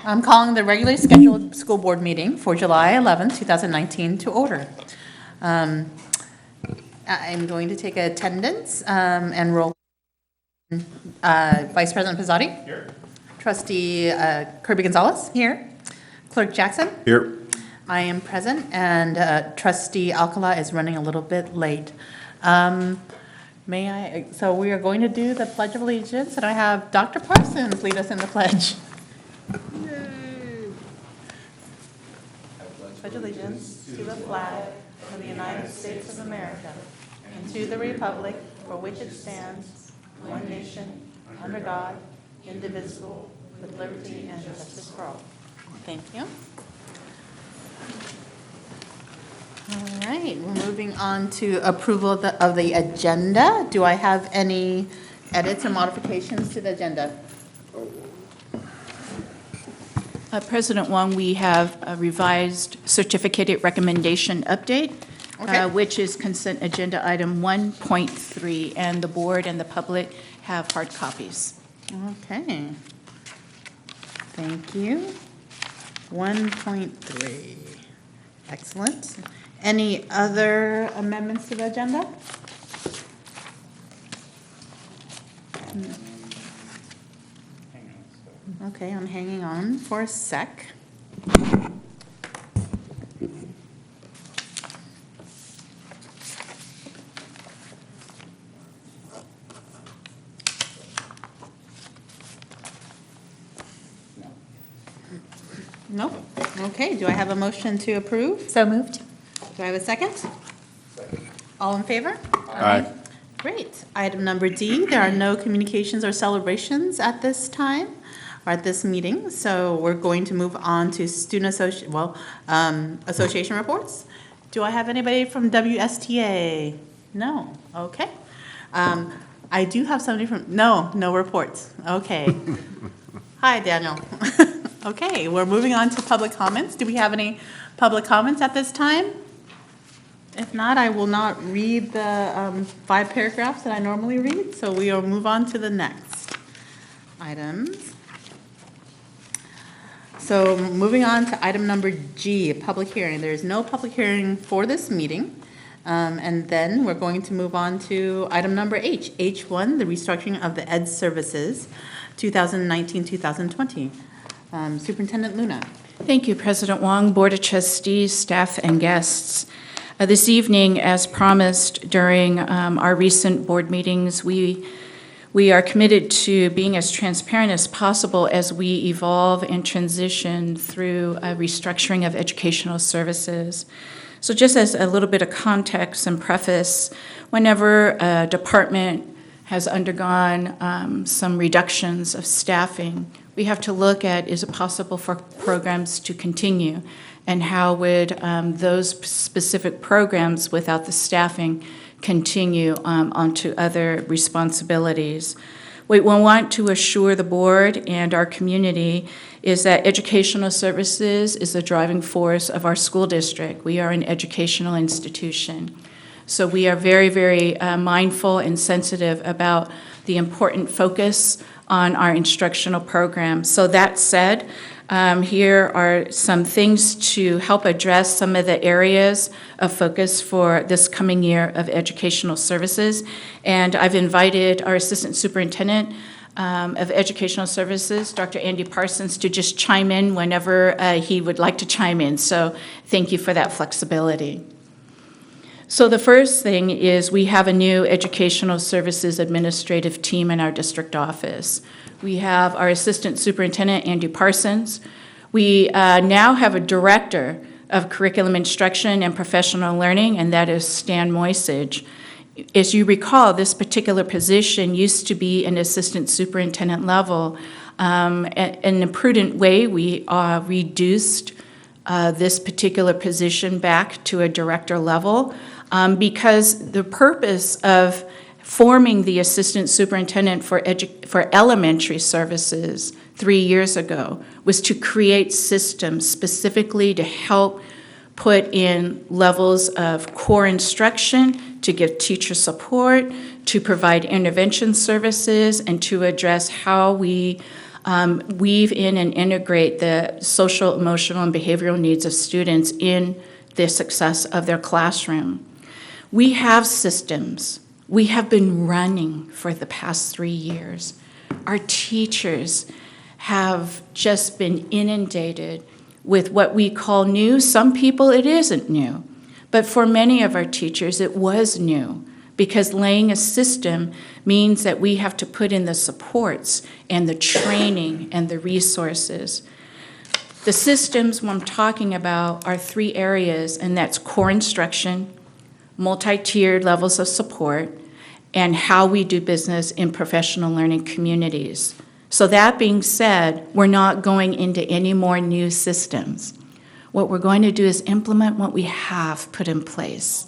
I'm calling the regularly scheduled school board meeting for July 11th, 2019 to order. I'm going to take attendance and roll. Vice President Pizzotti? Here. Trustee Kirby Gonzalez? Here. Clerk Jackson? Here. I am present, and Trustee Alcala is running a little bit late. So we are going to do the Pledge of Allegiance, and I have Dr. Parsons lead us in the pledge. Pledge allegiance to the flag of the United States of America and to the republic for which it stands, one nation, under God, indivisible, with liberty and justice for all. Thank you. All right, we're moving on to approval of the agenda. Do I have any edits or modifications to the agenda? President Wong, we have a revised certificated recommendation update, Okay. which is consent agenda item 1.3, and the board and the public have hard copies. Okay. Thank you. 1.3. Excellent. Any other amendments to the agenda? Okay, I'm hanging on for a sec. Nope. Okay, do I have a motion to approve? So moved. Do I have a second? All in favor? Aye. Great. Item number D, there are no communications or celebrations at this time, or at this meeting, so we're going to move on to association reports. Do I have anybody from WSTA? No. Okay. I do have somebody from, no reports. Okay. Hi, Daniel. Okay, we're moving on to public comments. Do we have any public comments at this time? If not, I will not read the 5 paragraphs that I normally read, so we will move on to the next items. So moving on to item number G, public hearing. There is no public hearing for this meeting. And then we're going to move on to item number H, H1, the restructuring of the Ed Services 2019-2020. Superintendent Luna. Thank you, President Wong, Board of Trustees, staff, and guests. This evening, as promised during our recent board meetings, we are committed to being as transparent as possible as we evolve and transition through a restructuring of educational services. So just as a little bit of context and preface, whenever a department has undergone some reductions of staffing, we have to look at, is it possible for programs to continue? And how would those specific programs without the staffing continue onto other responsibilities? What we want to assure the board and our community is that educational services is the driving force of our school district. We are an educational institution. So we are very, very mindful and sensitive about the important focus on our instructional programs. So that said, here are some things to help address some of the areas of focus for this coming year of educational services. And I've invited our Assistant Superintendent of Educational Services, Dr. Andy Parsons, to just chime in whenever he would like to chime in. So thank you for that flexibility. So the first thing is we have a new educational services administrative team in our district office. We have our Assistant Superintendent, Andy Parsons. We now have a Director of Curriculum Instruction and Professional Learning, and that is Stan Moisage. As you recall, this particular position used to be an Assistant Superintendent level. In a prudent way, we reduced this particular position back to a Director level because the purpose of forming the Assistant Superintendent for Elementary Services 3 years ago was to create systems specifically to help put in levels of core instruction, to give teacher support, to provide intervention services, and to address how we weave in and integrate the social, emotional, and behavioral needs of students in the success of their classroom. We have systems. We have been running for the past 3 years. Our teachers have just been inundated with what we call new. Some people, it isn't new. But for many of our teachers, it was new, because laying a system means that we have to put in the supports and the training and the resources. The systems I'm talking about are 3 areas, and that's core instruction, multi-tiered levels of support, and how we do business in professional learning communities. So that being said, we're not going into any more new systems. What we're going to do is implement what we have put in place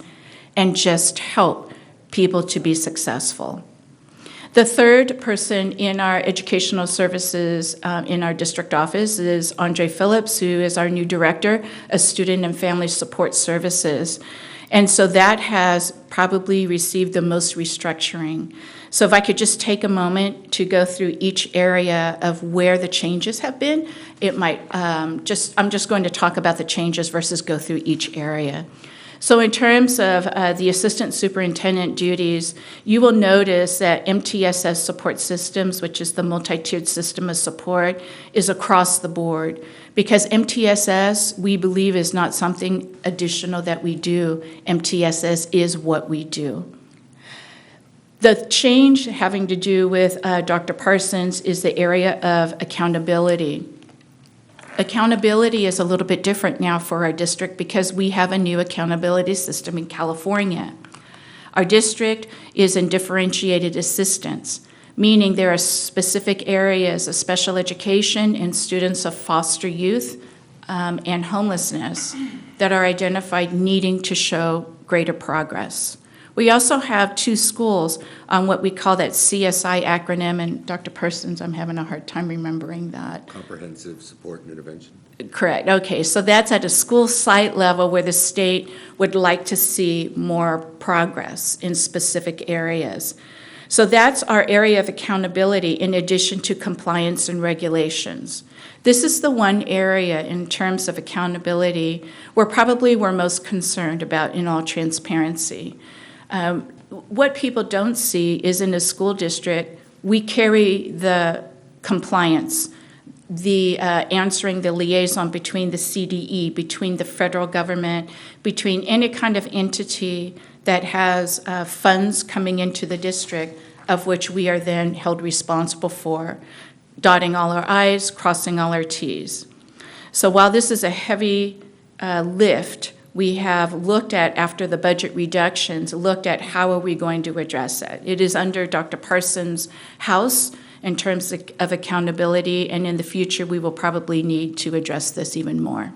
and just help people to be successful. The third person in our educational services in our district office is Andre Phillips, who is our new director of Student and Family Support Services. And so that has probably received the most restructuring. So if I could just take a moment to go through each area of where the changes have been, it might I'm just going to talk about the changes versus go through each area. So in terms of the assistant superintendent duties, you will notice that MTSS support systems, which is the multi-tiered system of support, is across the board. Because MTSS, we believe, is not something additional that we do. MTSS is what we do. The change having to do with Dr. Parsons is the area of accountability. Accountability is a little bit different now for our district because we have a new accountability system in California. Our district is in differentiated assistance, meaning there are specific areas of special education and students of foster youth and homelessness that are identified needing to show greater progress. We also have 2 schools on what we call that CSI acronym, and Dr. Parsons, I'm having a hard time remembering that. Comprehensive Support and Intervention. Correct. Okay, so that's at a school site level where the state would like to see more progress in specific areas. So that's our area of accountability in addition to compliance and regulations. This is the one area in terms of accountability where probably we're most concerned about in all transparency. What people don't see is in a school district, we carry the compliance, the answering the liaison between the CDE, between the federal government, between any kind of entity that has funds coming into the district, of which we are then held responsible for, dotting all our I's, crossing all our T's. So while this is a heavy lift, we have looked at, after the budget reductions, looked at how are we going to address it. It is under Dr. Parsons' house in terms of accountability, and in the future we will probably need to address this even more.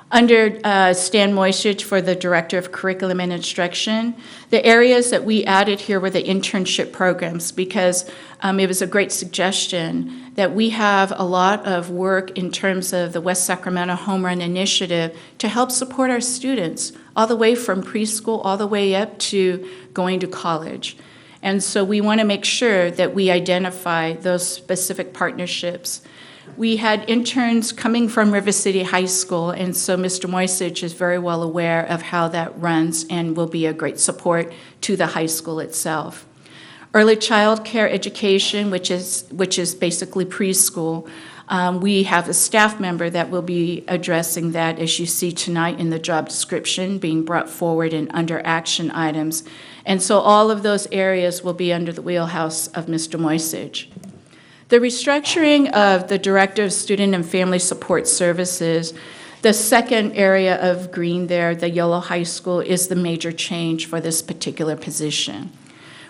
Under Stan Moisich for the Director of Curriculum and Instruction, the areas that we added here were the internship programs because it was a great suggestion that we have a lot of work in terms of the West Sacramento Home Run Initiative to help support our students all the way from preschool all the way up to going to college. And so we want to make sure that we identify those specific partnerships. We had interns coming from River City High School, and so Mr. Moisich is very well aware of how that runs and will be a great support to the high school itself. Early child care education, which is basically preschool, we have a staff member that will be addressing that, as you see tonight in the job description, being brought forward and under action items. And so all of those areas will be under the wheelhouse of Mr. Moisich. The restructuring of the Director of Student and Family Support Services, the second area of green there, the yellow high school, is the major change for this particular position.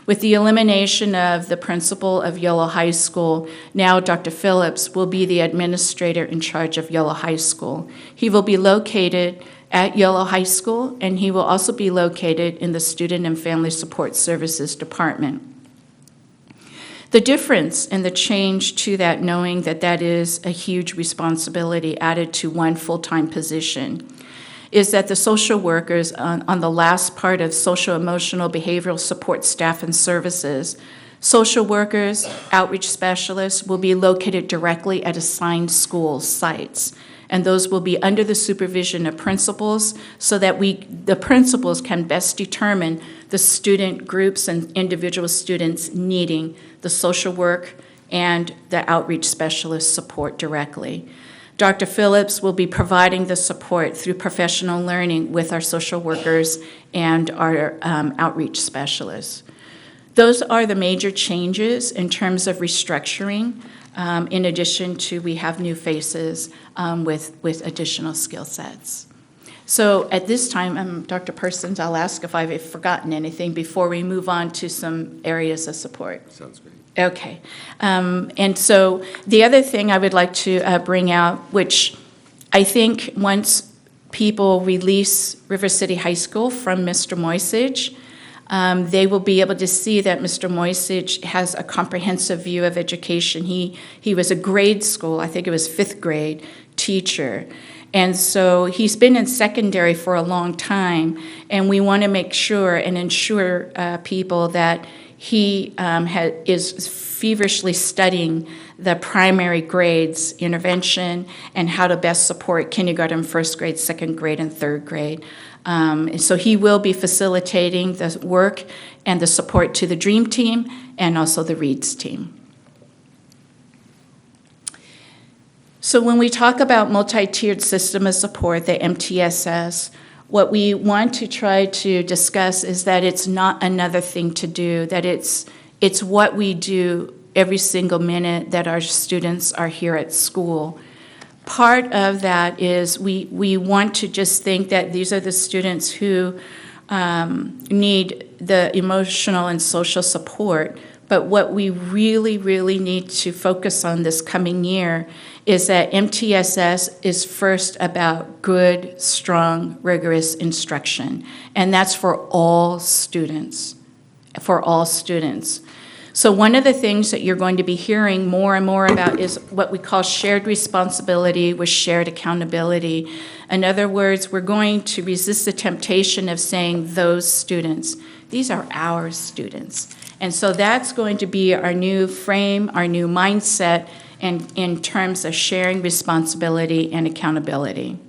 With the elimination of the principal of Yellow High School, now Dr. Phillips will be the administrator in charge of Yellow High School. He will be located at Yellow High School, and he will also be located in the Student and Family Support Services Department. The difference and the change to that, knowing that that is a huge responsibility added to one full-time position, is that the social workers on the last part of social, emotional, behavioral support staff and services, Social workers, outreach specialists will be located directly at assigned school sites, and those will be under the supervision of principals so that the principals can best determine the student groups and individual students needing the social work and the outreach specialist support directly. Dr. Phillips will be providing the support through professional learning with our social workers and our outreach specialists. Those are the major changes in terms of restructuring. In addition to, we have new faces with additional skill sets. So at this time, Dr. Persons, I'll ask if I've forgotten anything before we move on to some areas of support. Sounds great. Okay. And so the other thing I would like to bring out, which I think once people release River City High School from Mr. Moisage, they will be able to see that Mr. Moisage has a comprehensive view of education. He was a grade school, I think it was 5th grade, teacher. And so he's been in secondary for a long time, and we want to make sure and ensure people that he is feverishly studying the primary grades, intervention, and how to best support kindergarten, 1st grade, 2nd grade, and 3rd grade. So he will be facilitating the work and the support to the DREAM team and also the READS team. So when we talk about multi-tiered system of support, the MTSS, what we want to try to discuss is that it's not another thing to do, that it's what we do every single minute that our students are here at school. Part of that is we want to just think that these are the students who need the emotional and social support, but what we really, really need to focus on this coming year is that MTSS is first about good, strong, rigorous instruction, and that's for all students, So one of the things that you're going to be hearing more and more about is what we call shared responsibility with shared accountability. In other words, we're going to resist the temptation of saying those students. These are our students. And so that's going to be our new frame, our new mindset, and in terms of sharing responsibility and accountability.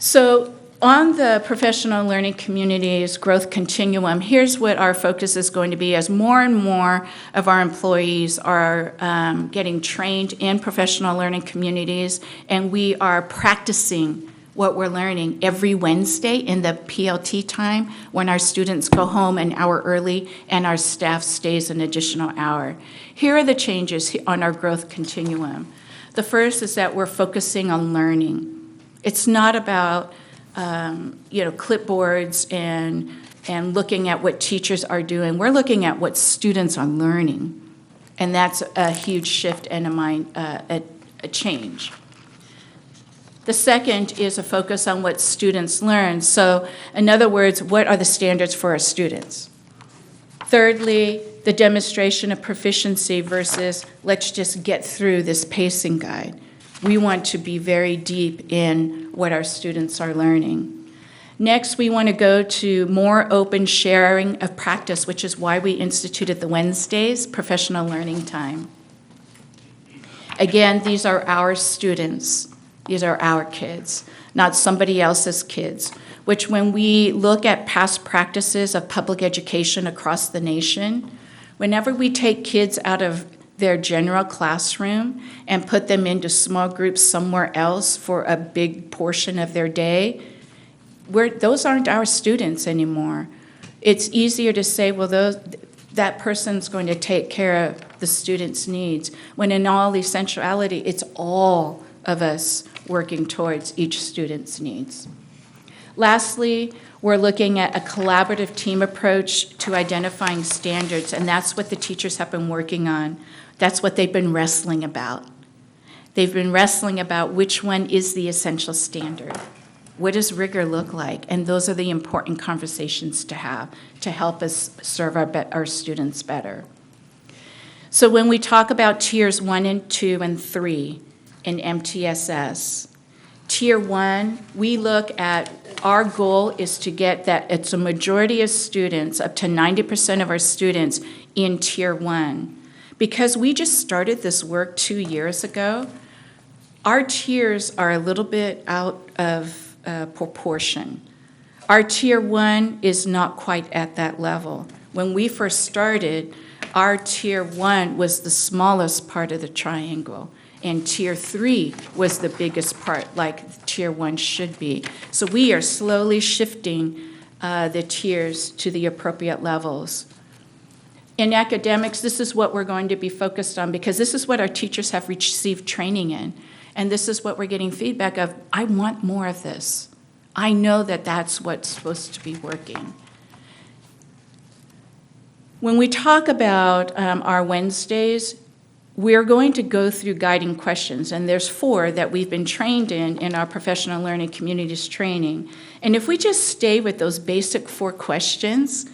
So on the professional learning community's growth continuum, here's what our focus is going to be as more and more of our employees are getting trained in professional learning communities, and we are practicing what we're learning every Wednesday in the PLT time when our students go home an hour early and our staff stays an additional hour. Here are the changes on our growth continuum. The first is that we're focusing on learning. It's not about clipboards and looking at what teachers are doing. We're looking at what students are learning, and that's a huge shift and a change. The second is a focus on what students learn. So, in other words, what are the standards for our students? Thirdly, the demonstration of proficiency versus let's just get through this pacing guide. We want to be very deep in what our students are learning. Next, we want to go to more open sharing of practice, which is why we instituted the Wednesdays professional learning time. Again, these are our students. These are our kids, not somebody else's kids, which when we look at past practices of public education across the nation, whenever we take kids out of their general classroom and put them into small groups somewhere else for a big portion of their day, those aren't our students anymore. It's easier to say, well, that person's going to take care of the students' needs, when in all essentiality, it's all of us working towards each student's needs. Lastly, we're looking at a collaborative team approach to identifying standards, and that's what the teachers have been working on. That's what they've been wrestling about. They've been wrestling about which one is the essential standard. What does rigor look like? And those are the important conversations to have to help us serve our students better. So when we talk about tiers 1 and 2 and 3 in MTSS, tier 1, we look at our goal is to get that, it's a majority of students, up to 90% of our students in Tier 1. Because we just started this work 2 years ago, our tiers are a little bit out of proportion. Our Tier 1 is not quite at that level. When we first started, our Tier 1 was the smallest part of the triangle, and Tier 3 was the biggest part, like Tier 1 should be. So we are slowly shifting the tiers to the appropriate levels. In academics, this is what we're going to be focused on, because this is what our teachers have received training in, and this is what we're getting feedback of. I want more of this. I know that that's what's supposed to be working. When we talk about our Wednesdays, we're going to go through guiding questions, and there's 4 that we've been trained in our professional learning communities training. And if we just stay with those basic 4 questions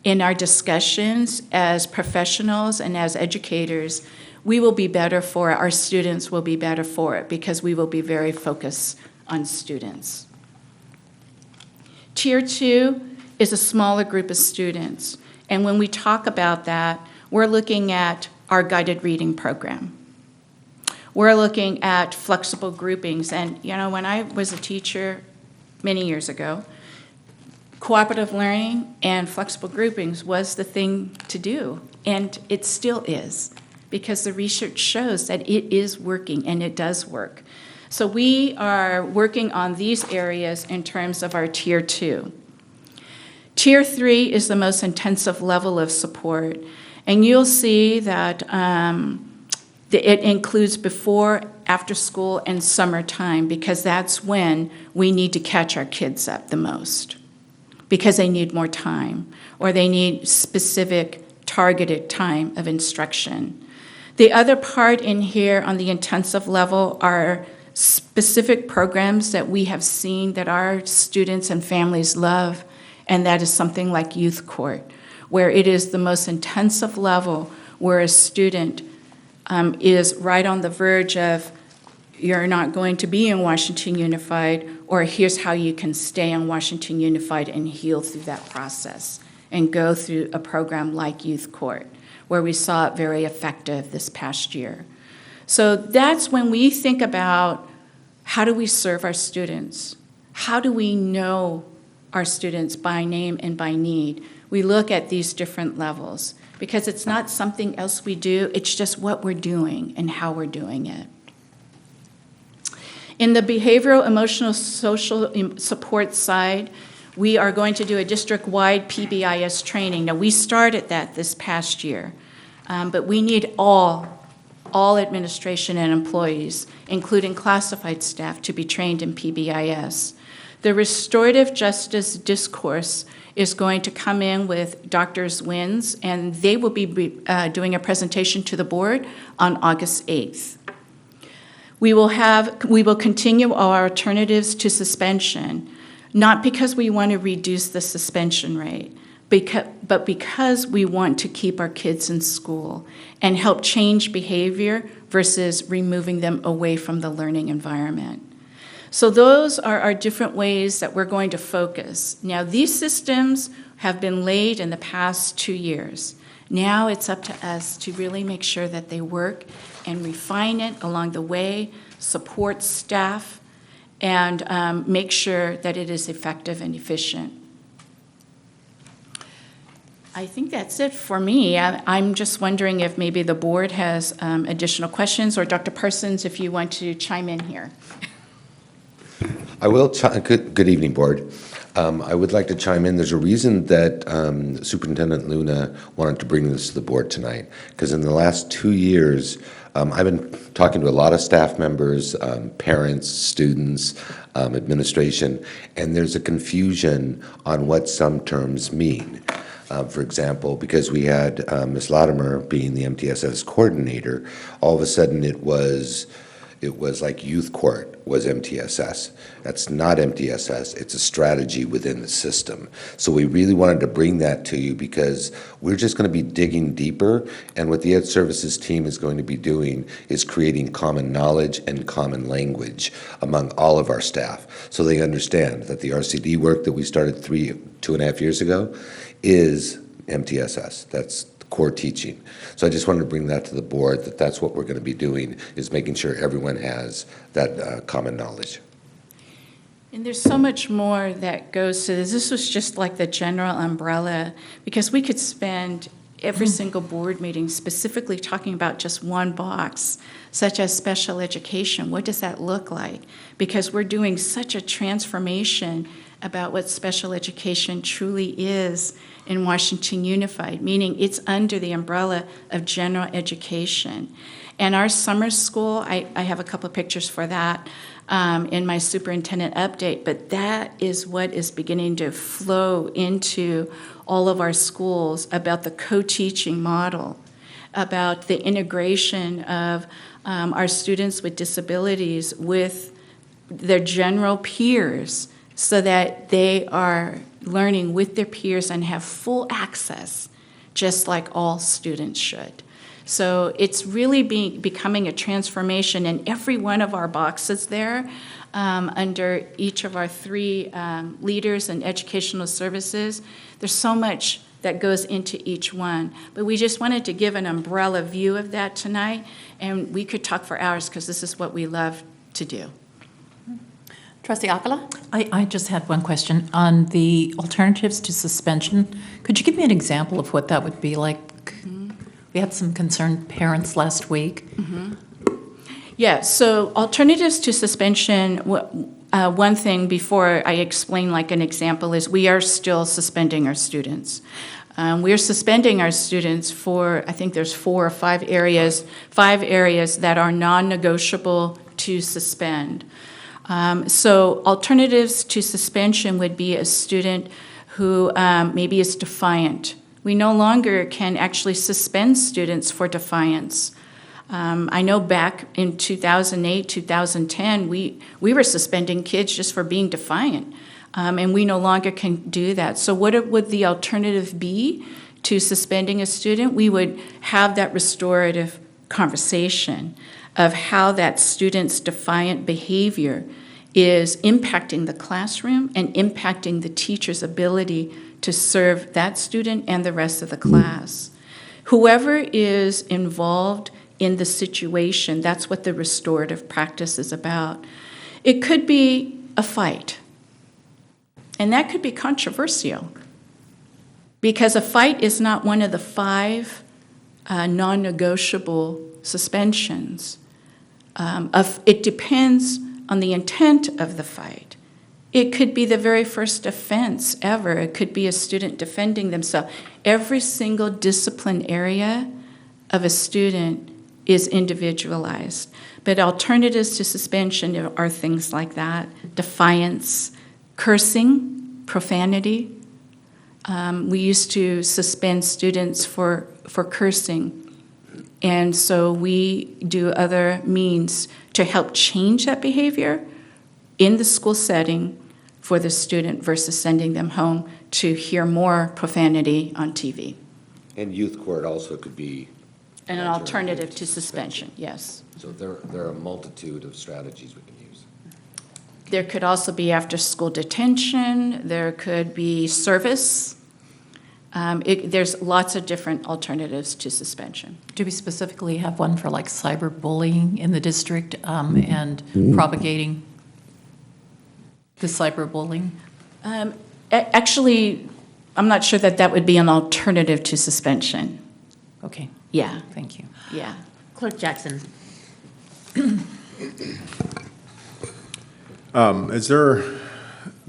in our discussions as professionals and as educators, we will be better for it. Our students will be better for it, because we will be very focused on students. Tier 2 is a smaller group of students. And when we talk about that, we're looking at our guided reading program. We're looking at flexible groupings. And, when I was a teacher many years ago, cooperative learning and flexible groupings was the thing to do. And it still is, because the research shows that it is working, and it does work. So we are working on these areas in terms of our Tier 2. Tier 3 is the most intensive level of support, and you'll see that it includes before, after school, and summertime, because that's when we need to catch our kids up the most, because they need more time, or they need specific targeted time of instruction. The other part in here on the intensive level are specific programs that we have seen that our students and families love, and that is something like Youth Court, where it is the most intensive level where a student is right on the verge of, you're not going to be in Washington Unified, or here's how you can stay in Washington Unified and heal through that process and go through a program like Youth Court, where we saw it very effective this past year. So that's when we think about, how do we serve our students? How do we know our students by name and by need? We look at these different levels, because it's not something else we do, it's just what we're doing and how we're doing it. In the behavioral, emotional, social support side, we are going to do a district-wide PBIS training. Now, we started that this past year, but we need all administration and employees, including classified staff, to be trained in PBIS. The restorative justice discourse is going to come in with Drs. Wins, and they will be doing a presentation to the board on August 8th. We will continue our alternatives to suspension, not because we want to reduce the suspension rate, but because we want to keep our kids in school and help change behavior versus removing them away from the learning environment. So those are our different ways that we're going to focus. Now, these systems have been laid in the past 2 years. Now it's up to us to really make sure that they work and refine it along the way, support staff, and make sure that it is effective and efficient. I think that's it for me. I'm just wondering if maybe the board has additional questions, or Dr. Parsons, if you want to chime in here. I will. Good evening, Board. I would like to chime in. There's a reason that Superintendent Luna wanted to bring this to the board tonight, because in the last 2 years, I've been talking to a lot of staff members, parents, students, administration, and there's a confusion on what some terms mean. For example, because we had Ms. Latimer being the MTSS coordinator, all of a sudden it was it was like youth court was MTSS. That's not MTSS. It's a strategy within the system. So we really wanted to bring that to you because we're just going to be digging deeper, and what the Ed Services team is going to be doing is creating common knowledge and common language among all of our staff so they understand that the RCD work that we started 2.5 years ago is MTSS. That's core teaching. So I just wanted to bring that to the board, that's what we're going to be doing, is making sure everyone has that common knowledge. And there's so much more that goes to this. This was just like the general umbrella, because we could spend every single board meeting specifically talking about just one box, such as special education. What does that look like? Because we're doing such a transformation about what special education truly is in Washington Unified, meaning it's under the umbrella of general education. And our summer school, I have a couple of pictures for that in my superintendent update, but that is what is beginning to flow into all of our schools about the co-teaching model, about the integration of our students with disabilities with their general peers so that they are learning with their peers and have full access, just like all students should. So it's really becoming a transformation in every one of our boxes there, under each of our 3 leaders in educational services. There's so much that goes into each one. But we just wanted to give an umbrella view of that tonight, and we could talk for hours because this is what we love to do. Trustee Alcala? I just had one question. On the alternatives to suspension, could you give me an example of what that would be like? We had some concerned parents last week. Yeah, so alternatives to suspension, one thing before I explain like an example is we are still suspending our students. We're suspending our students for, I think there's 4 or 5 areas that are non-negotiable to suspend. So alternatives to suspension would be a student who maybe is defiant. We no longer can actually suspend students for defiance. I know back in 2008, 2010, we were suspending kids just for being defiant, and we no longer can do that. So what would the alternative be to suspending a student? We would have that restorative conversation of how that student's defiant behavior is impacting the classroom and impacting the teacher's ability to serve that student and the rest of the class. Whoever is involved in the situation, that's what the restorative practice is about. It could be a fight, and that could be controversial because a fight is not one of the 5 non-negotiable suspensions. It depends on the intent of the fight. It could be the very first offense ever. It could be a student defending themselves. Every single discipline area of a student is individualized. But alternatives to suspension are things like that: defiance, cursing, profanity. We used to suspend students for cursing. And so we do other means to help change that behavior in the school setting for the student versus sending them home to hear more profanity on TV. And youth court also could be And an alternative to suspension, yes. So there are a multitude of strategies we can use. There could also be after-school detention. There could be service. There's lots of different alternatives to suspension. Do we specifically have one for like cyberbullying in the district and propagating the cyberbullying? Actually, I'm not sure that would be an alternative to suspension. Okay, Yeah, thank you. yeah. Clerk Jackson?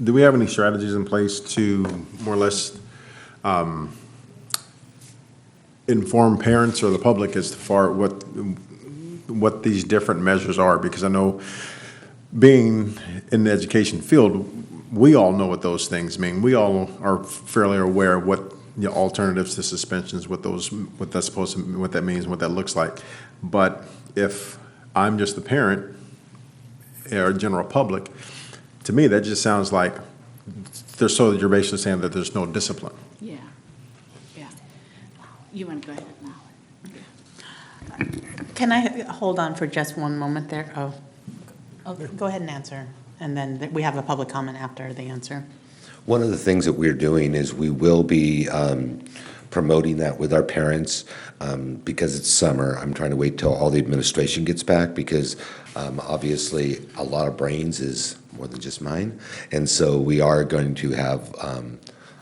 Do we have any strategies in place to more or less inform parents or the public as far what these different measures are? Because I know, being in the education field, we all know what those things mean. We all are fairly aware of what the alternatives to suspensions, what that means, what that looks like. But if I'm just the parent or general public, to me, that just sounds like you're basically saying that there's no discipline. Yeah, yeah. You want to go ahead now? Can I hold on for just one moment there? Oh, go ahead and answer, and then we have a public comment after the answer. One of the things that we're doing is we will be promoting that with our parents because it's summer. I'm trying to wait till all the administration gets back because obviously a lot of brains is more than just mine. And so we are going to have,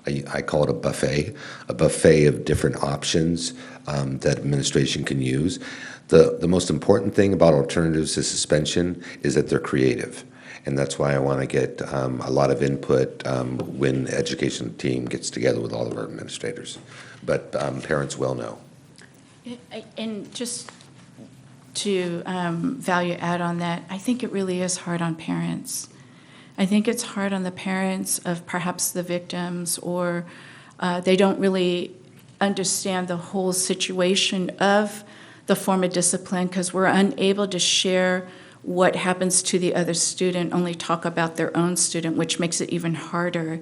I call it a buffet of different options that administration can use. The most important thing about alternatives to suspension is that they're creative. And that's why I want to get a lot of input when the education team gets together with all of our administrators. But parents will know. And just to value add on that, I think it really is hard on parents. I think it's hard on the parents of perhaps the victims, or they don't really understand the whole situation of the form of discipline because we're unable to share what happens to the other student, only talk about their own student, which makes it even harder.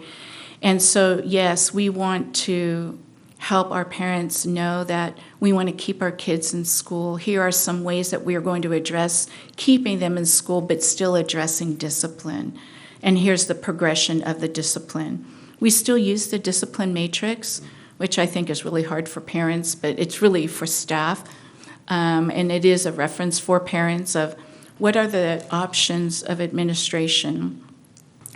And so, yes, we want to help our parents know that we want to keep our kids in school. Here are some ways that we are going to address keeping them in school, but still addressing discipline. And here's the progression of the discipline. We still use the discipline matrix, which I think is really hard for parents, but it's really for staff. And it is a reference for parents of what are the options of administration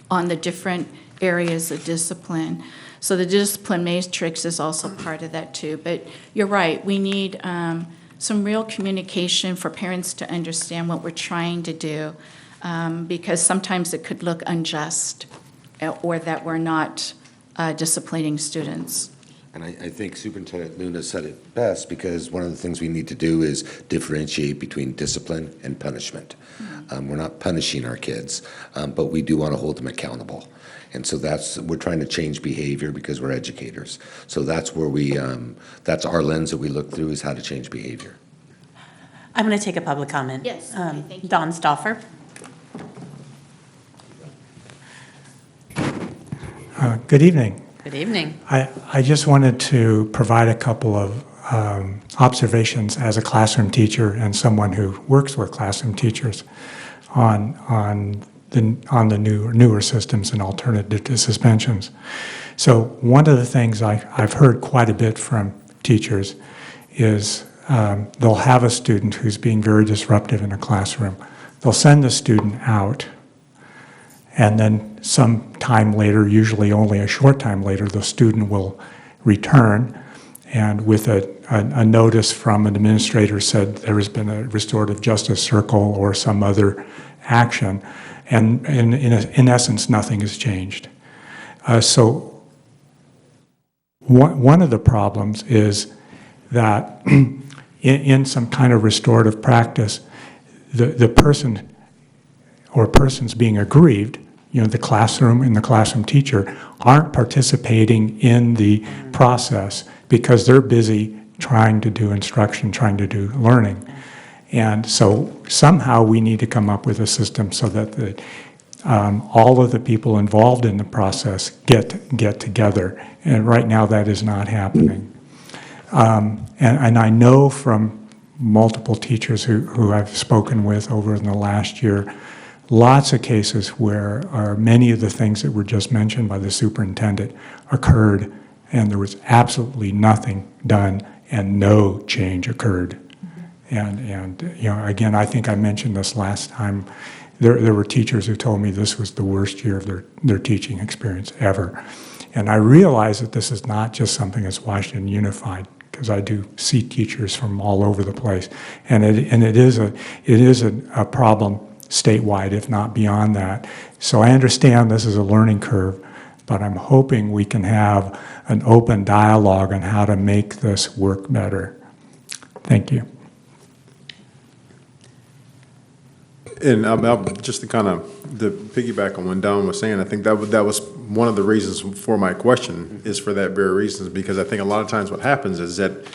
on the different areas of discipline. So the discipline matrix is also part of that too. But you're right, we need some real communication for parents to understand what we're trying to do, because sometimes it could look unjust or that we're not disciplining students. And I think Superintendent Luna said it best because one of the things we need to do is differentiate between discipline and punishment. We're not punishing our kids, but we do want to hold them accountable. And so we're trying to change behavior because we're educators. So that's where that's our lens that we look through is how to change behavior. I'm going to take a public comment. Yes, okay, thank you. Don Stauffer. Good evening. Good evening. I just wanted to provide a couple of observations as a classroom teacher and someone who works with classroom teachers on the newer systems and alternative to suspensions. So one of the things I've heard quite a bit from teachers is they'll have a student who's being very disruptive in a classroom. They'll send the student out, and then some time later, usually only a short time later, the student will return, and with a notice from an administrator said there has been a restorative justice circle or some other action, and in essence, nothing has changed. So one of the problems is that in some kind of restorative practice, the person or persons being aggrieved, the classroom and the classroom teacher aren't participating in the process because they're busy trying to do instruction, trying to do learning. And so somehow we need to come up with a system so that all of the people involved in the process get together. And right now that is not happening. And I know from multiple teachers who I've spoken with over in the last year, lots of cases where many of the things that were just mentioned by the superintendent occurred, and there was absolutely nothing done and no change occurred. And again, I think I mentioned this last time. There were teachers who told me this was the worst year of their teaching experience ever. And I realize that this is not just something that's Washington Unified, because I do see teachers from all over the place, and it is a problem statewide, if not beyond that. So I understand this is a learning curve, but I'm hoping we can have an open dialogue on how to make this work better. Thank you. And just to kind of piggyback on what Don was saying, I think that was one of the reasons for my question, is for that very reason, because I think a lot of times what happens is that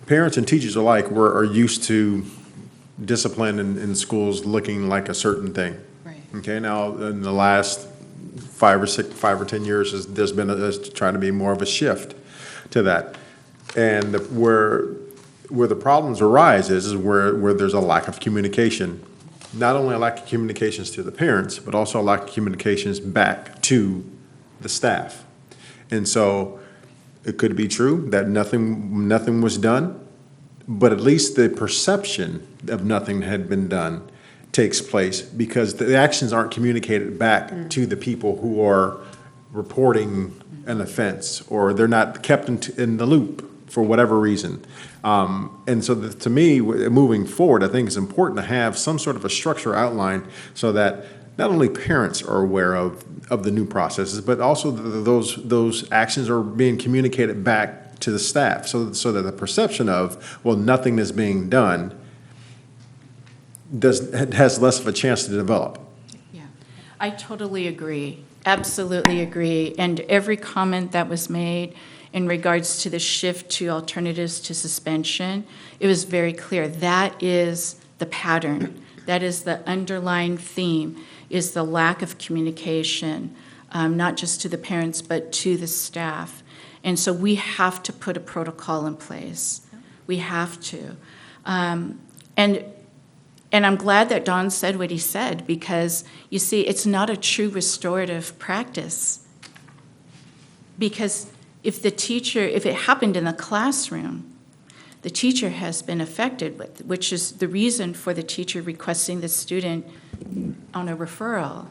parents and teachers alike are used to discipline in schools looking like a certain thing. Right. Okay, now in the last 5 or 10 years, there's trying to be more of a shift to that. And where the problems arise is where there's a lack of communication. Not only a lack of communications to the parents, but also a lack of communications back to the staff. And so it could be true that nothing was done, but at least the perception of nothing had been done takes place because the actions aren't communicated back to the people who are reporting an offense, or they're not kept in the loop for whatever reason. And so to me, moving forward, I think it's important to have some sort of a structure outline so that not only parents are aware of the new processes, but also those actions are being communicated back to the staff so that the perception of, well, nothing is being done has less of a chance to develop. Yeah, I totally agree, absolutely agree. And every comment that was made in regards to the shift to alternatives to suspension, it was very clear. That is the pattern. That is the underlying theme, is the lack of communication, not just to the parents, but to the staff. And so we have to put a protocol in place. We have to. And I'm glad that Don said what he said, because, you see, it's not a true restorative practice. Because if it happened in the classroom, the teacher has been affected, which is the reason for the teacher requesting the student on a referral.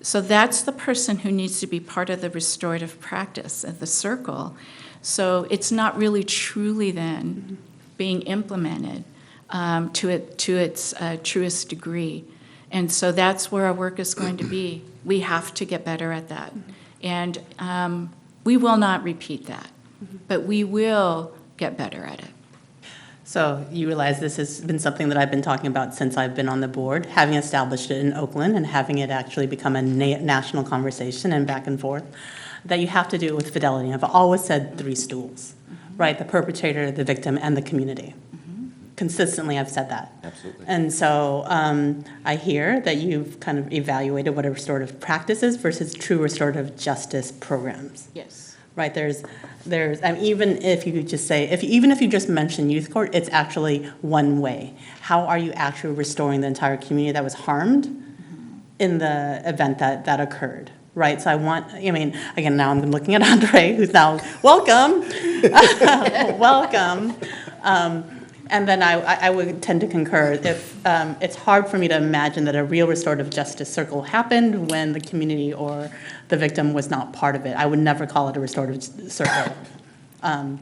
So that's the person who needs to be part of the restorative practice of the circle. So it's not really truly then being implemented to its truest degree. And so that's where our work is going to be. We have to get better at that. And we will not repeat that, but we will get better at it. So you realize this has been something that I've been talking about since I've been on the board, having established it in Oakland and having it actually become a national conversation and back and forth, that you have to do it with fidelity. I've always said 3 stools, right? The perpetrator, the victim, and the community. Consistently, I've said that. Absolutely. And so I hear that you've kind of evaluated what a restorative practice is versus true restorative justice programs. Yes. Right, there's, even if you could just say, even if you just mention youth court, it's actually one way. How are you actually restoring the entire community that was harmed in the event that occurred, right? So again, now I'm looking at Andre, who's now, welcome, welcome. And then I would tend to concur if it's hard for me to imagine that a real restorative justice circle happened when the community or the victim was not part of it. I would never call it a restorative circle.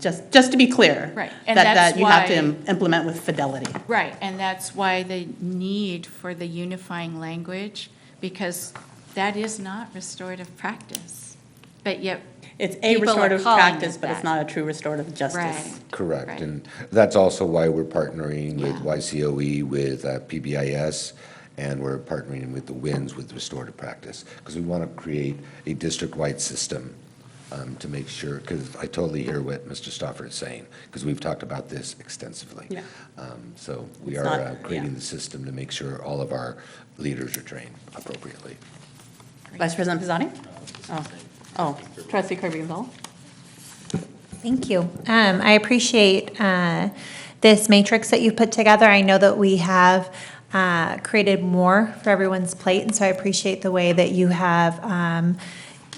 Just to be clear, Right. And that you have to why- implement with fidelity. Right, and that's why the need for the unifying language, because that is not restorative practice. But yet, It's a people are restorative calling practice, it but it's that. not a true restorative justice. Right. Correct, Right. and that's also why we're partnering with Yeah. YCOE, with PBIS, and we're partnering with the WINS with restorative practice, because we want to create a district-wide system to make sure, because I totally hear what Mr. Stauffer is saying, because we've talked about this extensively. Yeah. So we It's are not- creating yeah. the system to make sure all of our leaders are trained appropriately. Vice President Pizzani? Oh, Trustee Kirby Gonzalez? Thank you. I appreciate this matrix that you've put together. I know that we have created more for everyone's plate, and so I appreciate the way that you have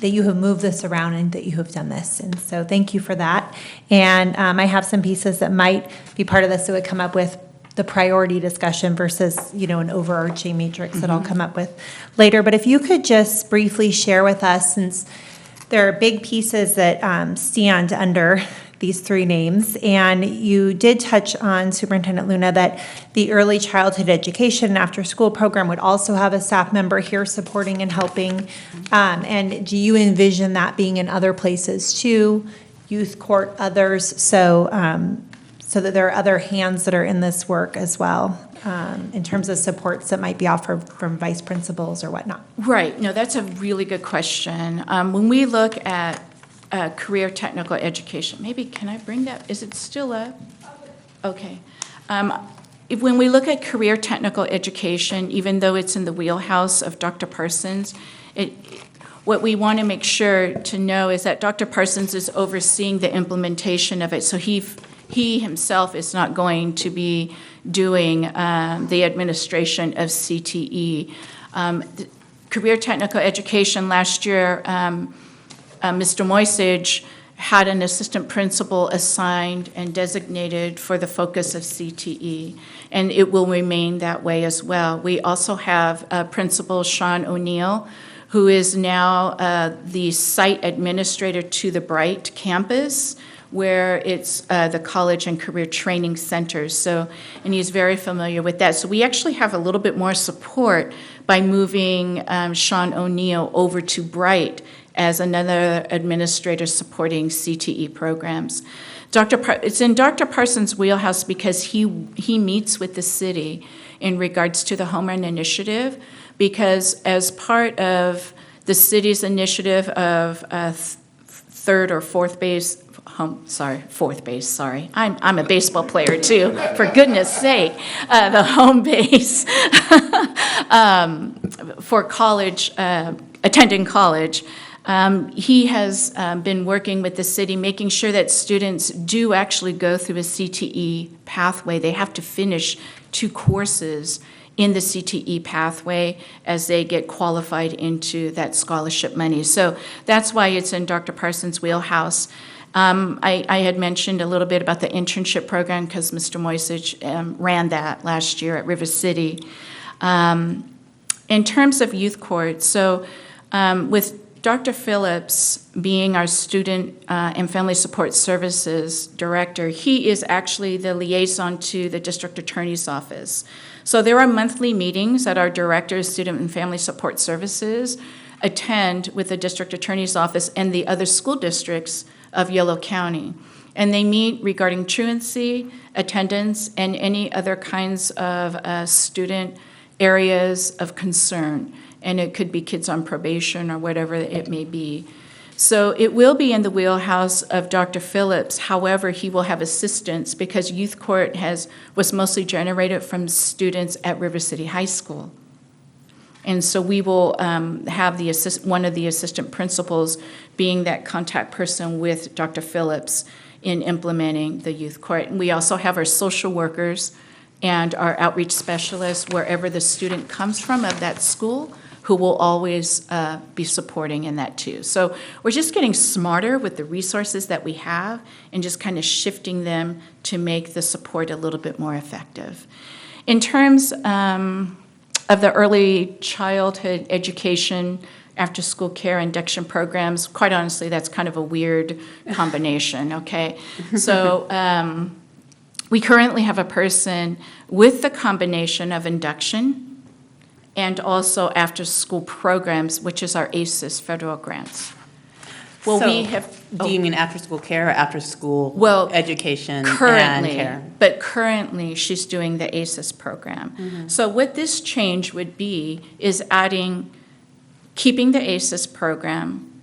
moved this around and that you have done this. And so thank you for that. And I have some pieces that might be part of this that would come up with the priority discussion versus, an overarching matrix that I'll come up with later. But if you could just briefly share with us, since there are big pieces that stand under these 3 names, and you did touch on, Superintendent Luna, that the early childhood education and after-school program would also have a staff member here supporting and helping. And do you envision that being in other places too, youth court, others, so that there are other hands that are in this work as well, in terms of supports that might be offered from vice principals or whatnot? right, no, that's a really good question. When we look at career technical education, maybe can I bring that, is it still up? Okay. When we look at career technical education, even though it's in the wheelhouse of Dr. Parsons, what we want to make sure to know is that Dr. Parsons is overseeing the implementation of it. So he himself is not going to be doing the administration of CTE. Career technical education last year, Mr. Moisage had an assistant principal assigned and designated for the focus of CTE, and it will remain that way as well. We also have Principal Sean O'Neill, who is now the site administrator to the Bright campus, where it's the college and career training centers. So, and he's very familiar with that. So we actually have a little bit more support by moving Sean O'Neill over to Bright as another administrator supporting CTE programs. It's in Dr. Parsons' wheelhouse because he meets with the city in regards to the Home Run Initiative, because as part of the city's initiative of fourth base. I'm a baseball player too, for goodness sake. The home base for college, attending college. He has been working with the city, making sure that students do actually go through a CTE pathway. They have to finish 2 courses in the CTE pathway as they get qualified into that scholarship money. So that's why it's in Dr. Parsons' wheelhouse. I had mentioned a little bit about the internship program because Mr. Moisage ran that last year at River City. In terms of youth court, so with Dr. Phillips being our Student and Family Support Services Director, he is actually the liaison to the District Attorney's Office. So there are monthly meetings that our Director of Student and Family Support Services attend with the District Attorney's Office and the other school districts of Yolo County. And they meet regarding truancy, attendance, and any other kinds of student areas of concern. And it could be kids on probation or whatever it may be. So it will be in the wheelhouse of Dr. Phillips. However, he will have assistance because youth court was mostly generated from students at River City High School. And so we will have one of the assistant principals being that contact person with Dr. Phillips in implementing the youth court. And we also have our social workers and our outreach specialists wherever the student comes from of that school, who will always be supporting in that too. So we're just getting smarter with the resources that we have and just kind of shifting them to make the support a little bit more effective. In terms of the early childhood education, after-school care, induction programs, quite honestly, that's kind of a weird combination, okay? So we currently have a person with the combination of induction and also after-school programs, which is our ACES federal grants. Well, So, we have. Do you mean after-school care or after-school education Currently, and care? but currently she's doing the ACES program. Mm-hmm. So what this change would be is keeping the ACES program,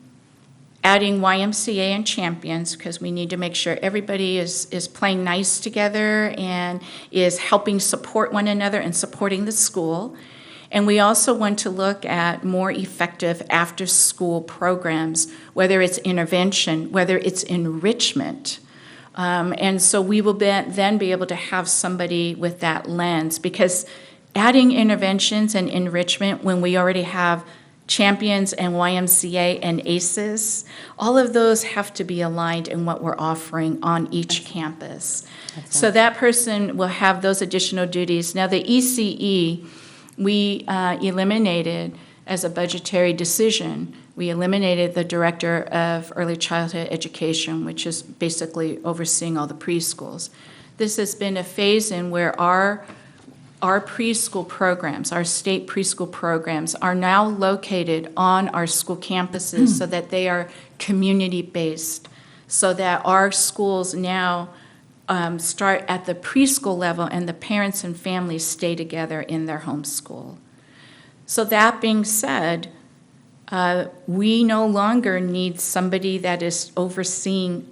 adding YMCA and champions, because we need to make sure everybody is playing nice together and is helping support one another and supporting the school. And we also want to look at more effective after-school programs, whether it's intervention, whether it's enrichment. And so we will then be able to have somebody with that lens, because adding interventions and enrichment when we already have champions and YMCA and ACES, all of those have to be aligned in what we're offering on each campus. So that person will have those additional duties. Now, the ECE, we eliminated as a budgetary decision, we eliminated the director of early childhood education, which is basically overseeing all the preschools. This has been a phase in where our preschool programs, our state preschool programs, are now located on our school campuses so that they are community-based, so that our schools now start at the preschool level and the parents and families stay together in their home school. So that being said, we no longer need somebody that is overseeing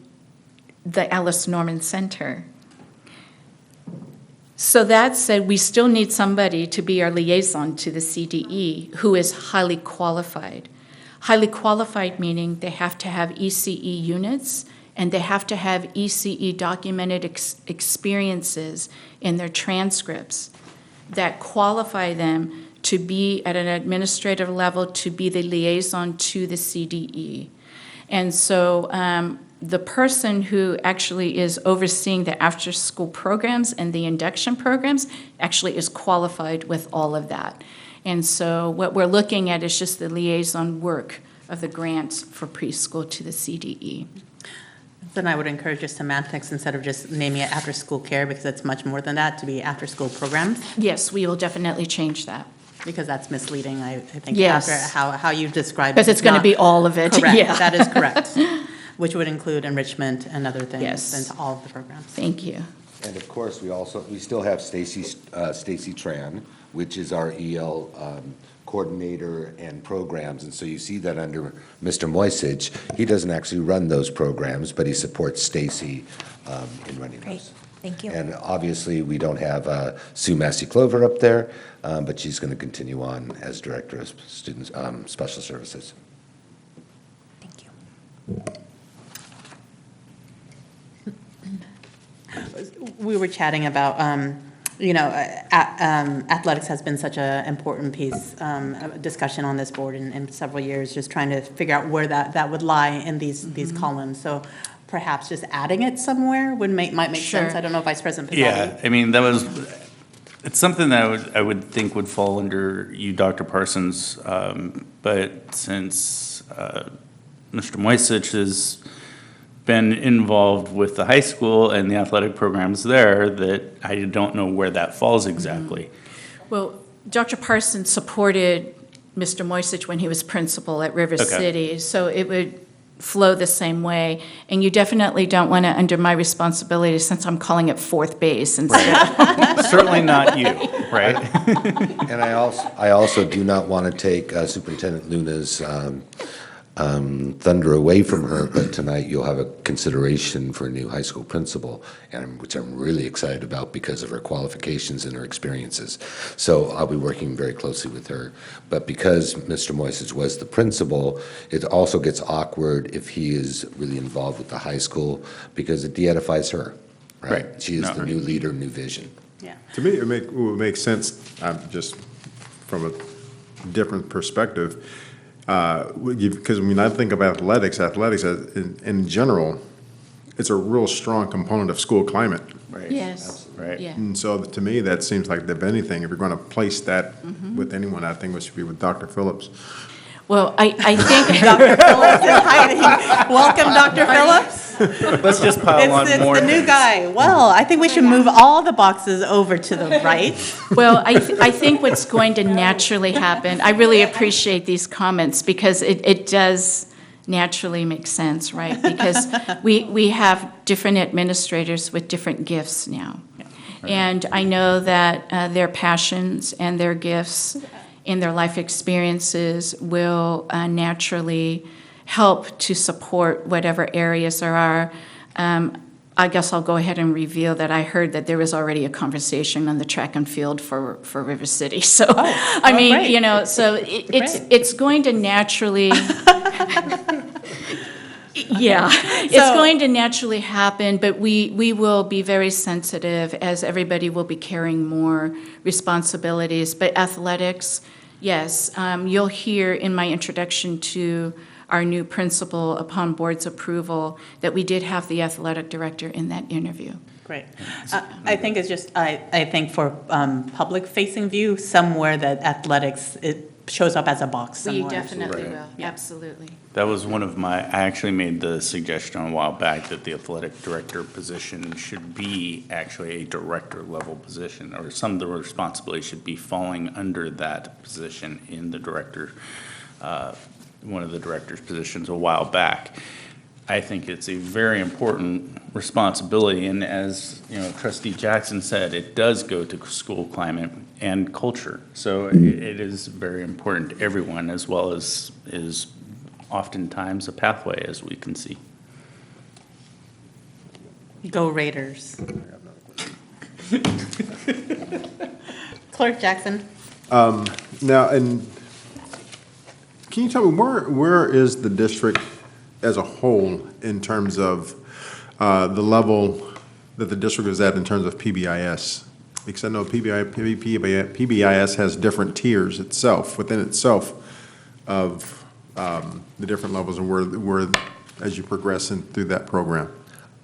the Ellis Norman Center. So that said, we still need somebody to be our liaison to the CDE who is highly qualified. Highly qualified meaning they have to have ECE units and they have to have ECE documented experiences in their transcripts that qualify them to be at an administrative level, to be the liaison to the CDE. And so the person who actually is overseeing the after-school programs and the induction programs actually is qualified with all of that. And so what we're looking at is just the liaison work of the grants for preschool to the CDE. Then I would encourage just semantics instead of just naming it after-school care, because it's much more than that, to be after-school programs, Yes, we will definitely change that. because that's misleading, I think. Yes. After how you've described it. Because it's going to be all of it. Correct, Yeah. that is correct, which would include enrichment and other things Yes. into all of the programs. Thank you. And of course, we still have Stacy Tran, which is our EL coordinator and programs. And so you see that under Mr. Moisage, he doesn't actually run those programs, but he supports Stacy in running Great, those. thank you. And obviously, we don't have Sue Massey-Clover up there, but she's going to continue on as Director of Students, Special Services. Thank you. We were chatting about, athletics has been such an important piece of discussion on this board in several years, just trying to figure out where that would lie in these columns. So perhaps just adding it somewhere might make sense. Sure. I don't know, Vice President Pizzotti. Yeah, I mean, it's something that I would think would fall under you, Dr. Parsons, but since Mr. Moisich has been involved with the high school and the athletic programs there, that I don't know where that falls exactly. Well, Dr. Parsons supported Mr. Moisich when he was principal at River Okay. City, so it would flow the same way. And you definitely don't want to, under my responsibility, since I'm calling it fourth base instead. Certainly not you, right? And I also do not want to take Superintendent Luna's thunder away from her, but tonight you'll have a consideration for a new high school principal, which I'm really excited about because of her qualifications and her experiences. So I'll be working very closely with her. But because Mr. Moisage was the principal, it also gets awkward if he is really involved with the high school, because it de-edifies her, right? Right. She is No. the new leader, new vision. Yeah. To me, it would make sense, just from a different perspective, because when I think of athletics in general, it's a real strong component of school climate. Right. Yes. Right. Yeah. And so to me, that seems like, if anything, if you're going to place that with anyone, I think it should be with Dr. Phillips. Well, I think, Dr. Phillips is hiding. Welcome, Dr. Phillips. Let's just pile on It's more the new things. guy. Well, I think we should move all the boxes over to the right. well, I think what's going to naturally happen, I really appreciate these comments because it does naturally make sense, right? Because we have different administrators with different gifts now. And I know that their passions and their gifts and their life experiences will naturally help to support whatever areas there are. I guess I'll go ahead and reveal that I heard that there was already a conversation on the track and field for River City. So, I mean, great. you know, so it's going to naturally, yeah, it's So- going to naturally happen, but we will be very sensitive as everybody will be carrying more responsibilities. But athletics, yes, you'll hear in my introduction to our new principal upon board's approval that we did have the athletic director in that interview. Great. I think it's just, I think for public-facing view, somewhere that athletics, it shows up as a box We somewhere. definitely Right. will, absolutely. That was one of I actually made the suggestion a while back that the athletic director position should be actually a director level position, or some of the responsibility should be falling under that position in the director, one of the director's positions a while back. I think it's a very important responsibility, and as you know, Trustee Jackson said, it does go to school climate and culture. So it is very important to everyone, as well as is oftentimes a pathway, as we can see. Go Raiders. Clerk Jackson. Now, and can you tell me where is the district as a whole in terms of the level that the district is at in terms of PBIS? Because I know PBIS has different tiers within itself of the different levels and where as you progress through that program.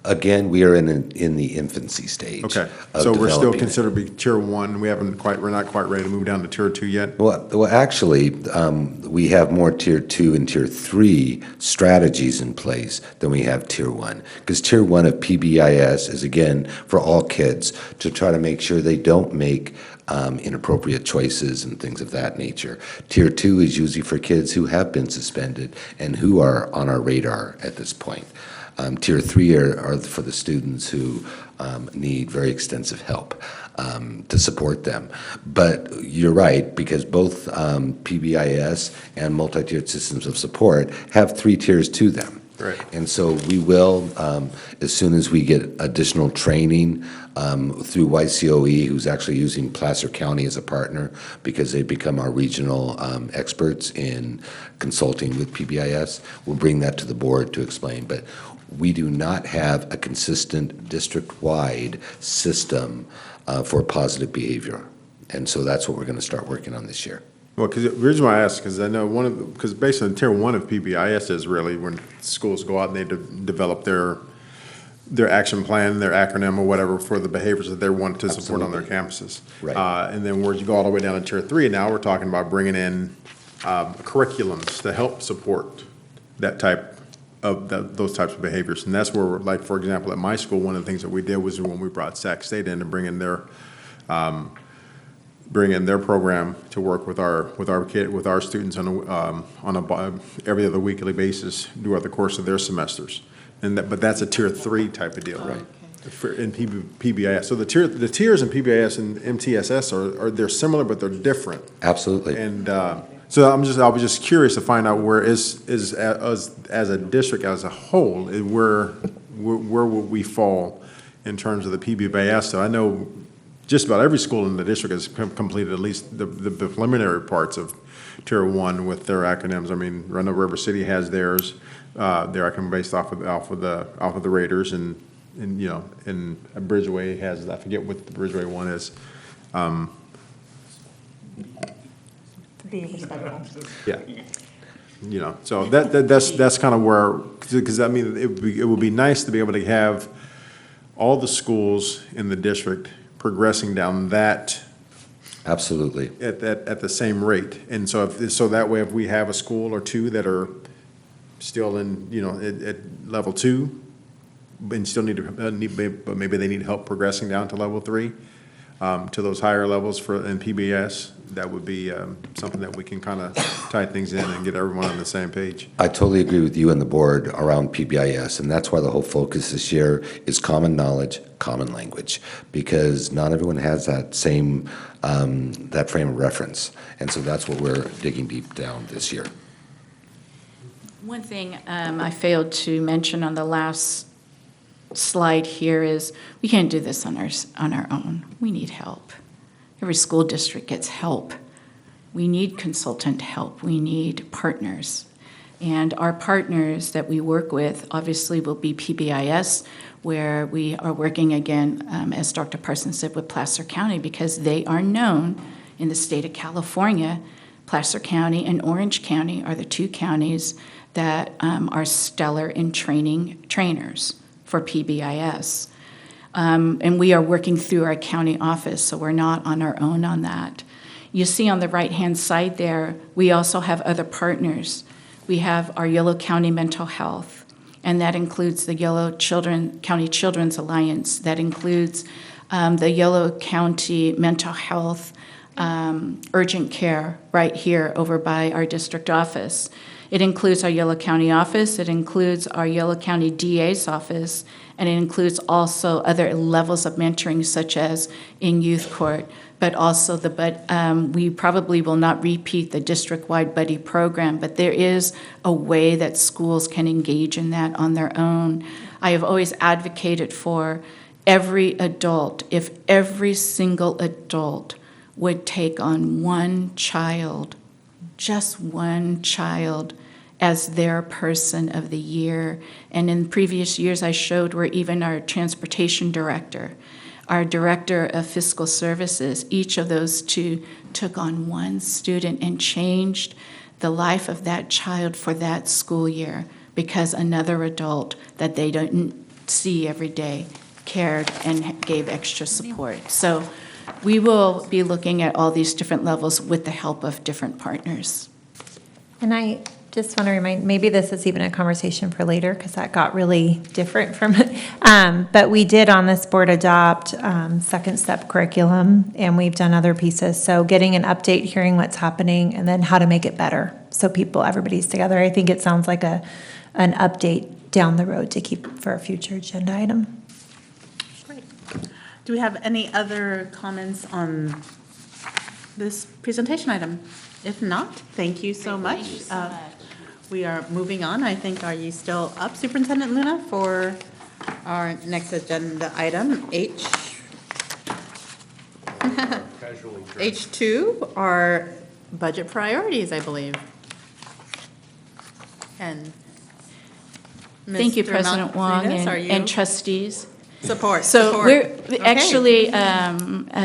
Again, we are in the infancy stage. Okay, of so we're still developing it. considered to be tier one. We're not quite ready to move down to tier two yet. Well, actually, we have more tier 2 and tier 3 strategies in place than we have tier 1. Because tier 1 of PBIS is, again, for all kids to try to make sure they don't make inappropriate choices and things of that nature. Tier 2 is usually for kids who have been suspended and who are on our radar at this point. Tier 3 are for the students who need very extensive help to support them. But you're right, because both PBIS and multi-tiered systems of support have 3 tiers to them. Right. And so we will, as soon as we get additional training through YCOE, who's actually using Placer County as a partner because they've become our regional experts in consulting with PBIS, we'll bring that to the board to explain. But we do not have a consistent district-wide system for positive behavior. And so that's what we're going to start working on this year. Well, because the reason why I ask, because I know because based on tier 1 of PBIS is really when schools go out and they develop their action plan, their acronym or whatever for the behaviors that they want to support on their campuses. Right. And then where you go all the way down to tier 3, and now we're talking about bringing in curriculums to help support that type of those types of behaviors. And that's where, like, for example, at my school, one of the things that we did was when we brought Sac State in to bring in their program to work with our students on a every other weekly basis throughout the course of their semesters. But that's a tier 3 type of deal, right? In PBIS. So the tiers in PBIS and MTSS they're similar, but they're different. Absolutely. And so I was just curious to find out where as a district as a whole, where would we fall in terms of the PBIS? So I know just about every school in the district has completed at least the preliminary parts of tier 1 with their acronyms. I mean, I know River City has theirs. Their acronym based off of the Raiders, and Bridgeway has, I forget what the Bridgeway one is. Be respectful. Yeah. So that's kind of where, because I mean, it would be nice to be able to have all the schools in the district progressing down that Absolutely. at the same rate. And so that way, if we have a school or two that are still in, at level 2, and still but maybe they need help progressing down to level 3, to those higher levels in PBS, that would be something that we can kind of tie things in and get everyone on the same page. I totally agree with you and the board around PBIS, and that's why the whole focus this year is common knowledge, common language, because not everyone has that same, that frame of reference. And so that's what we're digging deep down this year. One thing I failed to mention on the last slide here is we can't do this on our own. We need help. Every school district gets help. We need consultant help. We need partners. And our partners that we work with obviously will be PBIS, where we are working again, as Dr. Parsons said, with Placer County, because they are known in the state of California. Placer County and Orange County are the 2 counties that are stellar in training trainers for PBIS. And we are working through our county office, so we're not on our own on that. You see on the right-hand side there, we also have other partners. We have our Yolo County Mental Health, and that includes the Yolo County Children's Alliance. That includes the Yolo County Mental Health urgent care right here over by our district office. It includes our Yolo County office, it includes our Yolo County DA's office, and it includes also other levels of mentoring such as in youth court, but also we probably will not repeat the district-wide buddy program, but there is a way that schools can engage in that on their own. I have always advocated for every adult, if every single adult would take on one child, just one child, as their person of the year. And in previous years, I showed where even our transportation director, our director of fiscal services, each of those two took on one student and changed the life of that child for that school year because another adult that they don't see every day cared and gave extra support. So we will be looking at all these different levels with the help of different partners. And I just want to remind, maybe this is even a conversation for later because that got really different from it. But we did on this board adopt second step curriculum, and we've done other pieces. So getting an update, hearing what's happening, and then how to make it better so everybody's together. I think it sounds like an update down the road to keep for a future agenda item. Great. Do we have any other comments on this presentation item? If not, thank you so much. We are moving on. I think, are you still up, Superintendent Luna, for our next agenda item, H2, our budget priorities, I believe. And Thank you, Mr. President Wong Malfridas, are you- and trustees. Support. So we're, Okay. actually,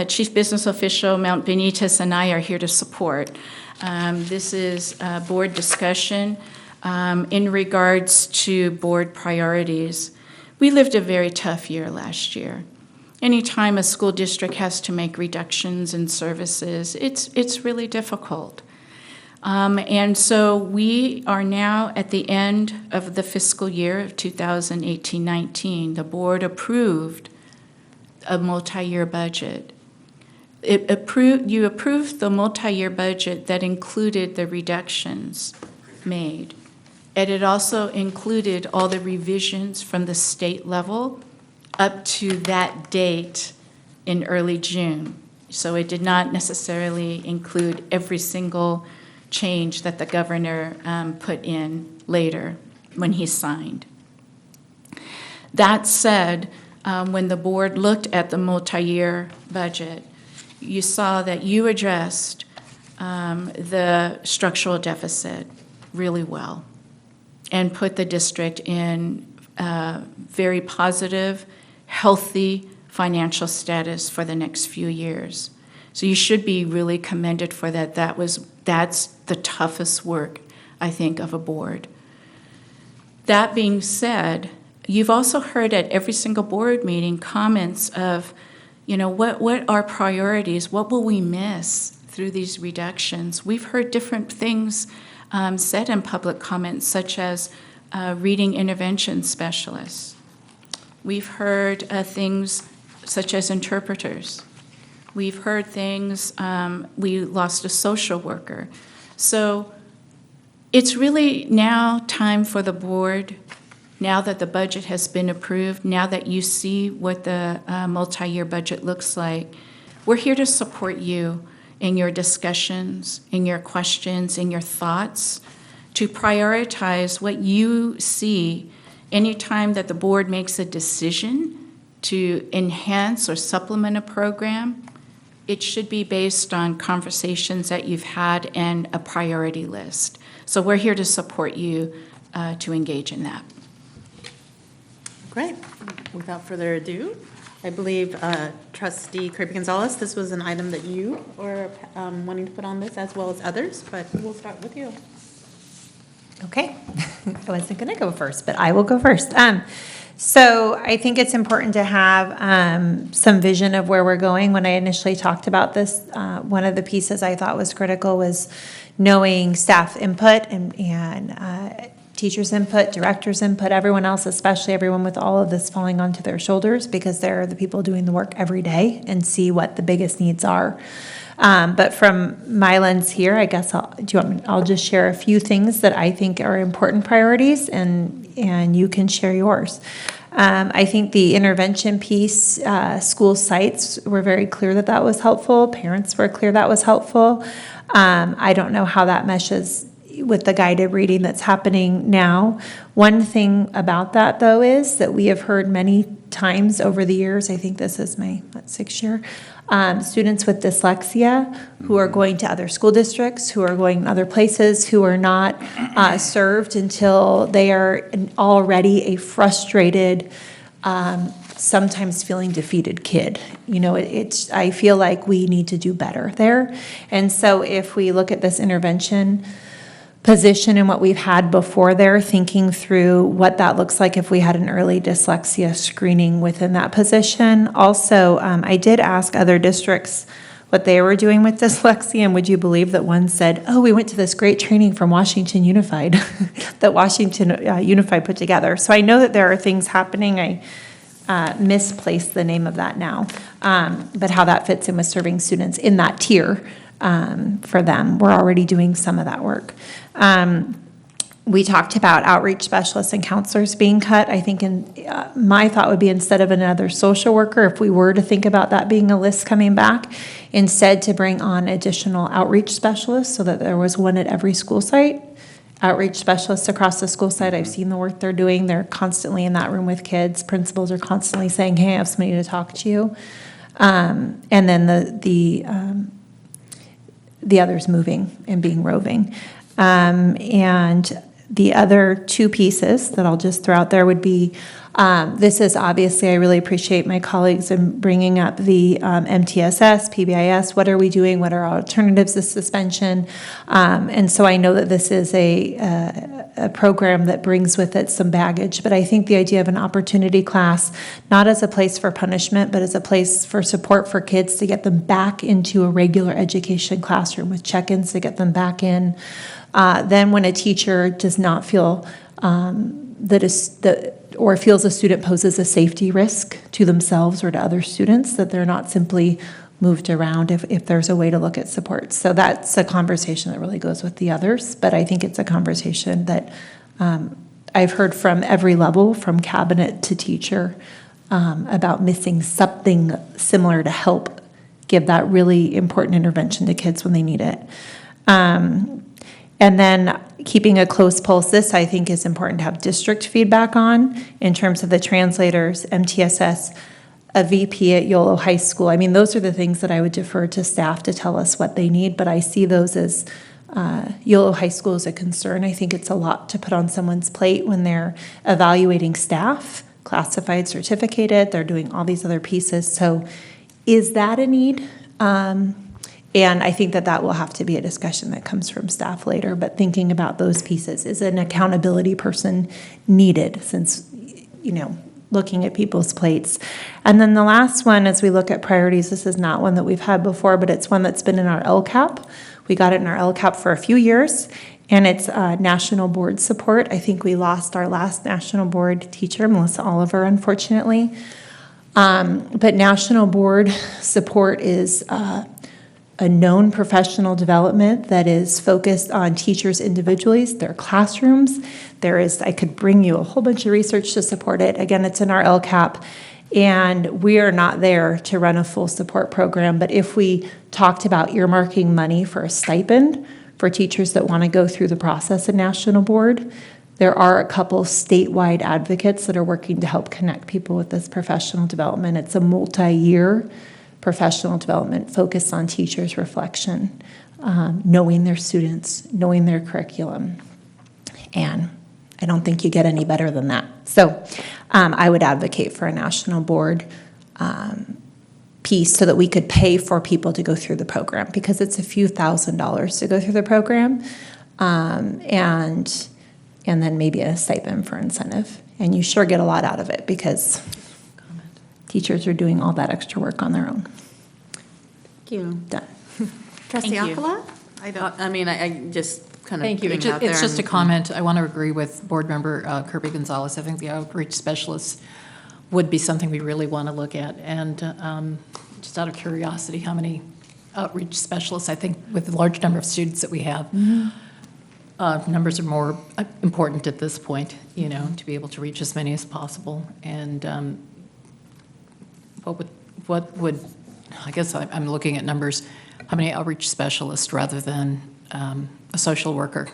Chief Business Official Mount Benitez and I are here to support. This is a board discussion in regards to board priorities. We lived a very tough year last year. Anytime a school district has to make reductions in services, it's really difficult. And so we are now at the end of the fiscal year of 2018-19. The board approved a multi-year budget. You approved the multi-year budget that included the reductions made. And it also included all the revisions from the state level up to that date in early June. So it did not necessarily include every single change that the governor put in later when he signed. That said, when the board looked at the multi-year budget, you saw that you addressed the structural deficit really well and put the district in very positive, healthy financial status for the next few years. So you should be really commended for that. That's the toughest work, I think, of a board. That being said, you've also heard at every single board meeting comments of, what are priorities? What will we miss through these reductions? We've heard different things said in public comments, such as reading intervention specialists. We've heard things such as interpreters. We've heard things, we lost a social worker. So it's really now time for the board, now that the budget has been approved, now that you see what the multi-year budget looks like, we're here to support you in your discussions, in your questions, in your thoughts, to prioritize what you see anytime that the board makes a decision to enhance or supplement a program. It should be based on conversations that you've had and a priority list. So we're here to support you to engage in that. Great. Without further ado, I believe Trustee Kirby-Gonzalez, this was an item that you were wanting to put on this as well as others, but we'll start with you. Okay. I wasn't going to go first, but I will go first. So I think it's important to have some vision of where we're going. When I initially talked about this, one of the pieces I thought was critical was knowing staff input and teachers' input, directors' input, everyone else, especially everyone with all of this falling onto their shoulders, because they're the people doing the work every day and see what the biggest needs are. But from my lens here, I guess I'll just share a few things that I think are important priorities, and you can share yours. I think the intervention piece, school sites were very clear that was helpful. Parents were clear that was helpful. I don't know how that meshes with the guided reading that's happening now. One thing about that, though, is that we have heard many times over the years, I think this is my sixth year, students with dyslexia who are going to other school districts, who are going other places, who are not served until they are already a frustrated, sometimes feeling defeated kid. You know, I feel like we need to do better there. And so if we look at this intervention position and what we've had before there, thinking through what that looks like if we had an early dyslexia screening within that position. Also, I did ask other districts what they were doing with dyslexia, and would you believe that one said, oh, we went to this great training from Washington Unified that Washington Unified put together. So I know that there are things happening. I misplaced the name of that now, but how that fits in with serving students in that tier for them. We're already doing some of that work. We talked about outreach specialists and counselors being cut. I think my thought would be, instead of another social worker, if we were to think about that being a list coming back, instead to bring on additional outreach specialists so that there was one at every school site. Outreach specialists across the school site, I've seen the work they're doing. They're constantly in that room with kids. Principals are constantly saying, hey, I have somebody to talk to you. And then the others moving and being roving. And the other two pieces that I'll just throw out there would be, this is obviously, I really appreciate my colleagues in bringing up the MTSS, PBIS, what are we doing, what are our alternatives to suspension? And so I know that this is a program that brings with it some baggage, but I think the idea of an opportunity class, not as a place for punishment, but as a place for support for kids to get them back into a regular education classroom with check-ins to get them back in. Then when a teacher does not feel or feels a student poses a safety risk to themselves or to other students, that they're not simply moved around if there's a way to look at support. So that's a conversation that really goes with the others, but I think it's a conversation that I've heard from every level, from cabinet to teacher, about missing something similar to help give that really important intervention to kids when they need it. And then keeping a close pulse, this I think is important to have district feedback on in terms of the translators, MTSS, a VP at YOLO High School. I mean, those are the things that I would defer to staff to tell us what they need, but I see those as YOLO High School is a concern. I think it's a lot to put on someone's plate when they're evaluating staff, classified, certificated, they're doing all these other pieces. So is that a need? And I think that will have to be a discussion that comes from staff later, but thinking about those pieces, is an accountability person needed, since, you know, looking at people's plates. And then the last one, as we look at priorities, this is not one that we've had before, but it's one that's been in our LCAP. We got it in our LCAP for a few years, and it's national board support. I think we lost our last national board teacher, Melissa Oliver, unfortunately. But national board support is a known professional development that is focused on teachers individually, their classrooms. I could bring you a whole bunch of research to support it. Again, it's in our LCAP, and we are not there to run a full support program. But if we talked about earmarking money for a stipend for teachers that want to go through the process of national board, there are a couple statewide advocates that are working to help connect people with this professional development. It's a multi-year professional development focused on teachers' reflection, knowing their students, knowing their curriculum. And I don't think you get any better than that. So I would advocate for a national board piece so that we could pay for people to go through the program, because it's a few $1,000s to go through the program, and then maybe a stipend for incentive. And you sure get a lot out of it, because teachers are doing all that extra work on their own. Thank you. Done. Trustee Thank you. Alcala? I just kind of. Thank you. It's just a comment. I want to agree with Board Member Kirby Gonzalez. I think the outreach specialists would be something we really want to look at. And just out of curiosity, how many outreach specialists? I think with the large number of students that we have, numbers are more important at this point, you know, to be able to reach as many as possible. And what would, I guess I'm looking at numbers, how many outreach specialists rather than a social worker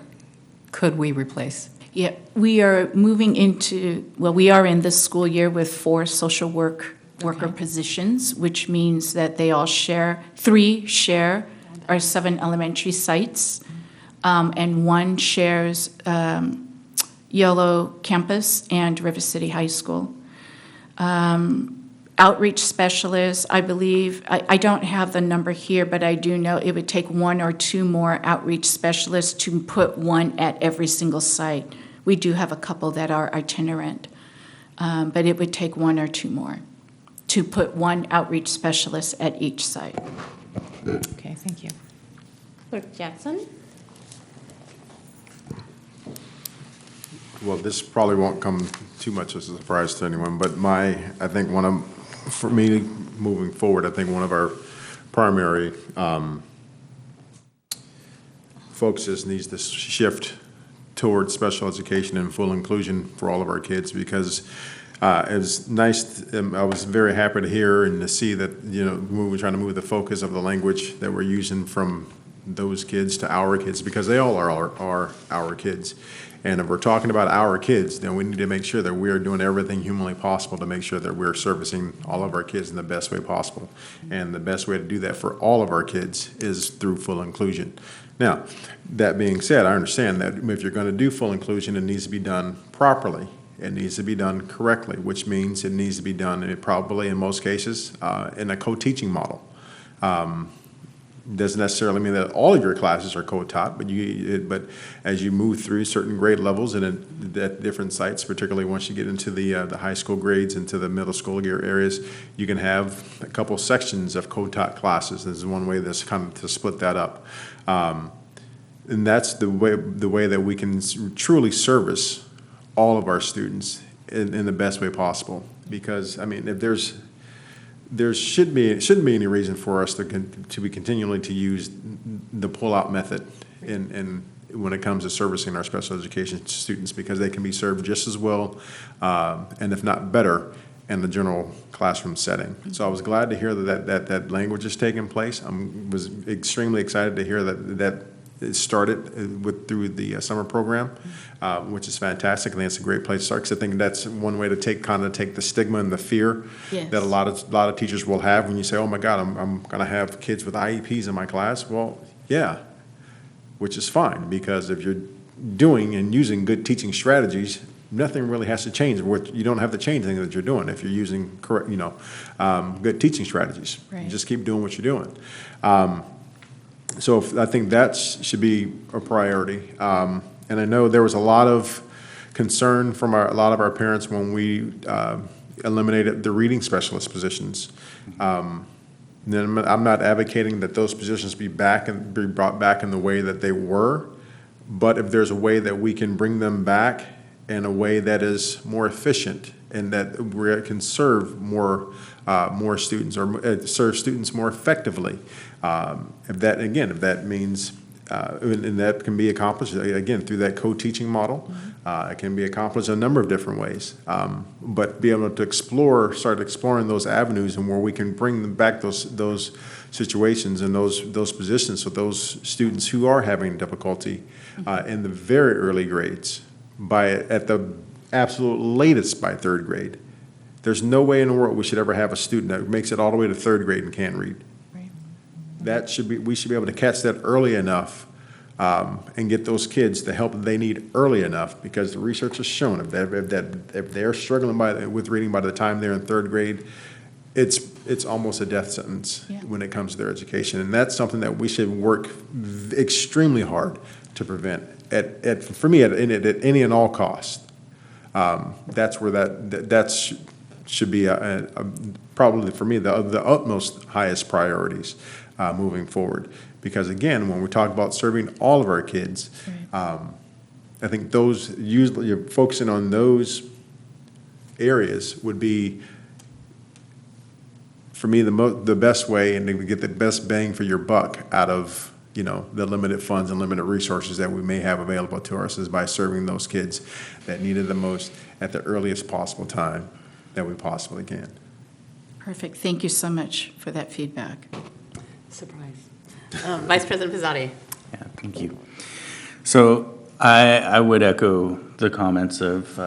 could we replace? Yeah, we are moving into, well, we are in this school year with 4 social worker Okay. positions, which means that they all share, 3 share our 7 elementary sites, and 1 shares Yellow Campus and River City High School. Outreach specialists, I believe, I don't have the number here, but I do know it would take 1 or 2 more outreach specialists to put 1 at every single site. We do have a couple that are itinerant, but it would take 1 or 2 more to put 1 outreach specialist at each site. Okay, thank you. Clerk Jackson? Well, this probably won't come too much as a surprise to anyone, but I think for me, moving forward, I think one of our primary focuses needs to shift towards special education and full inclusion for all of our kids, because it was nice, I was very happy to hear and to see that, we're trying to move the focus of the language that we're using from those kids to our kids, because they all are our kids. And if we're talking about our kids, then we need to make sure that we are doing everything humanly possible to make sure that we're servicing all of our kids in the best way possible. And the best way to do that for all of our kids is through full inclusion. Now, that being said, I understand that if you're going to do full inclusion, it needs to be done properly. It needs to be done correctly, which means it needs to be done probably in most cases in a co-teaching model. Doesn't necessarily mean that all of your classes are co-taught, but as you move through certain grade levels and at different sites, particularly once you get into the high school grades, into the middle school areas, you can have a couple sections of co-taught classes. This is one way that's kind of to split that up, and that's the way that we can truly service all of our students in the best way possible. Because if there shouldn't be any reason for us to be continually to use the pull-out method when it comes to servicing our special education students, because they can be served just as well, and if not better, in the general classroom setting. So I was glad to hear that language is taking place. I was extremely excited to hear that it started through the summer program, which is fantastic. I think it's a great place to start, because I think that's one way to take the stigma and the fear Yes. that a lot of teachers will have when you say, "Oh my God, I'm going to have kids with IEPs in my class." Well, yeah, which is fine, because if you're doing and using good teaching strategies, nothing really has to change. You don't have to change anything that you're doing if you're using correct, good teaching strategies. Right. You just keep doing what you're doing. So I think that should be a priority. And I know there was a lot of concern from a lot of our parents when we eliminated the reading specialist positions. Then I'm not advocating that those positions be brought back in the way that they were, but if there's a way that we can bring them back in a way that is more efficient and that we can serve more students, or serve students more effectively, if that means, and that can be accomplished again through that co-teaching model. It can be accomplished a number of different ways, but be able to start exploring those avenues, and where we can bring them back those situations and those positions, so those students who are having difficulty in the very early grades, at the absolute latest by 3rd grade. There's no way in the world we should ever have a student that makes it all the way to 3rd grade and can't read. We should be able to catch that early enough, and get those kids the help that they need early enough, because the research has shown if they're struggling with reading by the time they're in 3rd grade, it's almost a death sentence when it comes to their education. And that's something that we should work extremely hard to prevent for me at any and all costs. That's where that should be probably for me the utmost highest priorities moving forward. Because again, when we talk about serving all of our kids, I think usually you're focusing on those areas would be, for me, the best way, and to get the best bang for your buck out of the limited funds and limited resources that we may have available to us, is by serving those kids that need it the most at the earliest possible time that we possibly can. Perfect. Thank you so much for that feedback. Surprise. Vice President Pizzotti. Yeah, thank you. So I would echo the comments of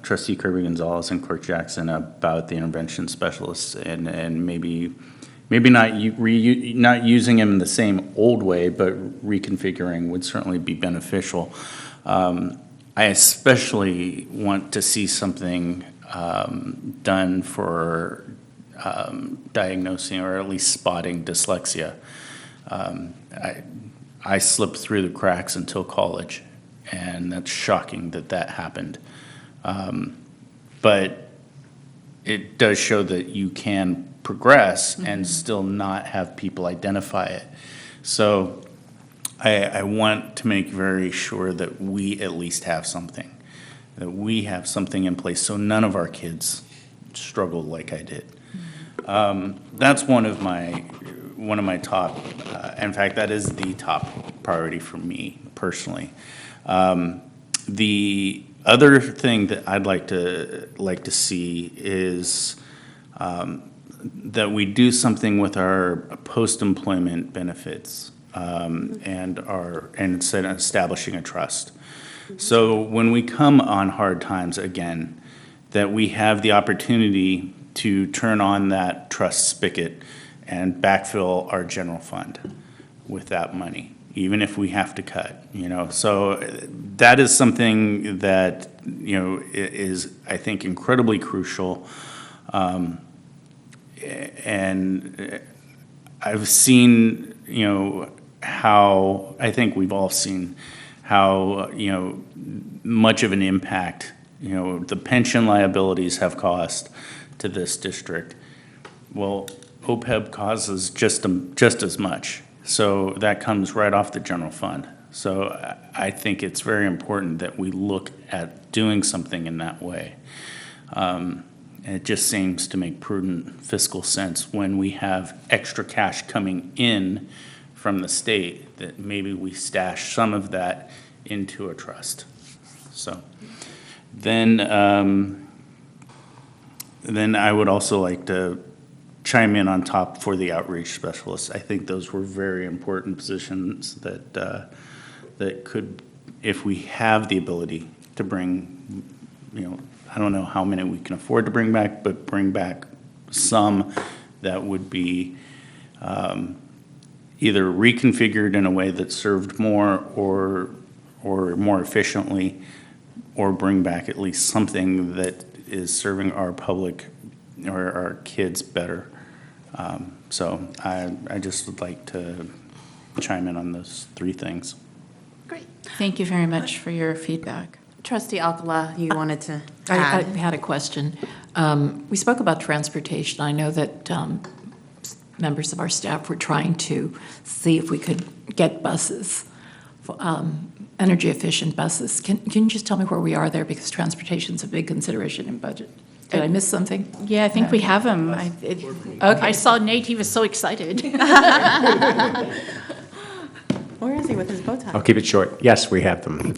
trustee Kirby Gonzalez and Clerk Jackson about the intervention specialists and maybe not not using them in the same old way, but reconfiguring would certainly be beneficial. I especially want to see something done for diagnosing or at least spotting dyslexia. I slipped through the cracks until college, and that's shocking that happened. But it does show that you can progress and still not have people identify it. So I want to make very sure that we at least have something, that we have something in place so none of our kids struggle like I did. That's one of my top, in fact, that is the top priority for me personally. The other thing that I'd like to see is that we do something with our post-employment benefits and establishing a trust. So when we come on hard times again, that we have the opportunity to turn on that trust spigot and backfill our general fund with that money, even if we have to cut, So that is something that, is, I think, incredibly crucial. And I've seen, how, I think we've all seen how, much of an impact, the pension liabilities have cost to this district. Well, OPEB causes just as much. So that comes right off the general fund. So I think it's very important that we look at doing something in that way. It just seems to make prudent fiscal sense when we have extra cash coming in from the state, that maybe we stash some of that into a trust. So then I would also like to chime in on top for the outreach specialists. I think those were very important positions that could, if we have the ability to bring, I don't know how many we can afford to bring back, but bring back some that would be either reconfigured in a way that served more or more efficiently, or bring back at least something that is serving our public or our kids better. So I just would like to chime in on those three things. Great. Thank you very much for your feedback. Trustee Alcala, you wanted to I add? had a question. We spoke about transportation. I know that members of our staff were trying to see if we could get buses, energy-efficient buses. Can you just tell me where we are there? Because transportation's a big consideration in budget. Did I miss something? Yeah, I think we have them. I saw Nate, he was so excited. Where is he with his bow tie? I'll keep it short. Yes, we have them.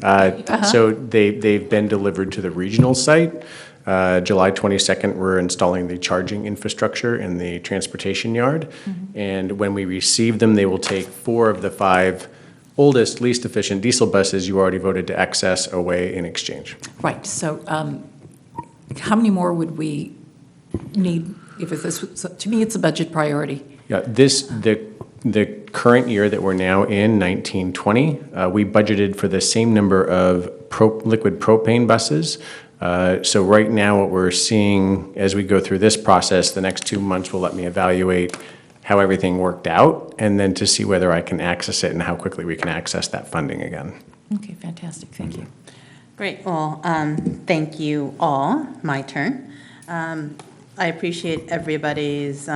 So they've been delivered to the regional site. July 22nd, we're installing the charging infrastructure in the transportation yard. And when we receive them, they will take 4 of the 5 oldest, least efficient diesel buses you already voted to excess away in exchange. Right, so how many more would we need if this was, to me, it's a budget priority. Yeah, the current year that we're now in, 1920, we budgeted for the same number of liquid propane buses. So right now what we're seeing as we go through this process, the next 2 months will let me evaluate how everything worked out, and then to see whether I can access it and how quickly we can access that funding again. Okay, fantastic, thank you. Great, well, thank you all. My turn. I appreciate everybody's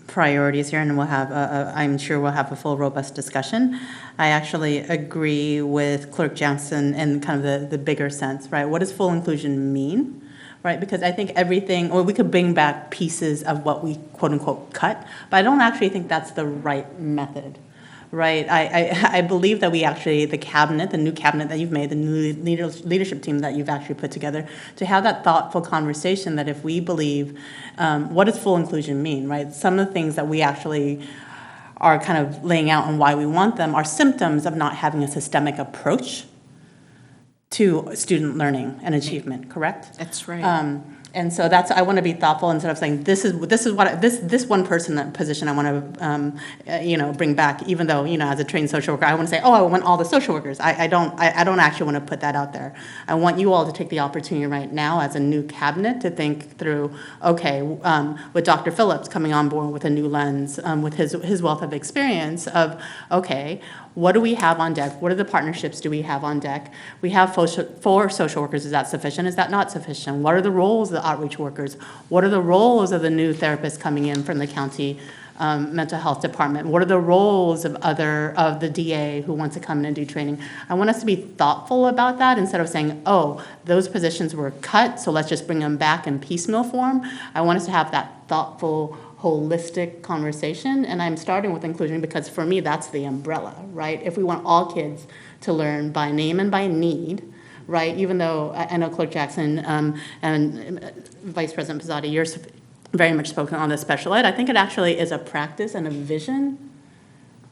priorities here, and we'll have, I'm sure we'll have a full, robust discussion. I actually agree with Clerk Johnson in kind of the bigger sense, right? What does full inclusion mean, right? Because I think everything, or we could bring back pieces of what we quote-unquote cut, but I don't actually think that's the right method. Right, I believe that we actually, the cabinet, the new cabinet that you've made, the new leadership team that you've actually put together, to have that thoughtful conversation that if we believe, what does full inclusion mean, right? Some of the things that we actually are kind of laying out and why we want them are symptoms of not having a systemic approach to student learning and achievement, correct? That's right. And so I want to be thoughtful instead of saying, this is what, this one person, that position I want to, bring back, even though, as a trained social worker, I want to say, oh, I want all the social workers. I don't actually want to put that out there. I want you all to take the opportunity right now as a new cabinet to think through, okay, with Dr. Phillips coming on board with a new lens, with his wealth of experience of, okay, what do we have on deck? What are the partnerships do we have on deck? We have 4 social workers. Is that sufficient? Is that not sufficient? What are the roles of the outreach workers? What are the roles of the new therapists coming in from the county mental health department? What are the roles of the DA who wants to come in and do training? I want us to be thoughtful about that instead of saying, oh, those positions were cut, so let's just bring them back in piecemeal form. I want us to have that thoughtful, holistic conversation, and I'm starting with inclusion because for me that's the umbrella, right? If we want all kids to learn by name and by need, right? Even though I know Clerk Jackson and Vice President Pizzati, you're very much spoken on the special ed, I think it actually is a practice and a vision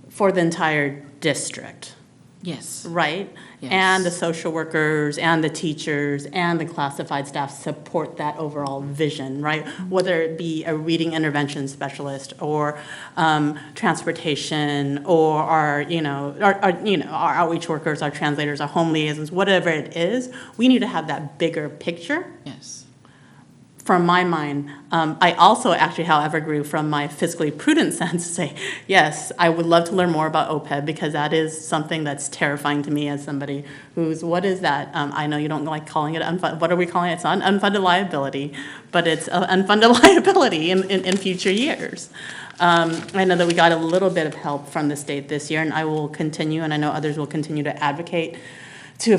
for the entire district. Yes. Right? Yes. And the social workers and the teachers and the classified staff support that overall vision, right? Whether it be a reading intervention specialist or transportation or our outreach workers, our translators, our home liaisons, whatever it is, we need to have that bigger picture. Yes. From my mind, I also actually, however, grew from my fiscally prudent sense to say, yes, I would love to learn more about OPEB because that is something that's terrifying to me as somebody what is that? I know you don't like calling it unfunded, what are we calling it? It's not an unfunded liability, but it's an unfunded liability in future years. I know that we got a little bit of help from the state this year, and I will continue, and I know others will continue to advocate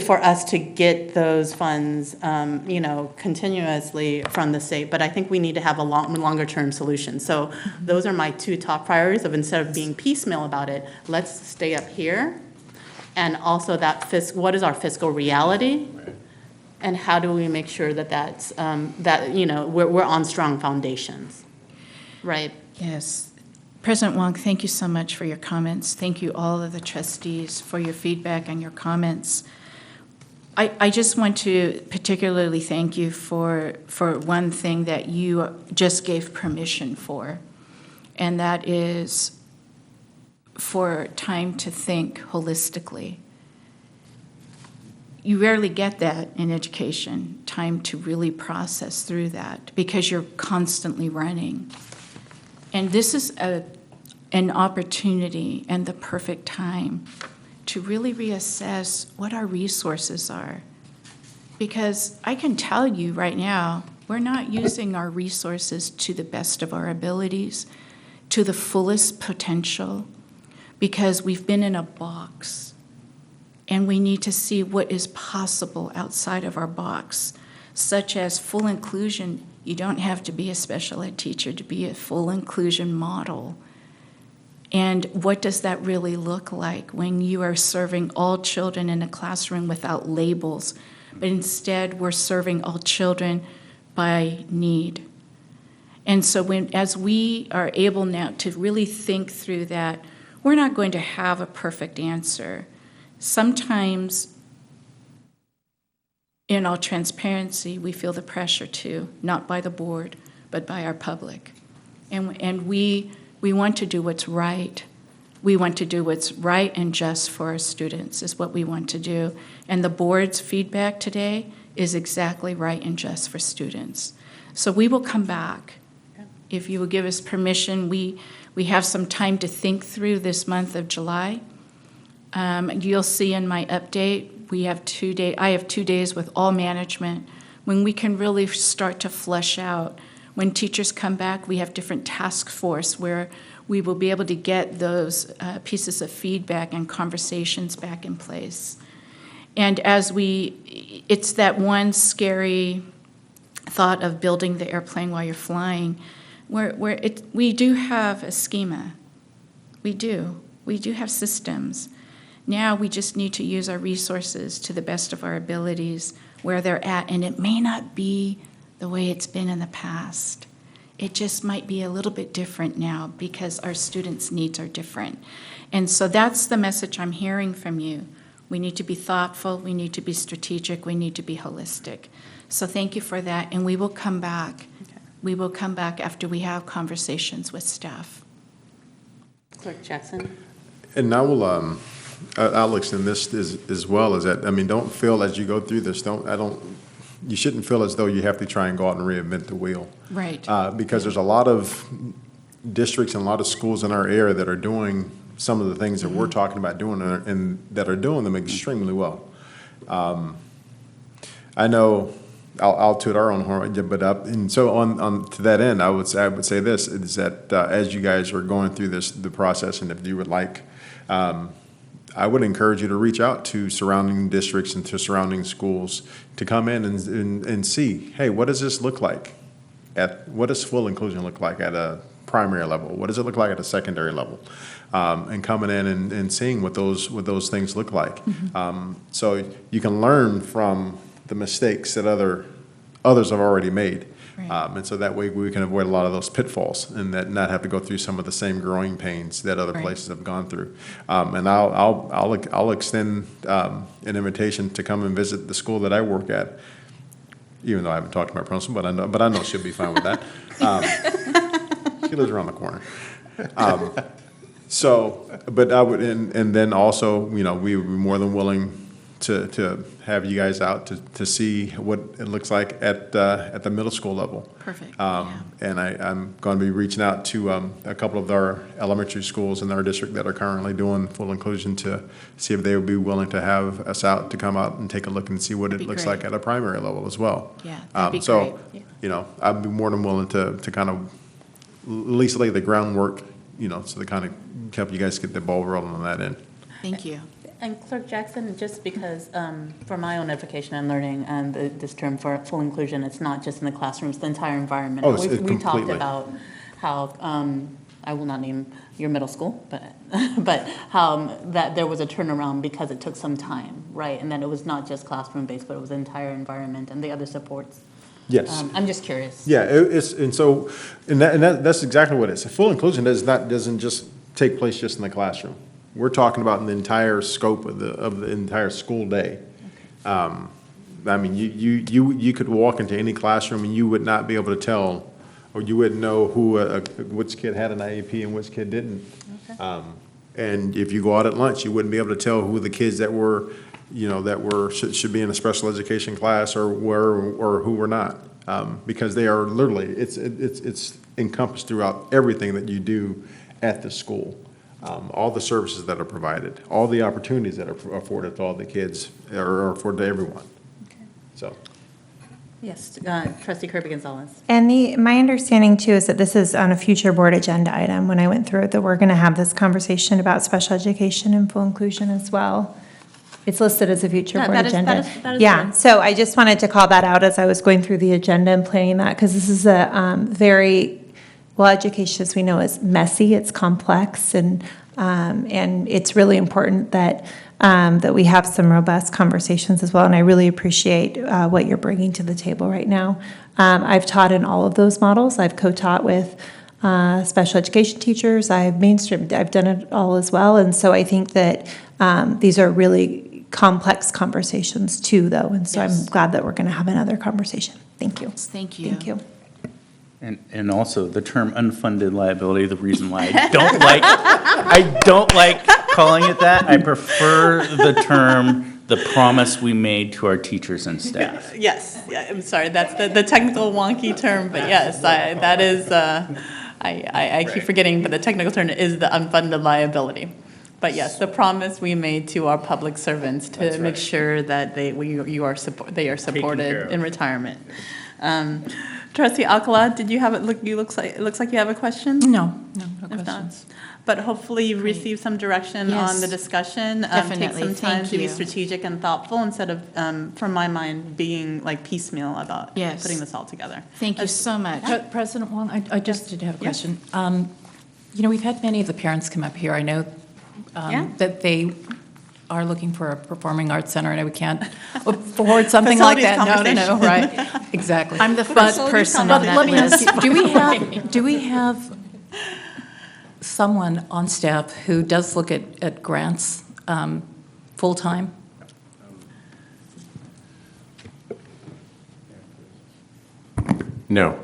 for us to get those funds, continuously from the state. But I think we need to have a longer term solution. So those are my 2 top priorities of instead of being piecemeal about it, let's stay up here. And also what is our fiscal reality? And how do we make sure that we're on strong foundations, right? Yes. President Wong, thank you so much for your comments. Thank you all of the trustees for your feedback and your comments. I just want to particularly thank you for one thing that you just gave permission for, and that is for time to think holistically. You rarely get that in education, time to really process through that, because you're constantly running. And this is an opportunity and the perfect time to really reassess what our resources are. Because I can tell you right now, we're not using our resources to the best of our abilities, to the fullest potential, because we've been in a box. And we need to see what is possible outside of our box, such as full inclusion. You don't have to be a special ed teacher to be a full inclusion model. And what does that really look like when you are serving all children in a classroom without labels, but instead we're serving all children by need? And so as we are able now to really think through that, we're not going to have a perfect answer. Sometimes, in all transparency, we feel the pressure to, not by the board, but by our public. And we want to do what's right. We want to do what's right and just for our students is what we want to do. And the board's feedback today is exactly right and just for students. So we will come back. If you will give us permission, we have some time to think through this month of July. You'll see in my update, I have 2 days with all management when we can really start to flesh out. When teachers come back, we have different task force where we will be able to get those pieces of feedback and conversations back in place. And it's that one scary thought of building the airplane while you're flying, where we do have a schema. We do have systems. Now we just need to use our resources to the best of our abilities where they're at, and it may not be the way it's been in the past. It just might be a little bit different now because our students' needs are different. And so that's the message I'm hearing from you. We need to be thoughtful, we need to be strategic, we need to be holistic. So thank you for that, and we will come back. We will come back after we have conversations with staff. Clerk Jackson? And I will, I'll extend this as well, is that, I mean, don't feel as you go through this, you shouldn't feel as though you have to try and go out and reinvent the wheel. Right. Because there's a lot of districts and a lot of schools in our area that are doing some of the things that we're talking about doing and that are doing them extremely well. I know, I'll toot our own horn, but and so on to that end, I would say this, is that as you guys are going through the process, and if you would like, I would encourage you to reach out to surrounding districts and to surrounding schools to come in and see, hey, what does this look like? What does full inclusion look like at a primary level? What does it look like at a secondary level? And coming in and seeing what those things look like. So you can learn from the mistakes that others have already made. Right. And so that way we can avoid a lot of those pitfalls and that not have to go through some of the same growing pains that other Right. places have gone through. And I'll extend an invitation to come and visit the school that I work at, even though I haven't talked to my principal, but I know she'll be fine with that. She lives around the corner. But I would, and then also, we would be more than willing to have you guys out to see what it looks like at the middle school level. Perfect. And I'm going to be reaching out to a couple of our elementary schools in our district that are currently doing full inclusion to see if they would be willing to have us out to come out and take a look and see what it That'd be looks great. like at a primary level as well. Yeah, that'd be So, great. I'd be more than willing to kind of at least lay the groundwork, so to kind of help you guys get the ball rolling on that end. Thank you. And Clerk Jackson, just because, for my own edification and learning, and this term for full inclusion, it's not just in the classroom, it's the entire environment. Oh, it's We talked completely. about how, I will not name your middle school, but how that there was a turnaround because it took some time, right? And that it was not just classroom-based, but it was the entire environment and the other supports. Yes. I'm just curious. Yeah, that's exactly what it is. Full inclusion doesn't just take place just in the classroom. We're talking about in the entire scope of the entire school day. I mean, you could walk into any classroom and you would not be able to tell, or you wouldn't know which kid had an IEP and which kid didn't. Okay. And if you go out at lunch, you wouldn't be able to tell who the kids that were, should be in a special education class or who were not. Because they are literally, it's encompassed throughout everything that you do at the school. All the services that are provided, all the opportunities that are afforded to all the kids, are afforded to everyone. Okay. So, Yes, Trustee Kirby Gonzalez. And my understanding too is that this is on a future board agenda item. When I went through it, that we're going to have this conversation about special education and full inclusion as well. It's listed as a future Yeah, board that is- agenda. that is Yeah, good. so I just wanted to call that out as I was going through the agenda and planning that, because this is a very, well, education, as we know, is messy, it's complex, and it's really important that we have some robust conversations as well, and I really appreciate what you're bringing to the table right now. I've taught in all of those models. I've co-taught with special education teachers. I've mainstreamed. I've done it all as well, and so I think that these are really complex conversations too, though, and so I'm Yes. glad that we're going to have another conversation. Thank you. Thank you. Thank you. And also the term unfunded liability, the reason why I don't like calling it that. I prefer the term, the promise we made to our teachers and staff. Yes, yeah, I'm sorry, that's the technical wonky term, but yes, that is, I keep forgetting, but the technical term is the unfunded liability. But yes, the promise we made to our public servants to make sure that they are supported in retirement. Trustee Alcala, did you have it, it looks like you have a question? No If not, questions. but hopefully you've received some direction on the Yes, discussion. definitely. Take some time Thank to be you. strategic and thoughtful instead of, from my mind, being like piecemeal about Yes. putting this all together. Thank you so much. President Wong, I just did have a Yeah. question. We've had many of the parents come up here. I know Yeah. that they are looking for a performing arts center, and we can't afford something like that. Facilities No, right, exactly. I'm the But- first person on but that let me ask list. you, do we have someone on staff who does look at grants Full-time? No.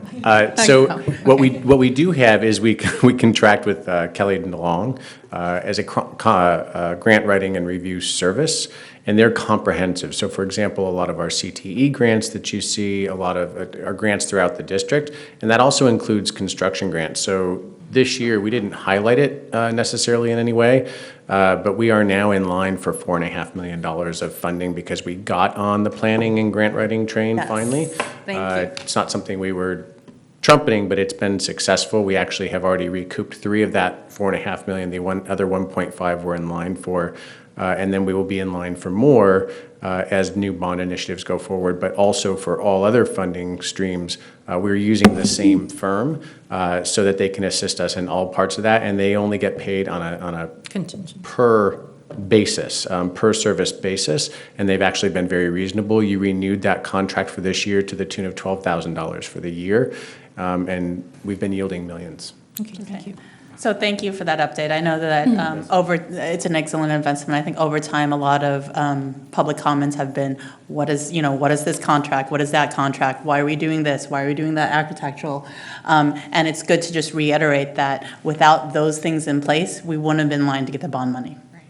So Oh, what we do have is we contract with Kelly and Long as a grant writing and review service, and they're comprehensive. So for example, a lot of our CTE grants that you see, a lot of our grants throughout the district, and that also includes construction grants. So this year, we didn't highlight it necessarily in any way, but we are now in line for $4.5 million of funding because we got on the planning and grant writing train Yes. finally. Thank you. It's not something we were trumpeting, but it's been successful. We actually have already recouped 3 of that $4.5 million. The other 1.5 we're in line for, and then we will be in line for more as new bond initiatives go forward. But also for all other funding streams, we're using the same firm so that they can assist us in all parts of that, and they only get paid on a Contingent. per basis, per service basis, and they've actually been very reasonable. You renewed that contract for this year to the tune of $12,000 for the year, and we've been yielding millions. Okay, thank you. So thank you for that update. I know that it's an excellent investment. I think over time, a lot of public comments have been, what is this contract? What is that contract? Why are we doing this? Why are we doing that architectural? And it's good to just reiterate that without those things in place, we wouldn't have been in line to get the bond money. Right.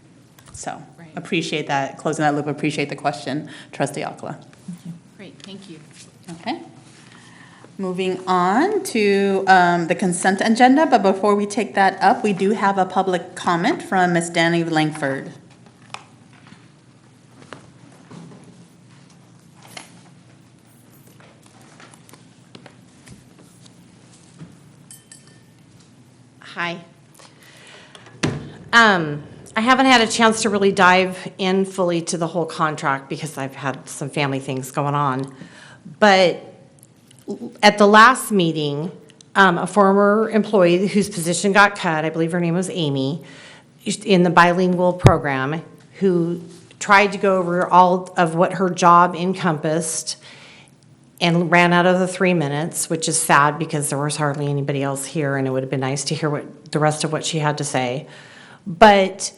So Right. appreciate that, closing that loop, appreciate the question, Trustee Akala. Great, thank you. Okay. Moving on to the consent agenda, but before we take that up, we do have a public comment from Ms. Danny Langford. Hi. I haven't had a chance to really dive in fully to the whole contract because I've had some family things going on. But at the last meeting, a former employee whose position got cut, I believe her name was Amy, in the bilingual program, who tried to go over all of what her job encompassed and ran out of the 3 minutes, which is sad because there was hardly anybody else here, and it would have been nice to hear what the rest of what she had to say. But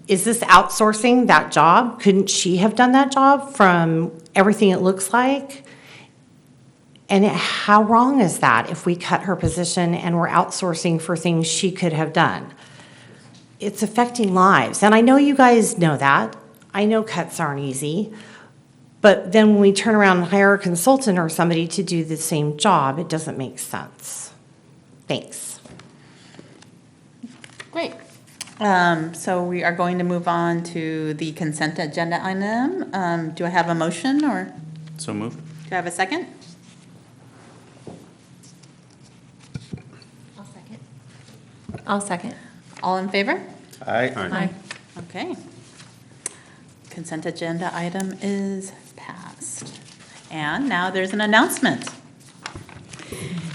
is this outsourcing that job? Couldn't she have done that job from everything it looks like? And how wrong is that if we cut her position and we're outsourcing for things she could have done? It's affecting lives, and I know you guys know that. I know cuts aren't easy. But then when we turn around and hire a consultant or somebody to do the same job, it doesn't make sense. Thanks. Great. So we are going to move on to the consent agenda item. Do I have a motion or So moved. do I have a second? I'll second. All in favor? Aye. Okay. Consent agenda item is passed. And now there's an announcement.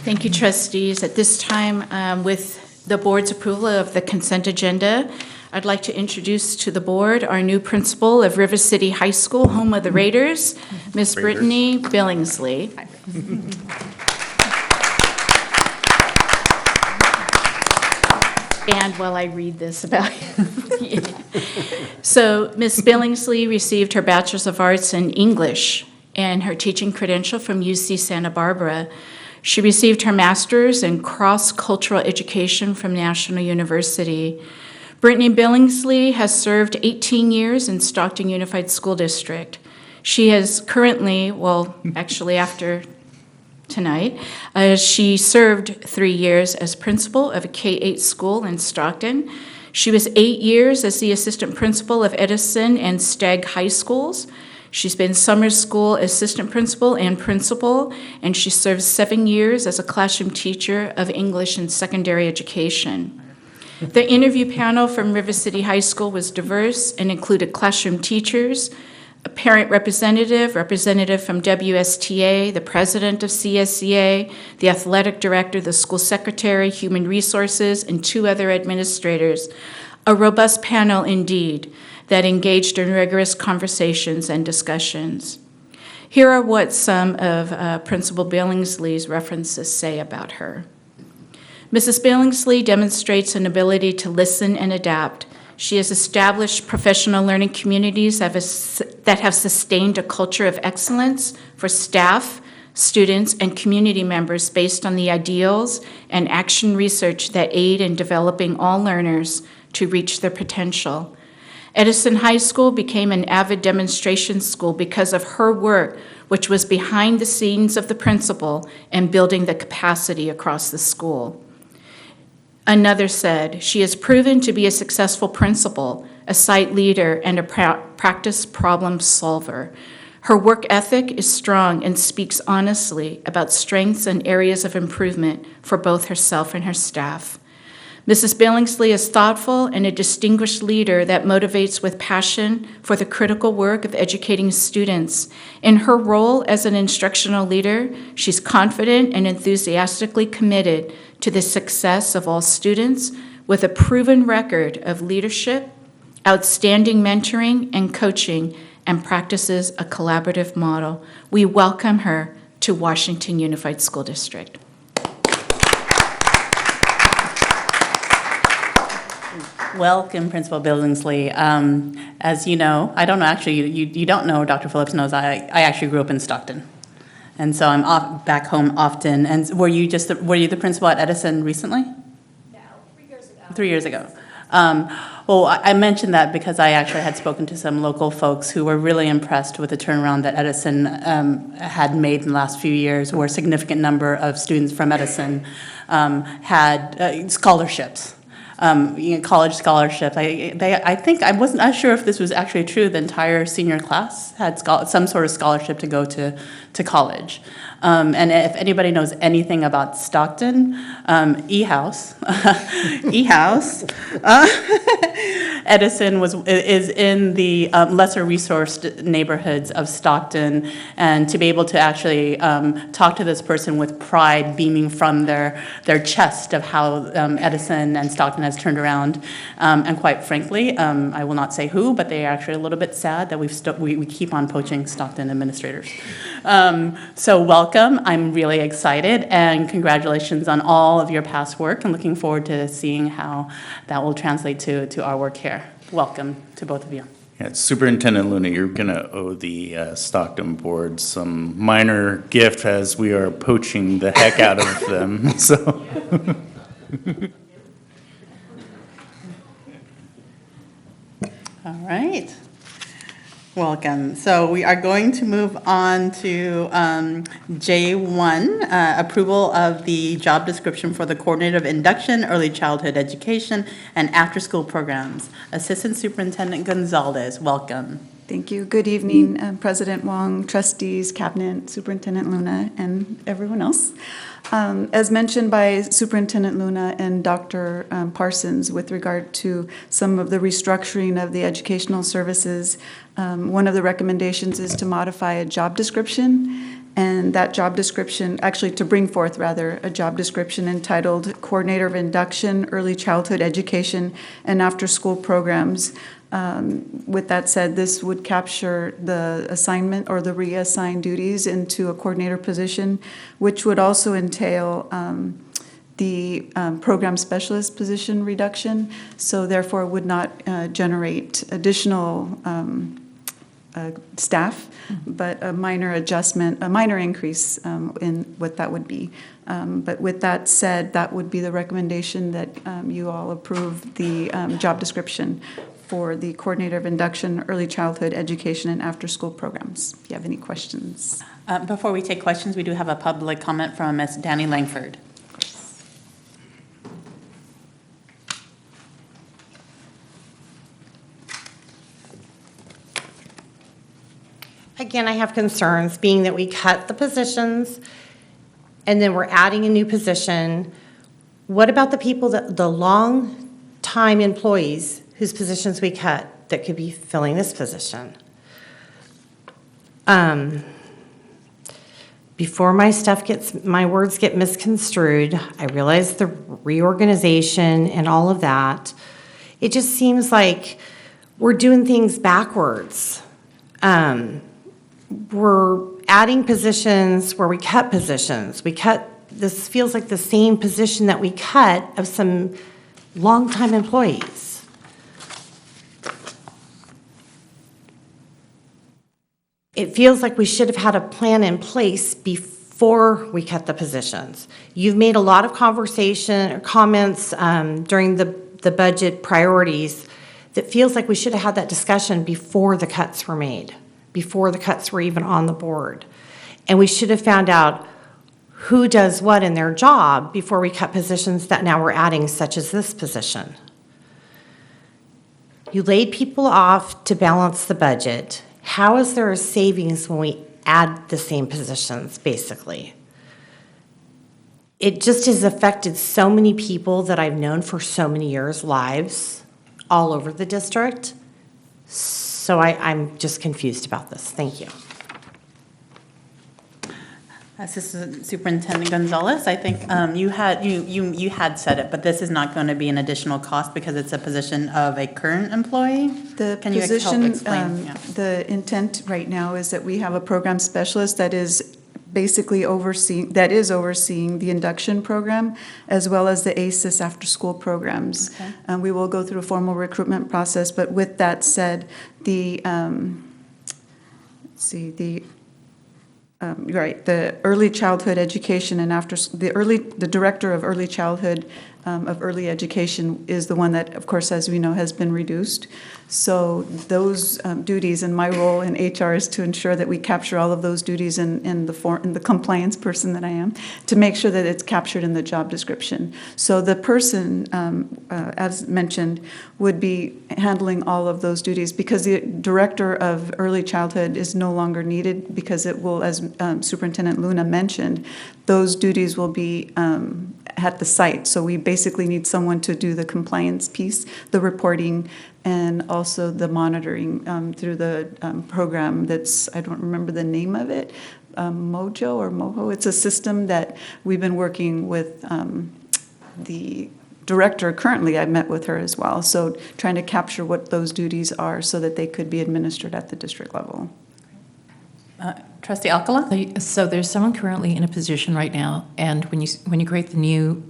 Thank you, trustees. At this time, with the board's approval of the consent agenda, I'd like to introduce to the board our new principal of River City High School, home of the Raiders, Miss Brittany Billingsley. And while I read this about So Ms. Billingsley received her Bachelor's of Arts in English and her teaching credential from UC Santa Barbara. She received her master's in cross-cultural education from National University. Brittany Billingsley has served 18 years in Stockton Unified School District. She has currently, actually after tonight, she served 3 years as principal of a K-8 school in Stockton. She was 8 years as the assistant principal of Edison and Stagg High Schools. She's been summer school assistant principal and principal, and she served 7 years as a classroom teacher of English and secondary education. The interview panel from River City High School was diverse and included classroom teachers, a parent representative, representative from WSTA, the president of CSEA, the athletic director, the school secretary, human resources, and 2 other administrators. A robust panel indeed that engaged in rigorous conversations and discussions. Here are what some of Principal Billingsley's references say about her. Mrs. Billingsley demonstrates an ability to listen and adapt. She has established professional learning communities that have sustained a culture of excellence for staff, students, and community members based on the ideals and action research that aid in developing all learners to reach their potential. Edison High School became an avid demonstration school because of her work, which was behind the scenes of the principal and building the capacity across the school. Another said, she has proven to be a successful principal, a site leader, and a practice problem solver. Her work ethic is strong and speaks honestly about strengths and areas of improvement for both herself and her staff. Mrs. Billingsley is thoughtful and a distinguished leader that motivates with passion for the critical work of educating students. In her role as an instructional leader, she's confident and enthusiastically committed to the success of all students with a proven record of leadership, outstanding mentoring and coaching, and practices a collaborative model. We welcome her to Washington Unified School District. Welcome, Principal Billingsley. As you know, I don't know, actually, you don't know, Dr. Phillips knows, I actually grew up in Stockton. And so I'm back home often. And were you the principal at Edison recently? No, 3 years ago. 3 years ago. Well, I mentioned that because I actually had spoken to some local folks who were really impressed with the turnaround that Edison had made in the last few years, where a significant number of students from Edison had scholarships. College scholarships. I think, I wasn't sure if this was actually true. The entire senior class had some sort of scholarship to go to college. And if anybody knows anything about Stockton, E-House, Edison is in the lesser resourced neighborhoods of Stockton, and to be able to actually talk to this person with pride beaming from their chest of how Edison and Stockton has turned around, and quite frankly, I will not say who, but they are actually a little bit sad that we keep on poaching Stockton administrators. So welcome. I'm really excited, and congratulations on all of your past work, and looking forward to seeing how that will translate to our work here. Welcome to both of you. Yeah, Superintendent Luna, you're going to owe the Stockton board some minor gift as we are poaching the heck out of them. So. All right. Welcome. So we are going to move on to J1, approval of the job description for the Coordinator of Induction, Early Childhood Education, and After-School Programs. Assistant Superintendent Gonzalez, welcome. Thank you. Good evening, President Wong, trustees, cabinet, Superintendent Luna, and everyone else. As mentioned by Superintendent Luna and Dr. Parsons with regard to some of the restructuring of the educational services, one of the recommendations is to modify a job description, and that job description, actually to bring forth rather, a job description entitled Coordinator of Induction, Early Childhood Education, and After-School Programs. With that said, this would capture the assignment or the reassigned duties into a coordinator position, which would also entail the program specialist position reduction, so therefore would not generate additional staff, but a minor adjustment, a minor increase in what that would be. But with that said, that would be the recommendation that you all approve the job description for the Coordinator of Induction, Early Childhood Education, and After-School Programs. If you have any questions. Before we take questions, we do have a public comment from Ms. Danny Langford. Again, I have concerns, being that we cut the positions and then we're adding a new position. What about the people, the long-time employees whose positions we cut that could be filling this position? Before my words get misconstrued, I realize the reorganization and all of that. It just seems like we're doing things backwards. We're adding positions where we cut positions. This feels like the same position that we cut of some longtime employees. it feels like we should have had a plan in place before we cut the positions. You've made a lot of conversation or comments during the budget priorities that feels like we should have had that discussion before the cuts were made, before the cuts were even on the board. And we should have found out who does what in their job before we cut positions that now we're adding, such as this position. You laid people off to balance the budget. How is there a savings when we add the same positions, basically? It just has affected so many people that I've known for so many years' lives all over the district. So I'm just confused about this. Thank you. Assistant Superintendent Gonzalez, I think you had said it, but this is not going to be an additional cost because it's a position of a current employee? The Can you help position, explain? Yeah. the intent right now is that we have a program specialist that is basically overseeing the induction program as well as the ACES after-school programs. Okay. We will go through a formal recruitment process, but with that said, the early childhood education and the director of early childhood of early education is the one that, of course, as we know, has been reduced. So those duties, and my role in HR is to ensure that we capture all of those duties in the compliance person that I am, to make sure that it's captured in the job description. So the person, as mentioned, would be handling all of those duties because the director of early childhood is no longer needed because it will, as Superintendent Luna mentioned, those duties will be at the site. So we basically need someone to do the compliance piece, the reporting, and also the monitoring through the program that's, I don't remember the name of it, Mojo or Moho. It's a system that we've been working with the director currently. I met with her as well. So trying to capture what those duties are so that they could be administered at the district level. Trustee Alcala? So there's someone currently in a position right now, and when you create the new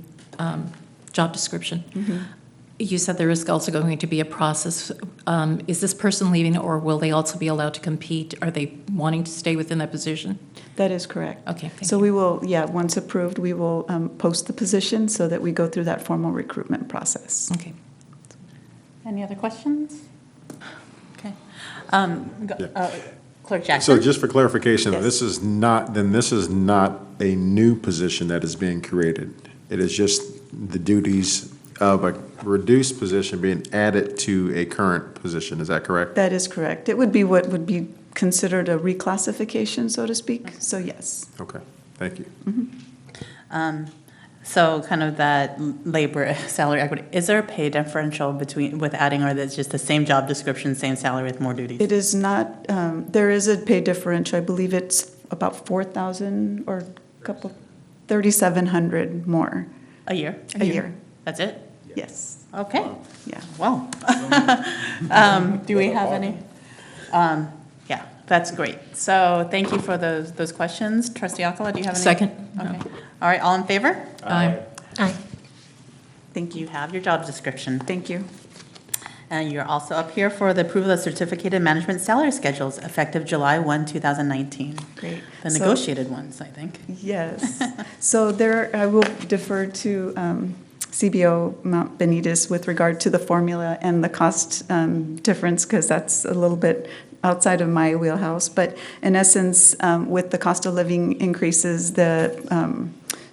job description, you said there is also going to be a process. Is this person leaving, or will they also be allowed to compete? Are they wanting to stay within that position? That is correct. Okay, thank So you. we will, once approved, we will post the position so that we go through that formal recruitment process. Okay. Any other questions? Okay. Clerk So Jackson? just for clarification, Yes. this is not a new position that is being created. It is just the duties of a reduced position being added to a current position. Is that correct? That is correct. It would be what would be considered a reclassification, so to speak. So yes. Okay, thank you. So kind of that labor salary equity, is there a pay differential with adding, or is it just the same job description, same salary with more duties? It is not, there is a pay differential. I believe it's about 4,000 or a couple, 3,700 more A year? a year. That's it? Yes. Okay. Yeah. Well, do we have any? Yeah, that's great. So thank you for those questions. Trustee Alcala, do you have any? Second. Okay. All right, all in favor? Aye. Aye. Thank you. Have your job description. Thank you. And you're also up here for the approval of certificated management salary schedules effective July 1, 2019. Great. The So- negotiated ones, I think. Yes. So there, I will defer to CBO Mount Benitez with regard to the formula and the cost difference, because that's a little bit outside of my wheelhouse. But in essence, with the cost of living increases, the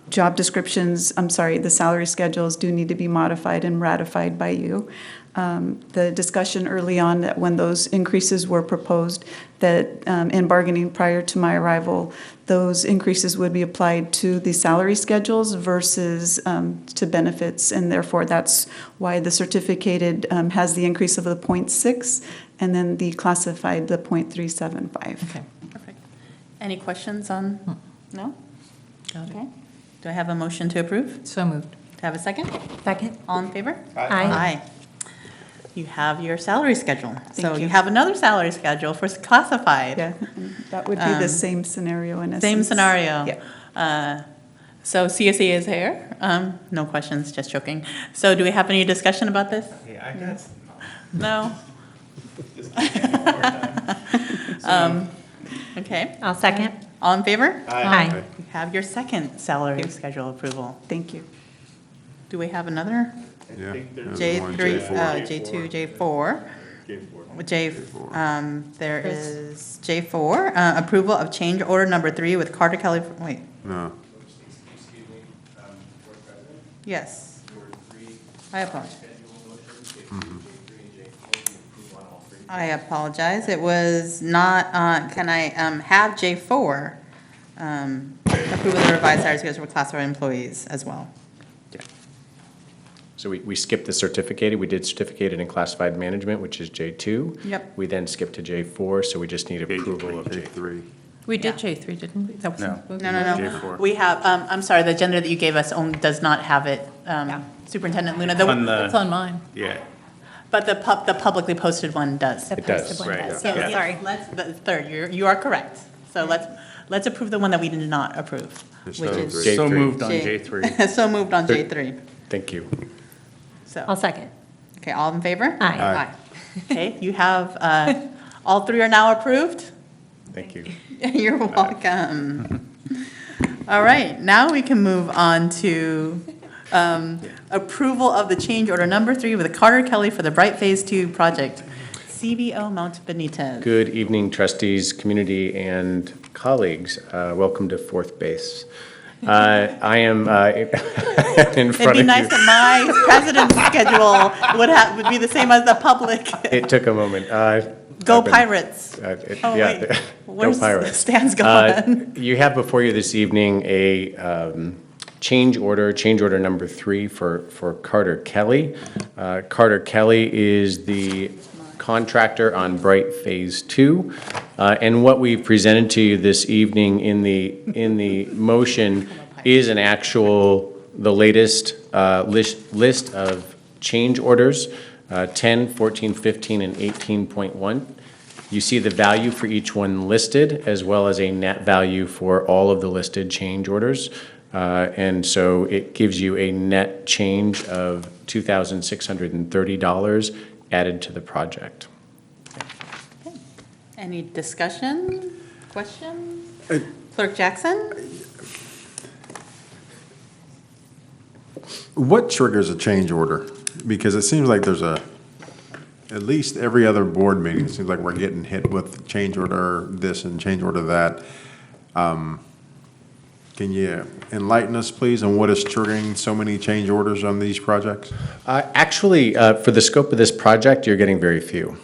job descriptions, the salary schedules do need to be modified and ratified by you. The discussion early on that when those increases were proposed, that in bargaining prior to my arrival, those increases would be applied to the salary schedules versus to benefits, and therefore that's why the certificated has the increase of the 0.6 and then the classified the 0.375. Okay, perfect. Any questions on, no? Got it. Okay. Do I have a motion to approve? So moved. Do I have a second? Second. All in favor? Aye. You have your salary schedule. So you. you have another salary schedule for classified. Yeah, that would be the same scenario in essence. Same scenario. Yeah. So CSE is here. No questions, just joking. So do we have any discussion about this? Yeah, I got some. No? Okay. I'll second. All in favor? Aye. You have your second salary schedule approval. Thank you. Do we have another? Yeah. J3, J2, J4. There is J4, approval of change order number 3 with Carter Kelly, wait, No. yes. I apologize. I apologize, it was not, can I have J4, approval of the revised salary schedule for classified employees as well? So we skipped the certificated, we did certificated and classified management, which is J2. Yep. We then skipped to J4, so we just need approval of J3. J3. We did J3, didn't we? That was- No. No. J4. We have, I'm sorry, the agenda that you gave us does not have it, Superintendent Luna. On It's the, on mine. yeah, But the publicly posted one does. It does. right. Yeah, Yeah. sorry. Let's, the third, you are correct. So let's approve the one that we did not approve, which is. J3. So moved on J- J3. So moved on J3. Thank you. I'll So, second. okay, all in favor? Aye. Aye. Okay, you have, all 3 are now approved? Thank you. You're welcome. All right, now we can move on to approval of the change order number 3 with Carter Kelly for the Bright Phase 2 project, CBO Mount Benitez. Good evening, trustees, community, and colleagues. Welcome to Fourth Base. I am in front It'd be of nice you. that my president's schedule would be the same as the public. It took a moment. Go I've been- Pirates. yeah, Oh, wait. go Where's Pirates. Stan's going? You have before you this evening a change order number 3 for Carter Kelly. Carter Kelly is the contractor on Bright Phase 2. And what we've presented to you this evening in the motion is the latest list of change orders, 10, 14, 15, and 18.1. You see the value for each one listed, as well as a net value for all of the listed change orders. And so it gives you a net change of $2,630 added to the project. Any discussion, questions? Clerk Jackson? What triggers a change order? Because it seems like there's at least every other board meeting, it seems like we're getting hit with change order this and change order that. Can you enlighten us, please, on what is triggering so many change orders on these projects? Actually, for the scope of this project, you're getting very few.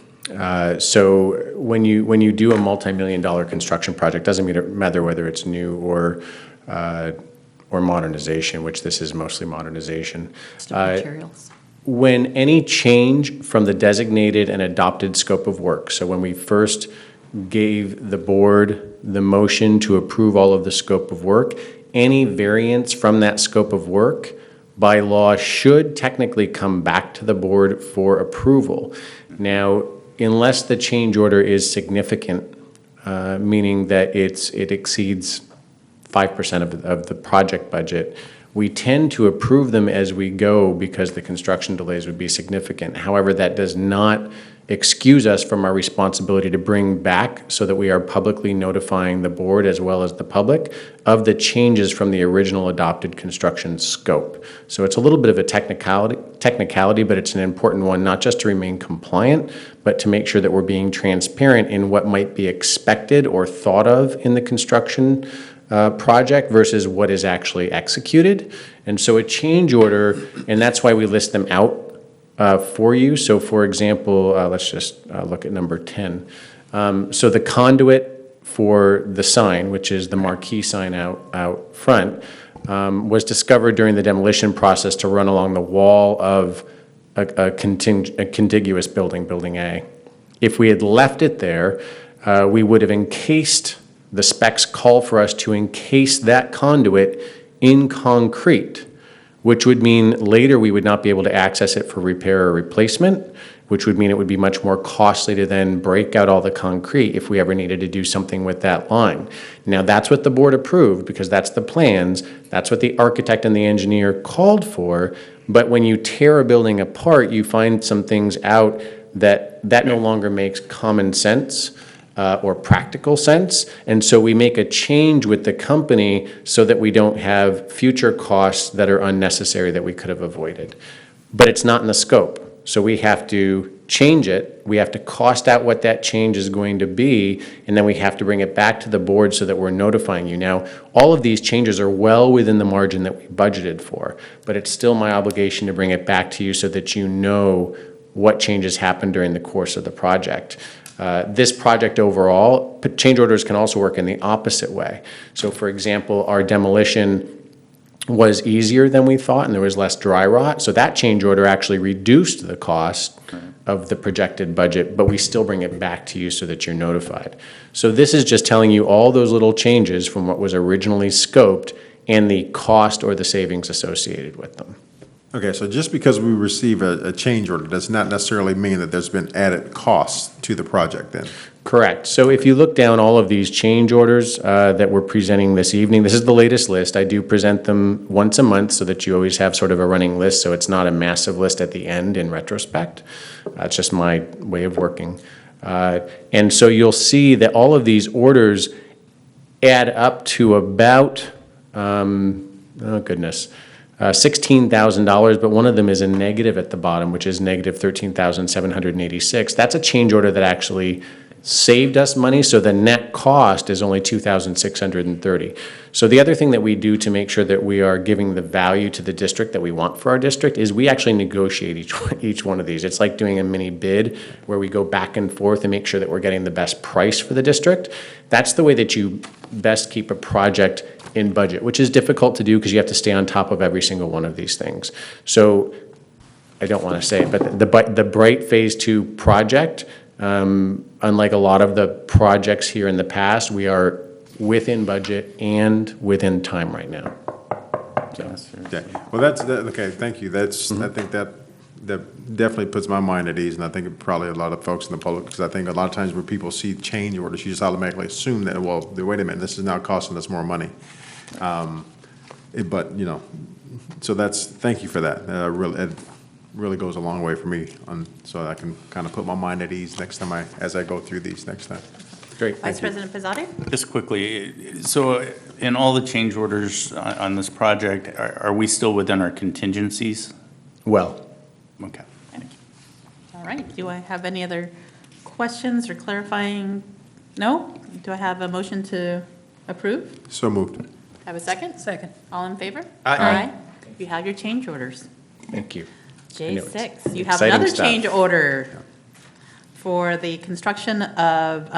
So when you do a multi-million-dollar construction project, doesn't matter whether it's new or modernization, which this is mostly modernization. It's the materials. When any change from the designated and adopted scope of work, so when we first gave the board the motion to approve all of the scope of work, any variance from that scope of work by law should technically come back to the board for approval. Now, unless the change order is significant, meaning that it exceeds 5% of the project budget, we tend to approve them as we go because the construction delays would be significant. However, that does not excuse us from our responsibility to bring back so that we are publicly notifying the board as well as the public of the changes from the original adopted construction scope. So it's a little bit of a technicality, but it's an important one, not just to remain compliant, but to make sure that we're being transparent in what might be expected or thought of in the construction project versus what is actually executed. And so a change order, and that's why we list them out for you. So for example, let's just look at number 10. So the conduit for the sign, which is the marquee sign out front, was discovered during the demolition process to run along the wall of a contiguous building, Building A. If we had left it there, we would have encased, the specs call for us to encase that conduit in concrete, which would mean later we would not be able to access it for repair or replacement, which would mean it would be much more costly to then break out all the concrete if we ever needed to do something with that line. Now, that's what the board approved because that's the plans, that's what the architect and the engineer called for, but when you tear a building apart, you find some things out that no longer makes common sense. or practical sense. And so we make a change with the company so that we don't have future costs that are unnecessary that we could have avoided. But it's not in the scope. So we have to change it. We have to cost out what that change is going to be, and then we have to bring it back to the board so that we're notifying you. Now, all of these changes are well within the margin that we budgeted for, but it's still my obligation to bring it back to you so that you know what changes happened during the course of the project. This project overall, change orders can also work in the opposite way. So for example, our demolition was easier than we thought and there was less dry rot. So that change order actually reduced the cost of the projected budget, but we still bring it back to you so that you're notified. So this is just telling you all those little changes from what was originally scoped and the cost or the savings associated with them. Okay, so just because we receive a change order does not necessarily mean that there's been added costs to the project then? Correct. So if you look down all of these change orders that we're presenting this evening, this is the latest list. I do present them once a month so that you always have sort of a running list, so it's not a massive list at the end in retrospect. It's just my way of working. And so you'll see that all of these orders add up to about, $16,000, but one of them is a negative at the bottom, which is negative $13,786. That's a change order that actually saved us money, so the net cost is only $2,630. So the other thing that we do to make sure that we are giving the value to the district that we want for our district is we actually negotiate each one of these. It's like doing a mini bid where we go back and forth and make sure that we're getting the best price for the district. That's the way that you best keep a project in budget, which is difficult to do because you have to stay on top of every single one of these things. So I don't want to say it, but the Bright Phase 2 project, unlike a lot of the projects here in the past, we are within budget and within time right now. So. Okay, well, okay, thank you. That's, I think that definitely puts my mind at ease, and I think probably a lot of folks in the public, because I think a lot of times when people see change orders, you just automatically assume that, well, wait a minute, this is now costing us more money. But, you know, so thank you for that. It really goes a long way for me, so I can kind of put my mind at ease next time as I go through these next time. Great. Vice President Pizzotti? Just quickly, so in all the change orders on this project, are we still within our contingencies? Well. Okay. Thank you. All right, do I have any other questions or clarifying? No? Do I have a motion to approve? So moved. Have a second? Second. All in favor? Aye. You have your change orders. Thank you. J6, you have exciting another stuff. change order for the construction of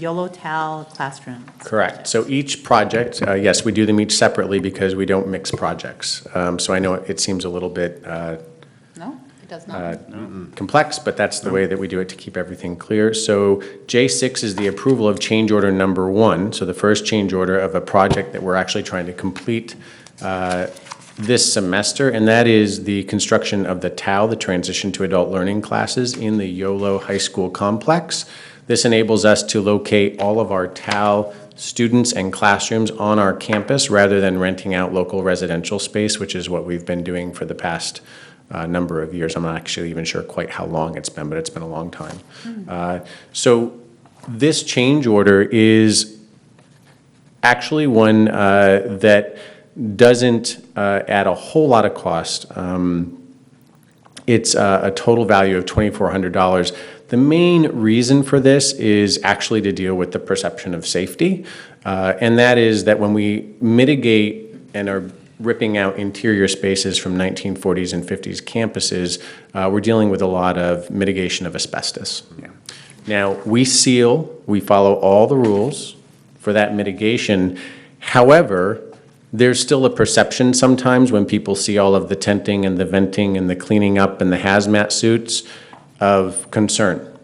YOLO-TAL classrooms. Correct. So each project, yes, we do them each separately because we don't mix projects. So I know it seems a little bit No, it does not. complex, but that's the way that we do it to keep everything clear. So J6 is the approval of change order number 1. So the first change order of a project that we're actually trying to complete this semester, and that is the construction of the TAL, the Transition to Adult Learning classes in the YOLO High School complex. This enables us to locate all of our TAL students and classrooms on our campus rather than renting out local residential space, which is what we've been doing for the past number of years. I'm not actually even sure quite how long it's been, but it's been a long time. So this change order is actually one that doesn't add a whole lot of cost. It's a total value of $2,400. The main reason for this is actually to deal with the perception of safety, and that is that when we mitigate and are ripping out interior spaces from 1940s and 50s campuses, we're dealing with a lot of mitigation of asbestos. Yeah. Now, we follow all the rules for that mitigation. However, there's still a perception sometimes when people see all of the tenting and the venting and the cleaning up and the hazmat suits of concern.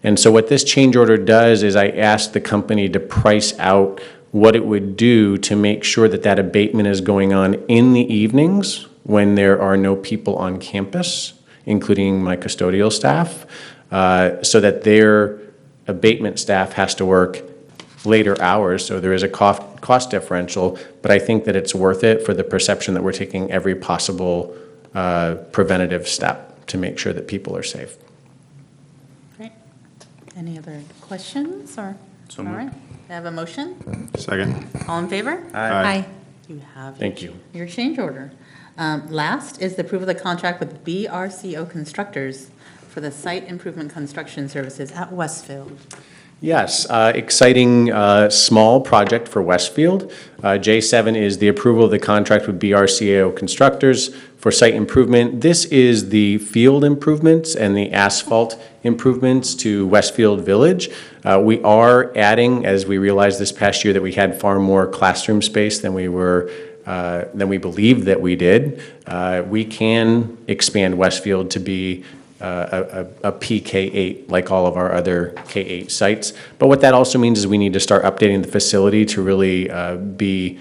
And so what this change order does is I asked the company to price out what it would do to make sure that that abatement is going on in the evenings when there are no people on campus, including my custodial staff, so that their abatement staff has to work later hours, so there is a cost differential, but I think that it's worth it for the perception that we're taking every possible preventative step to make sure that people are safe. Great. Any other questions or So All moved. right, I have a motion. Second. All in favor? Aye. You have. Thank you. Your change order. Last is the approval of the contract with BRCO Constructors for the site improvement construction services at Westfield. Yes, exciting small project for Westfield. J7 is the approval of the contract with BRCO Constructors for site improvement. This is the field improvements and the asphalt improvements to Westfield Village. We are adding, as we realized this past year, that we had far more classroom space than we believed that we did. We can expand Westfield to be a PK8, like all of our other K8 sites. But what that also means is we need to start updating the facility to really be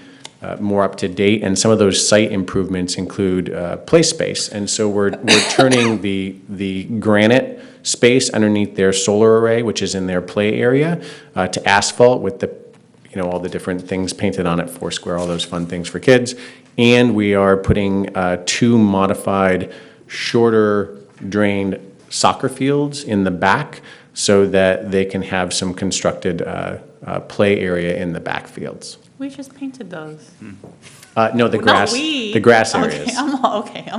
more up to date. And some of those site improvements include play space. And so we're turning the granite space underneath their solar array, which is in their play area, to asphalt with the all the different things painted on it, Foursquare, all those fun things for kids. And we are putting 2 modified, shorter drained soccer fields in the back so that they can have some constructed play area in the back fields. We just painted those. No, the Well, grass, not we. the grass Okay, areas. I'm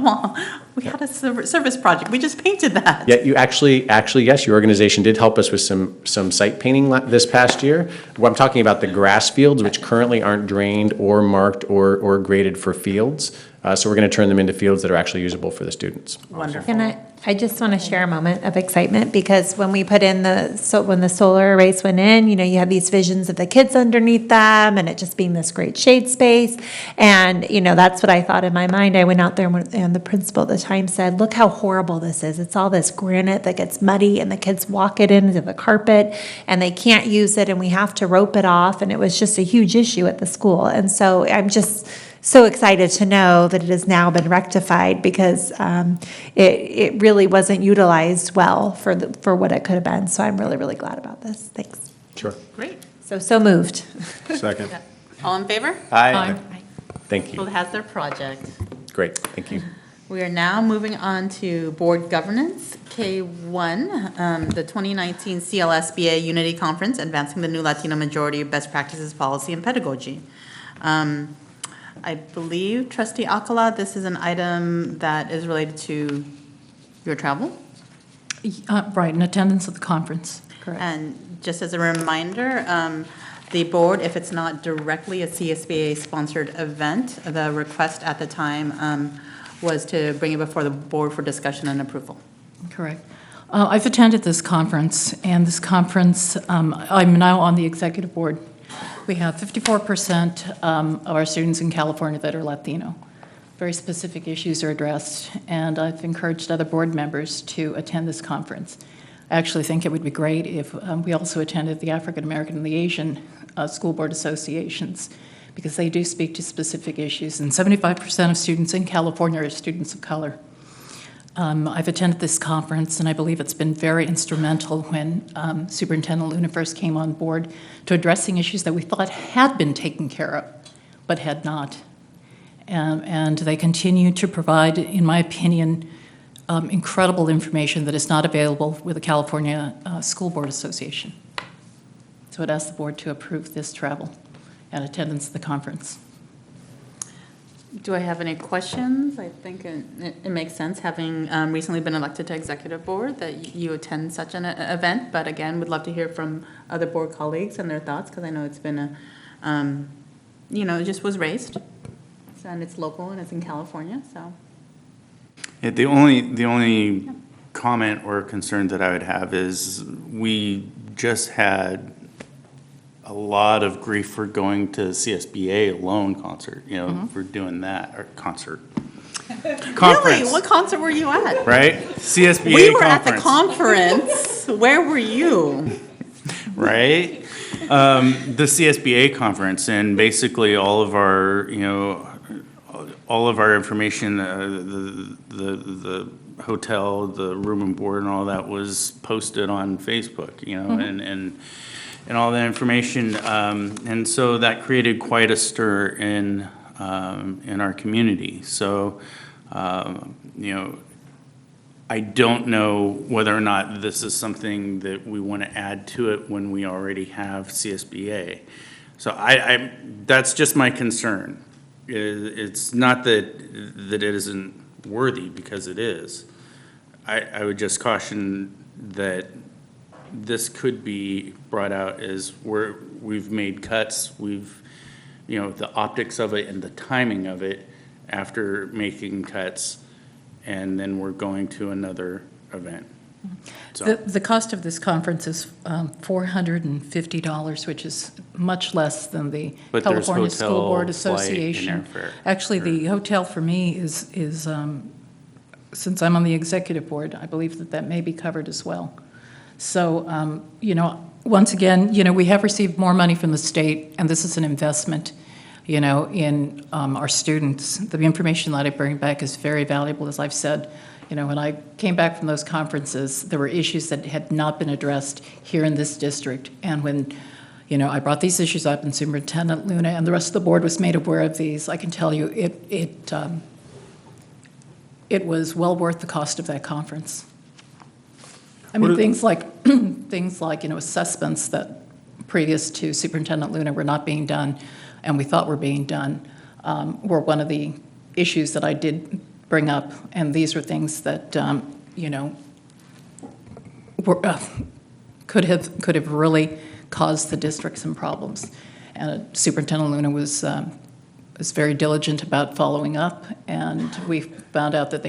all, we had a service project, we just painted that. Yeah, you actually, yes, your organization did help us with some site painting this past year. Well, I'm talking about the grass fields, which currently aren't drained or marked or graded for fields. So we're going to turn them into fields that are actually usable for the students. Wonderful. And I just want to share a moment of excitement because when we put in when the solar arrays went in, you have these visions of the kids underneath them and it just being this great shade space. And, that's what I thought in my mind. I went out there and the principal at the time said, look how horrible this is. It's all this granite that gets muddy and the kids walk it into the carpet and they can't use it and we have to rope it off. And it was just a huge issue at the school. And so I'm just so excited to know that it has now been rectified because it really wasn't utilized well for what it could have been. So I'm really, really glad about this. Thanks. Sure. Great. So moved. Second. All in favor? Aye. Thank Who you. has their project? Great, thank you. We are now moving on to board governance, K1, the 2019 CLSBA Unity Conference, Advancing the New Latino Majority Best Practices Policy and Pedagogy. I believe, Trustee Alcala, this is an item that is related to your travel? Right, in attendance at the conference, correct. And just as a reminder, the board, if it's not directly a CSBA-sponsored event, the request at the time was to bring it before the board for discussion and approval. Correct. I've attended this conference, and this conference, I'm now on the executive board. We have 54% of our students in California that are Latino. Very specific issues are addressed, and I've encouraged other board members to attend this conference. I actually think it would be great if we also attended the African American and the Asian school board associations, because they do speak to specific issues, and 75% of students in California are students of color. I've attended this conference, and I believe it's been very instrumental when Superintendent Luna first came on board to addressing issues that we thought had been taken care of, but had not. And they continue to provide, in my opinion, incredible information that is not available with the California School Board Association. So I'd ask the board to approve this travel and attendance at the conference. Do I have any questions? I think it makes sense, having recently been elected to executive board, that you attend such an event. But again, would love to hear from other board colleagues and their thoughts, because I know it's been it just was raised. And it's local and it's in California, so. Yeah, the only comment or concern that I would have is we just had a lot of grief for going to CSBA alone concert, for doing that, or concert. Conference. Really? What concert were you at? Right? CSBA We were conference. at the conference. Where were you? Right? The CSBA conference, and basically all of our information, the hotel, the room and board and all that was posted on Facebook, and all that information. And so that created quite a stir in our community. So, I I don't know whether or not this is something that we want to add to it when we already have CSBA. So that's just my concern. It's not that it isn't worthy, because it is. I would just caution that this could be brought out as we've made cuts, the optics of it and the timing of it after making cuts, and then we're going to another event. So, The cost of this conference is $450, which is much less than the But there's California School hotel, Board flight, and Association. airfare. Actually, the hotel for me is since I'm on the executive board, I believe that may be covered as well. So, once again, we have received more money from the state, and this is an investment, in our students. The information that I bring back is very valuable, as I've said. When I came back from those conferences, there were issues that had not been addressed here in this district. And when, I brought these issues up, and Superintendent Luna and the rest of the board was made aware of these, I can tell you it was well worth the cost of that conference. I mean, things like, assessments that previous to Superintendent Luna were not being done, and we thought were being done, were one of the issues that I did bring up, and these are things that, could have really caused the district some problems. And Superintendent Luna was very diligent about following up, and we found out that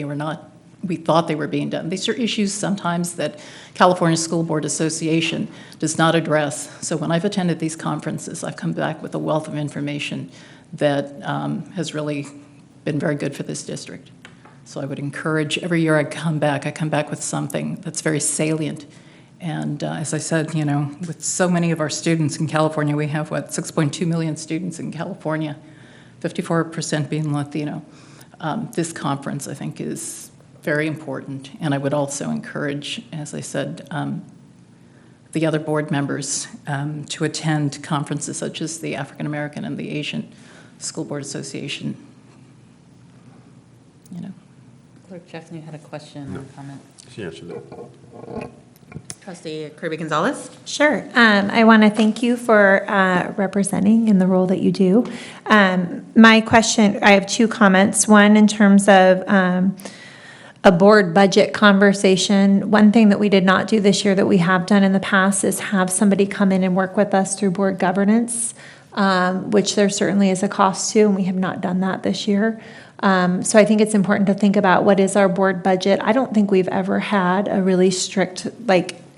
we thought they were being done. These are issues sometimes that California School Board Association does not address. So when I've attended these conferences, I've come back with a wealth of information that has really been very good for this district. So I would encourage, every year I come back with something that's very salient. And as I said, with so many of our students in California, we have, 6.2 million students in California, 54% being Latino. This conference, I think, is very important. And I would also encourage, as I said, the other board members to attend conferences such as the African American and the Asian School Board Association. Clerk Jackson, you had a question or comment? She answered it. Trustee Kirby Gonzalez? Sure. I want to thank you for representing in the role that you do. My question, I have two comments. One, in terms of a board budget conversation. One thing that we did not do this year that we have done in the past is have somebody come in and work with us through board governance, which there certainly is a cost to, and we have not done that this year. So I think it's important to think about what is our board budget. I don't think we've ever had a really strict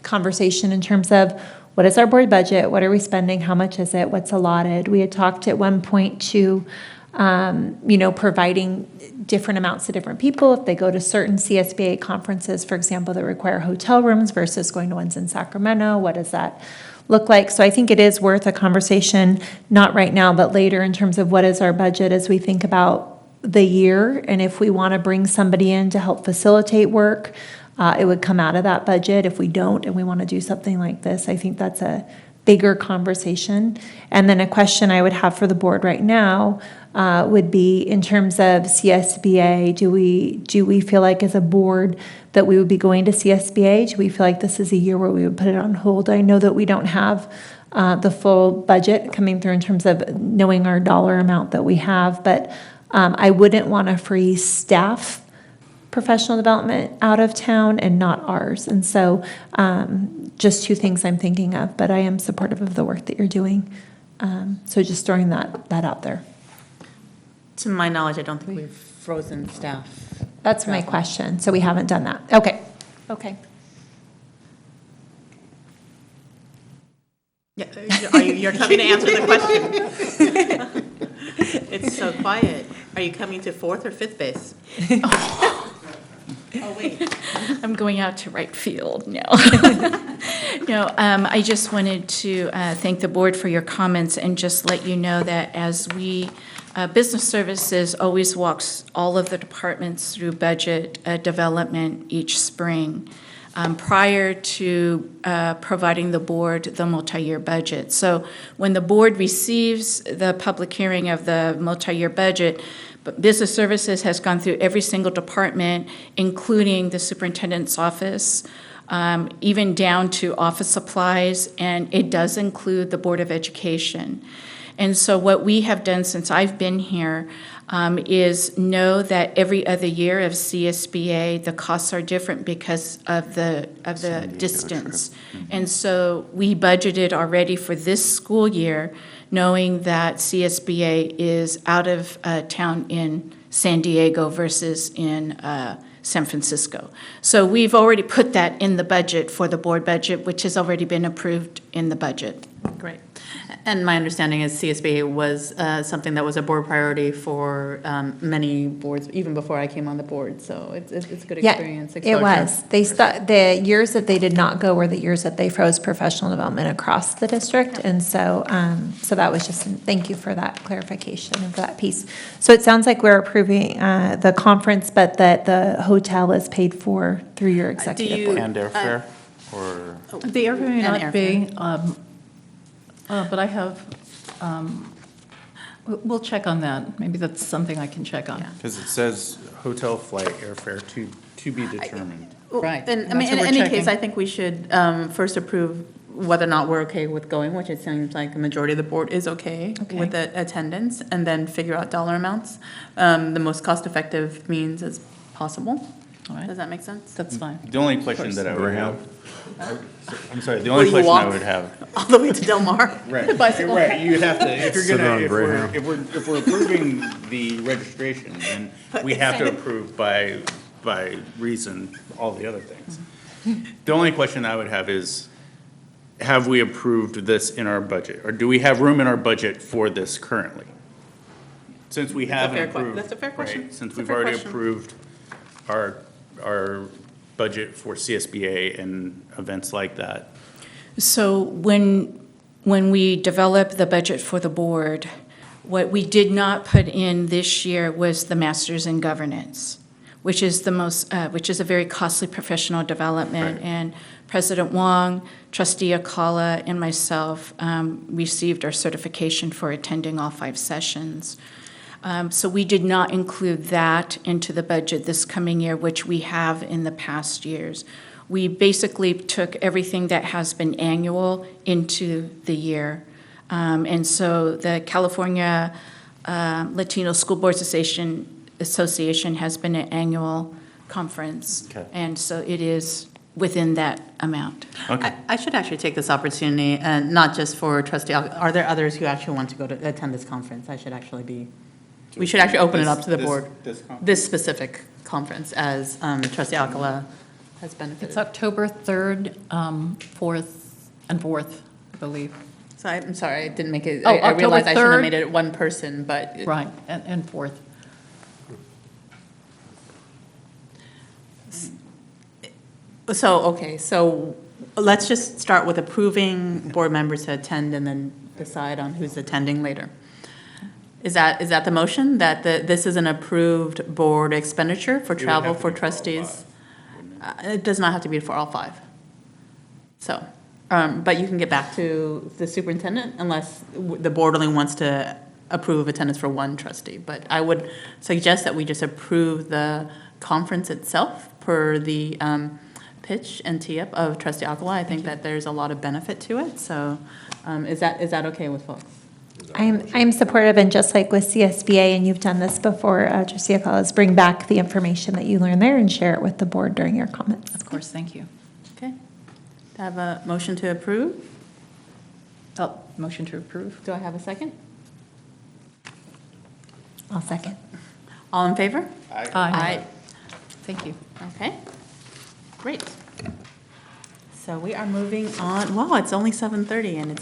conversation in terms of what is our board budget, what are we spending, how much is it, what's allotted. We had talked at one point to providing different amounts to different people if they go to certain CSBA conferences, for example, that require hotel rooms versus going to ones in Sacramento. What does that look like? So I think it is worth a conversation, not right now, but later, in terms of what is our budget as we think about the year, and if we want to bring somebody in to help facilitate work, it would come out of that budget. If we don't and we want to do something like this, I think that's a bigger conversation. And then a question I would have for the board right now would be, in terms of CSBA, do we feel like as a board that we would be going to CSBA? Do we feel like this is a year where we would put it on hold? I know that we don't have the full budget coming through in terms of knowing our dollar amount that we have, but I wouldn't want to freeze staff professional development out of town and not ours. And so just two things I'm thinking of, but I am supportive of the work that you're doing. So just throwing that out there. To my knowledge, I don't think we've frozen staff. That's my question. So we haven't done that. Okay. Yeah, you're coming to answer the question. It's so quiet. Are you coming to fourth or fifth base? Oh, wait. I'm going out to right field, no. No, I just wanted to thank the board for your comments and just let you know that as we, Business Services always walks all of the departments through budget development each spring, prior to providing the board the multi-year budget. So when the board receives the public hearing of the multi-year budget, But business services has gone through every single department, including the superintendent's office, even down to office supplies, and it does include the Board of Education. And so what we have done since I've been here is know that every other year of CSBA, the costs are different because of the distance. And so we budgeted already for this school year, knowing that CSBA is out of town in San Diego versus in San Francisco. So we've already put that in the budget for the board budget, which has already been approved in the budget. Great. And my understanding is CSBA was something that was a board priority for many boards, even before I came on the board. So it's a good experience. It was. The years that they did not go were the years that they froze professional development across the district. And so, so that was just, thank you for that clarification and for that piece. So it sounds like we're approving the conference, but that the hotel is paid for through your executive board. And airfare, or? The airfare may And not be, but I have, we'll check on that. Maybe that's something I can check on. Because it says hotel flight airfare to be determined. Right. And I That's mean, what in we're any case, checking. I think we should first approve whether or not we're okay with going, which it seems like the majority of the board is okay with the attendance, and then figure out dollar amounts, the most cost-effective means as possible. All right. Does that make sense? That's fine. The only question that I would have, I'm sorry, the Will only you question I walk? would have. All the way to Del Mar? Right, Bicycle. right, you'd have to, if you're Sit gonna, on Greyhound. if we're approving the registration, then we have to approve by reason all the other things. The only question I would have is, have we approved this in our budget? Or do we have room in our budget for this currently? Since we haven't fair que- approved. that's a fair question. right, Since That's a we've fair already question. approved our budget for CSBA and events like that. So when we developed the budget for the board, what we did not put in this year was the Masters in Governance, which is which is a very costly professional development. Right. And President Wong, Trustee Akala, and myself received our certification for attending all 5 sessions. So we did not include that into the budget this coming year, which we have in the past years. We basically took everything that has been annual into the year. And so the California Latino School Boards Association has been an annual conference. Okay. And so it is within that amount. Okay. I should actually take this opportunity, and not just for trustee, are there others who actually want to go to attend this conference? We should actually open it up to the board. This specific conference, as trustee Alcala has benefited. It's October 3rd, 4th, and 4th, I believe. So I'm sorry, I didn't make it, Oh, I realized October I shouldn't have 3rd. made it one person, but. Right, and 4th. So let's just start with approving board members to attend and then decide on who's attending later. Is that the motion, that this is an approved board expenditure for travel for trustees? It does not have to be for all 5. So, but you can get back to the superintendent unless the board only wants to approve attendance for one trustee. But I would suggest that we just approve the conference itself per the pitch and tee-up of trustee Alcala. I think that there's a lot of benefit to it. So is that okay with folks? I'm supportive, and just like with CSBA, and you've done this before, Trustee Akala, is bring back the information that you learn there and share it with the board during your comments. Of course, thank you. Okay. Do I have a motion to approve? Oh, motion to approve? Do I have a second? I'll second. All in favor? Aye. Thank you. Okay, great. So we are moving on, wow, it's only 7:30 and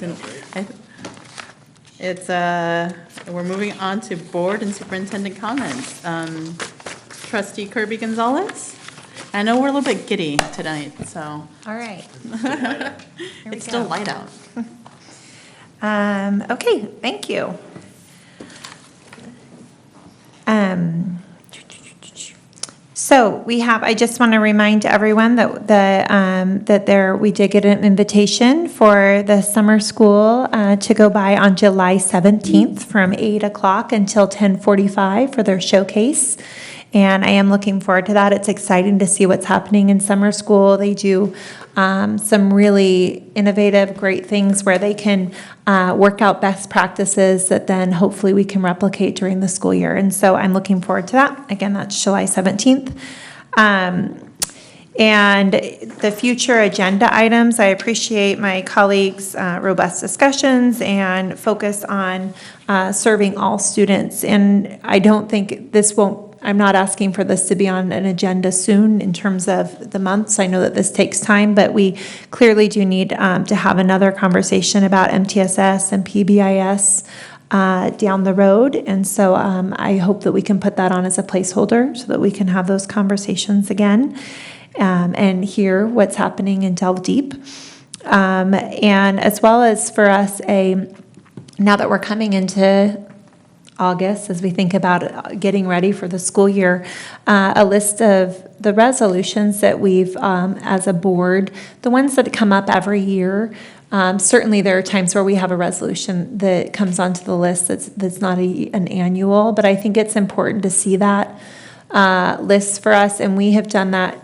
we're moving on to board and superintendent comments. Trustee Kirby Gonzalez? I know we're a little bit giddy tonight, so All right. it's still light out. Okay, thank you. So I just want to remind everyone that we did get an invitation for the summer school to go by on July 17th from 8 o'clock until 10:45 for their showcase. And I am looking forward to that. It's exciting to see what's happening in summer school. They do some really innovative, great things where they can work out best practices that then hopefully we can replicate during the school year. And so I'm looking forward to that. Again, that's July 17th. And the future agenda items, I appreciate my colleagues' robust discussions and focus on serving all students. And I don't think I'm not asking for this to be on an agenda soon in terms of the months. I know that this takes time, but we clearly do need to have another conversation about MTSS and PBIS down the road. And so I hope that we can put that on as a placeholder so that we can have those conversations again and hear what's happening and delve deep. And as well as for us, now that we're coming into August, as we think about getting ready for the school year, a list of the resolutions that we've, as a board, the ones that come up every year. Certainly there are times where we have a resolution that comes onto the list that's not an annual, but I think it's important to see that list for us, and we have done that,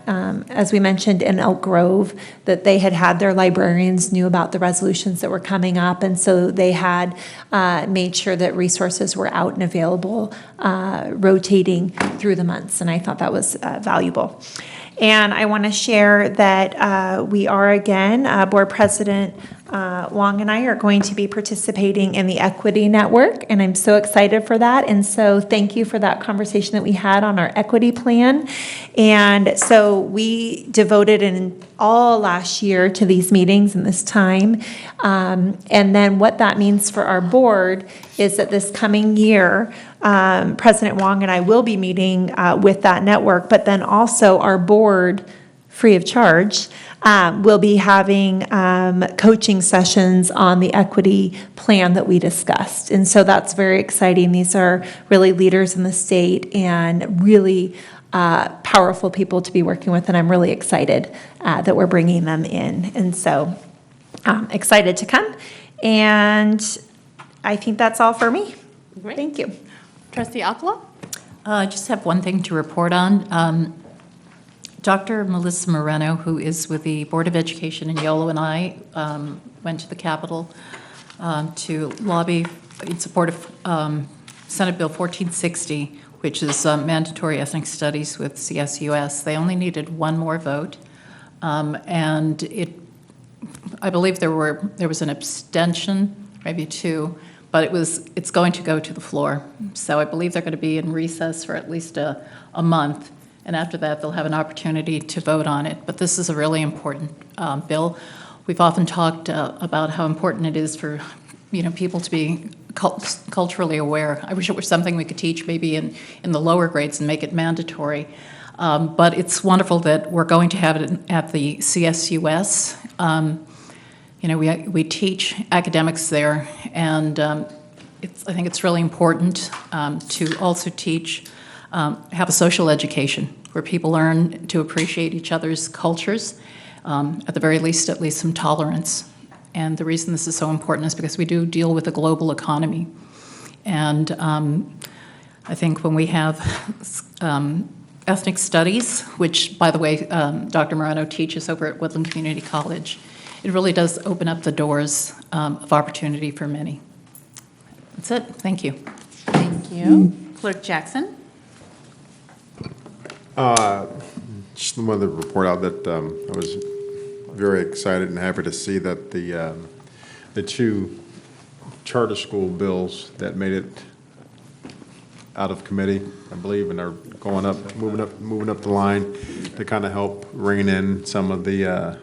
as we mentioned in Elk Grove, that they had their librarians knew about the resolutions that were coming up, and so they had made sure that resources were out and available, rotating through the months, and I thought that was valuable. And I want to share that we are again, Board President Wong and I are going to be participating in the Equity Network, and I'm so excited for that. And so thank you for that conversation that we had on our equity plan. And so we devoted in all last year to these meetings and this time. And then what that means for our board is that this coming year, President Wong and I will be meeting with that network, but then also our board, free of charge, will be having coaching sessions on the equity plan that we discussed. And so that's very exciting. These are really leaders in the state and really powerful people to be working with, and I'm really excited that we're bringing them in. And so excited to come. And I think that's all for me. Great. Thank you. Trustee Alcala? I just have one thing to report on. Dr. Melissa Moreno, who is with the Board of Education in Yolo, and I went to the Capitol to lobby in support of Senate Bill 1460, which is mandatory ethnic studies with CSUS. They only needed one more vote, and I believe there was an abstention, maybe two, but it's going to go to the floor. So I believe they're going to be in recess for at least a month. And after that, they'll have an opportunity to vote on it. But this is a really important bill. We've often talked about how important it is for people to be culturally aware. I wish it were something we could teach maybe in the lower grades and make it mandatory. But it's wonderful that we're going to have it at the CSUS. We teach academics there, and I think it's really important to also teach, have a social education where people learn to appreciate each other's cultures, at the very least, at least some tolerance. And the reason this is so important is because we do deal with a global economy. And I think when we have ethnic studies, which, by the way, Dr. Moreno teaches over at Woodland Community College, it really does open up the doors of opportunity for many. That's it. Thank you. Thank you. Clerk Jackson? Just wanted to report out that I was very excited and happy to see that the two charter school bills that made it out of committee, I believe, and are going up, moving up the line to kind of help rein in some of the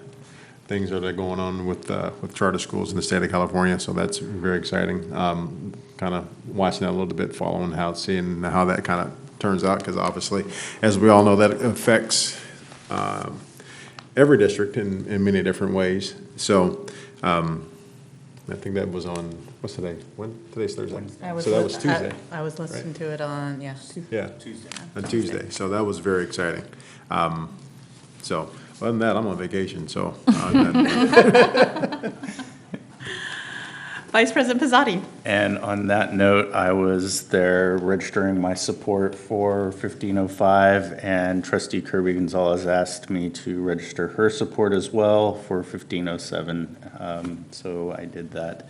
things that are going on with charter schools in the state of California. So that's very exciting. Kind of watching that a little bit, seeing how that kind of turns out, because obviously, as we all know, that affects every district in many different ways. So I think that was on, what's today? When? Today's Thursday. I So that was Tuesday. I was listening to it on, yeah. Yeah. On Tuesday. So that was very exciting. So, other than that, I'm on vacation, so. Vice President Pizzotti. And on that note, I was there registering my support for 1505, and Trustee Kirby Gonzalez asked me to register her support as well for 1507. So I did that.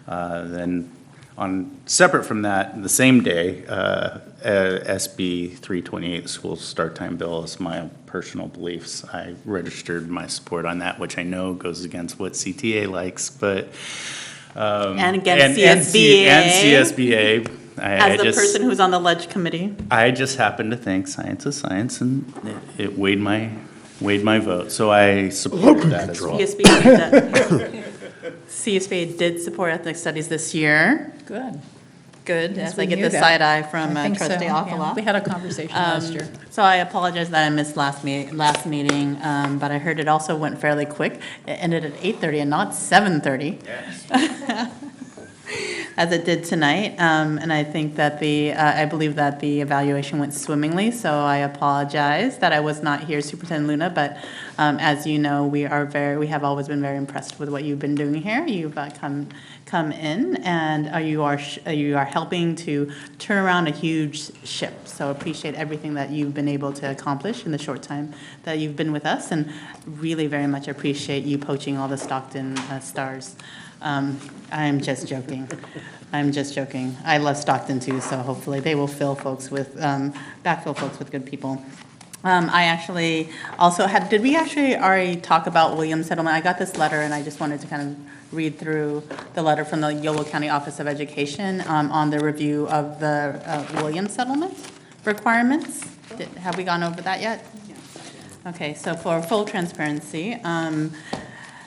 Then separate from that, the same day, SB 328, the school start time bill, is my personal beliefs. I registered my support on that, which I know goes against what CTA likes, but. And against CSBA. And CSBA. As the person who's on the ledge committee. I just happen to think science is science, and it weighed my vote, so I supported that as well. CSBA did support ethnic studies this year. Good. Good, Yes, as we I get knew the that. side eye from I think so, Trustee yeah. Alcala. We had a conversation last year. So I apologize that I missed last meeting, but I heard it also went fairly quick. It ended at 8:30 and not 7:30. Yes. As it did tonight, and I think that I believe that the evaluation went swimmingly, so I apologize that I was not here, Superintendent Luna, but as you know, we have always been very impressed with what you've been doing here. You've come in, and you are helping to turn around a huge ship, so appreciate everything that you've been able to accomplish in the short time that you've been with us, and really very much appreciate you poaching all the Stockton stars. I'm just joking. I love Stockton too, so hopefully they will backfill folks with good people. I actually also did we actually already talk about Williams Settlement? I got this letter and I just wanted to kind of read through the letter from the Yolo County Office of Education on the review of the Williams Settlement requirements. Have we gone over that yet? Okay, so for full transparency,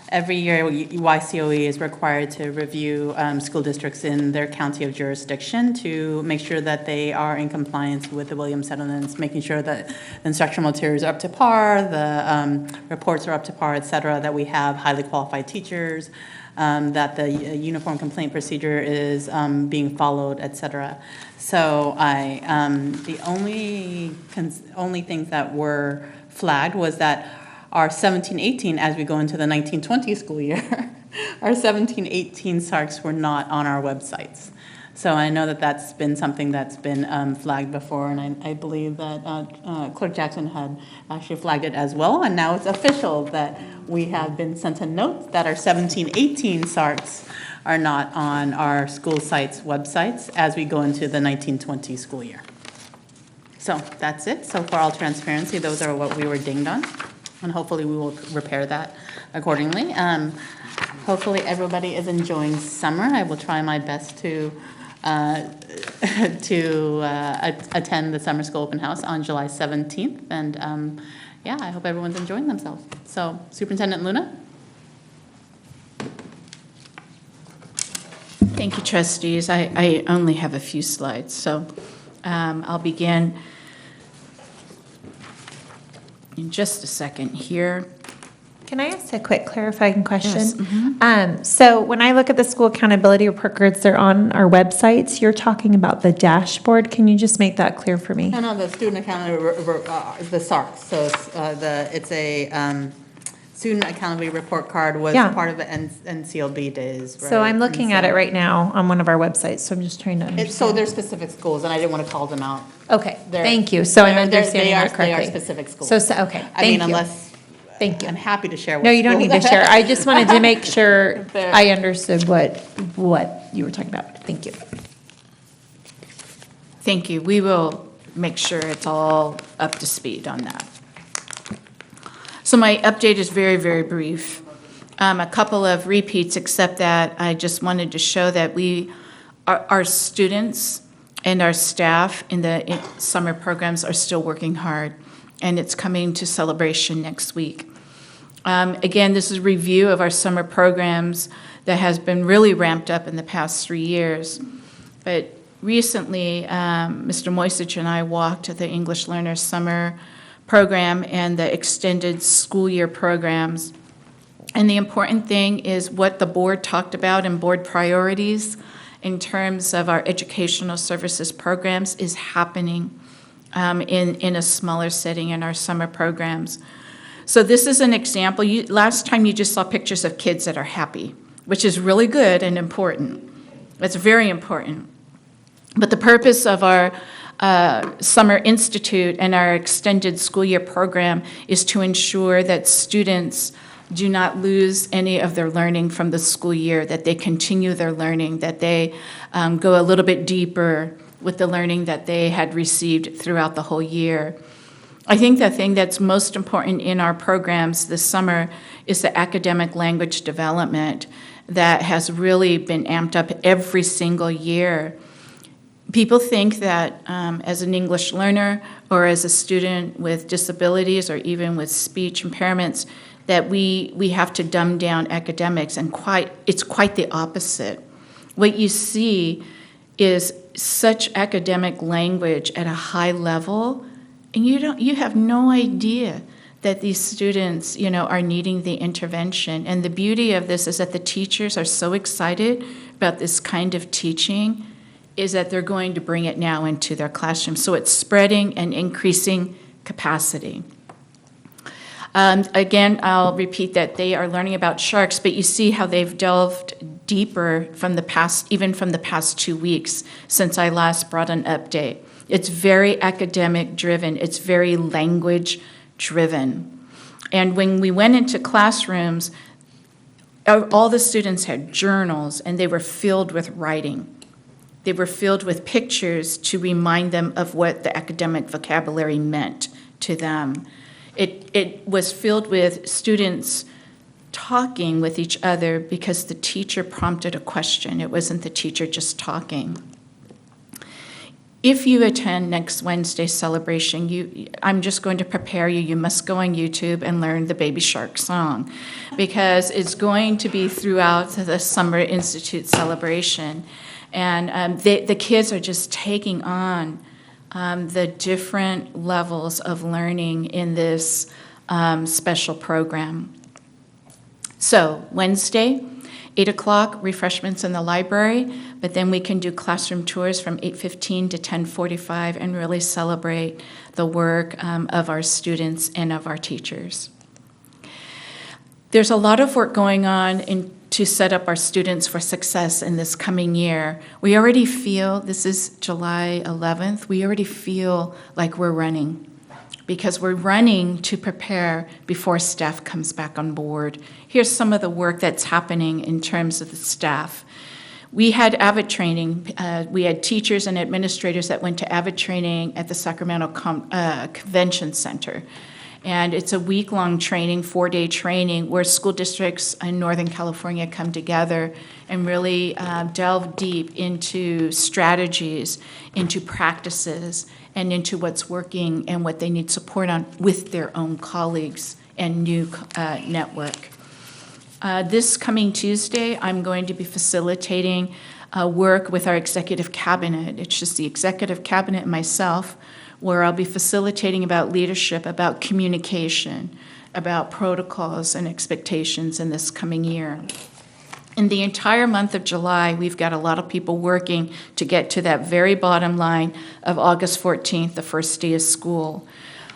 every year, YCOE is required to review school districts in their county of jurisdiction to make sure that they are in compliance with the Williams settlements, making sure that the instructional materials are up to par, the reports are up to par, et cetera, that we have highly qualified teachers, that the uniform complaint procedure is being followed, et cetera. So the only things that were flagged was that our 17-18, as we go into the 19-20 school year, our 17-18 SARCs were not on our websites. So I know that that's been something that's been flagged before, and I believe that Clerk Jackson had actually flagged it as well, and now it's official that we have been sent a note that our 17-18 SARCs are not on our school sites' websites as we go into the 19-20 school year. So that's it. So for all transparency, those are what we were dinged on. And hopefully we will repair that accordingly. Hopefully everybody is enjoying summer. I will try my best to attend the summer school open house on July 17th. And yeah, I hope everyone's enjoying themselves. So Superintendent Luna? Thank you, trustees. I only have a few slides, so I'll begin in just a second here. Can I ask a quick clarifying question? Yes, So when I look at the school accountability report cards, they're on our websites. You're talking about the dashboard. Can you just make that clear for me? No, the student accountability, the SARC. So it's a student accountability report card was Yeah. part of the NCLB days, right? So I'm looking And at it so- right now on one of our websites, so I'm just trying to understand. So they're specific schools, and I didn't want to call them out. Okay, They're- thank you. So I'm they're- understanding they are- that correctly. They are specific schools. Okay, I mean, thank you. unless, Thank you. I'm happy to share. No, what you don't school- need to share. I just wanted to make sure There. I understood what you were talking about. Thank you. Thank you. We will make sure it's all up to speed on that. So my update is very, very brief. A couple of repeats, except that I just wanted to show that our students and our staff in the summer programs are still working hard, and it's coming to celebration next week. Again, this is a review of our summer programs that has been really ramped up in the past 3 years. But recently, Mr. Moisich and I walked the English Learners Summer Program and the extended school year programs And the important thing is what the board talked about in board priorities in terms of our educational services programs is happening in a smaller setting in our summer programs. So this is an example. Last time you just saw pictures of kids that are happy, which is really good and important. It's very important. But the purpose of our Summer Institute and our extended school year program is to ensure that students do not lose any of their learning from the school year, that they continue their learning, that they go a little bit deeper with the learning that they had received throughout the whole year. I think the thing that's most important in our programs this summer is the academic language development that has really been amped up every single year. People think that as an English learner or as a student with disabilities or even with speech impairments, that we have to dumb down academics, and it's quite the opposite. What you see is such academic language at a high level, and you have no idea that these students, are needing the intervention. And the beauty of this is that the teachers are so excited about this kind of teaching, is that they're going to bring it now into their classroom. So it's spreading and increasing capacity. Again, I'll repeat that they are learning about sharks, but you see how they've delved deeper even from the past 2 weeks since I last brought an update. It's very academic driven. It's very language driven. And when we went into classrooms, all the students had journals, and they were filled with writing. They were filled with pictures to remind them of what the academic vocabulary meant to them. It was filled with students talking with each other because the teacher prompted a question. It wasn't the teacher just talking. If you attend next Wednesday's celebration, I'm just going to prepare you. You must go on YouTube and learn the Baby Shark song, because it's going to be throughout the Summer Institute celebration. And the kids are just taking on the different levels of learning in this special program. So Wednesday, 8 o'clock, refreshments in the library, but then we can do classroom tours from 8:15 to 10:45 and really celebrate the work of our students and of our teachers. There's a lot of work going on to set up our students for success in this coming year. We already feel, this is July 11th, we already feel like we're running, because we're running to prepare before staff comes back on board. Here's some of the work that's happening in terms of the staff. We had AVID training. We had teachers and administrators that went to AVID training at the Sacramento Convention Center. And it's a week-long training, 4-day training, where school districts in Northern California come together and really delve deep into strategies, into practices, and into what's working and what they need support on with their own colleagues and new network. This coming Tuesday, I'm going to be facilitating work with our executive cabinet. It's just the executive cabinet and myself, where I'll be facilitating about leadership, about communication, about protocols and expectations in this coming year. In the entire month of July, we've got a lot of people working to get to that very bottom line of August 14th, the first day of school.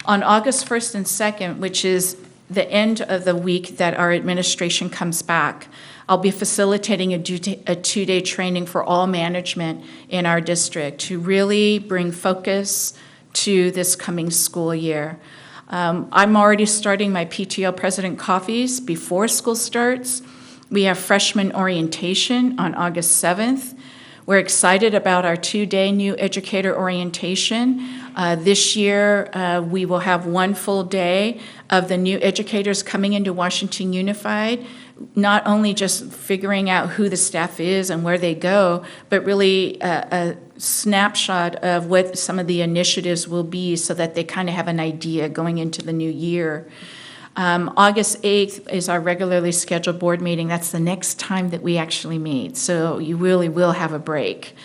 On August 1st and 2nd, which is the end of the week that our administration comes back, I'll be facilitating a 2-day training for all management in our district to really bring focus to this coming school year. I'm already starting my PTO President Coffees before school starts. We have freshman orientation on August 7th. We're excited about our 2-day new educator orientation. This year, we will have 1 full day of the new educators coming into Washington Unified, not only just figuring out who the staff is and where they go, but really a snapshot of what some of the initiatives will be so that they kind of have an idea going into the new year. August 8th is our regularly scheduled board meeting. That's the next time that we actually meet, so you really will have a break.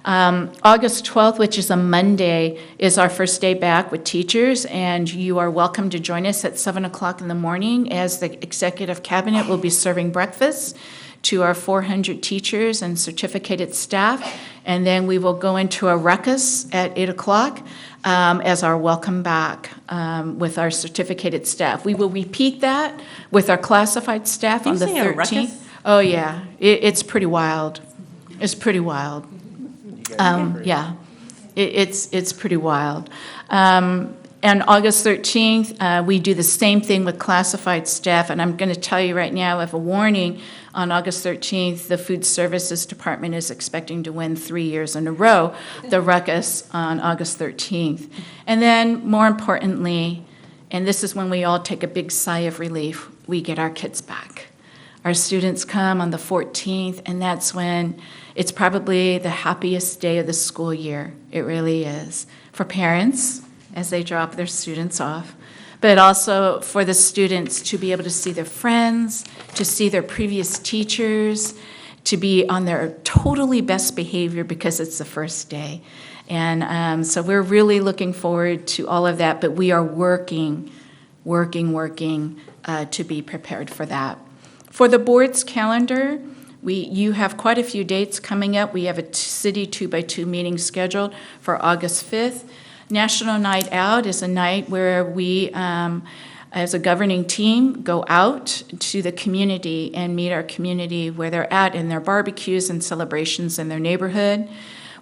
August 12th, which is a Monday, is our first day back with teachers, and you are welcome to join us at 7 o'clock in the morning as the Executive Cabinet will be serving breakfast to our 400 teachers and certificated staff, and then we will go into a ruckus at 8 o'clock as our welcome back with our certificated staff. We will repeat that with our classified staff on the 13th. You say a ruckus? Oh, yeah. It's pretty wild. It's pretty wild. Yeah. It's pretty wild. And August 13th, we do the same thing with classified staff, and I'm going to tell you right now, of a warning, on August 13th, the Food Services Department is expecting to win 3 years in a row, the ruckus on August 13th. And then, more importantly, and this is when we all take a big sigh of relief, we get our kids back. Our students come on the 14th, and that's when it's probably the happiest day of the school year. It really is. For parents, as they drop their students off, but also for the students to be able to see their friends, to see their previous teachers, to be on their totally best behavior because it's the first day. And so we're really looking forward to all of that, but we are working to be prepared for that. For the board's calendar, you have quite a few dates coming up. We have a city 2x2 meeting scheduled for August 5th. National Night Out is a night where we, as a governing team, go out to the community and meet our community where they're at in their barbecues and celebrations in their neighborhood.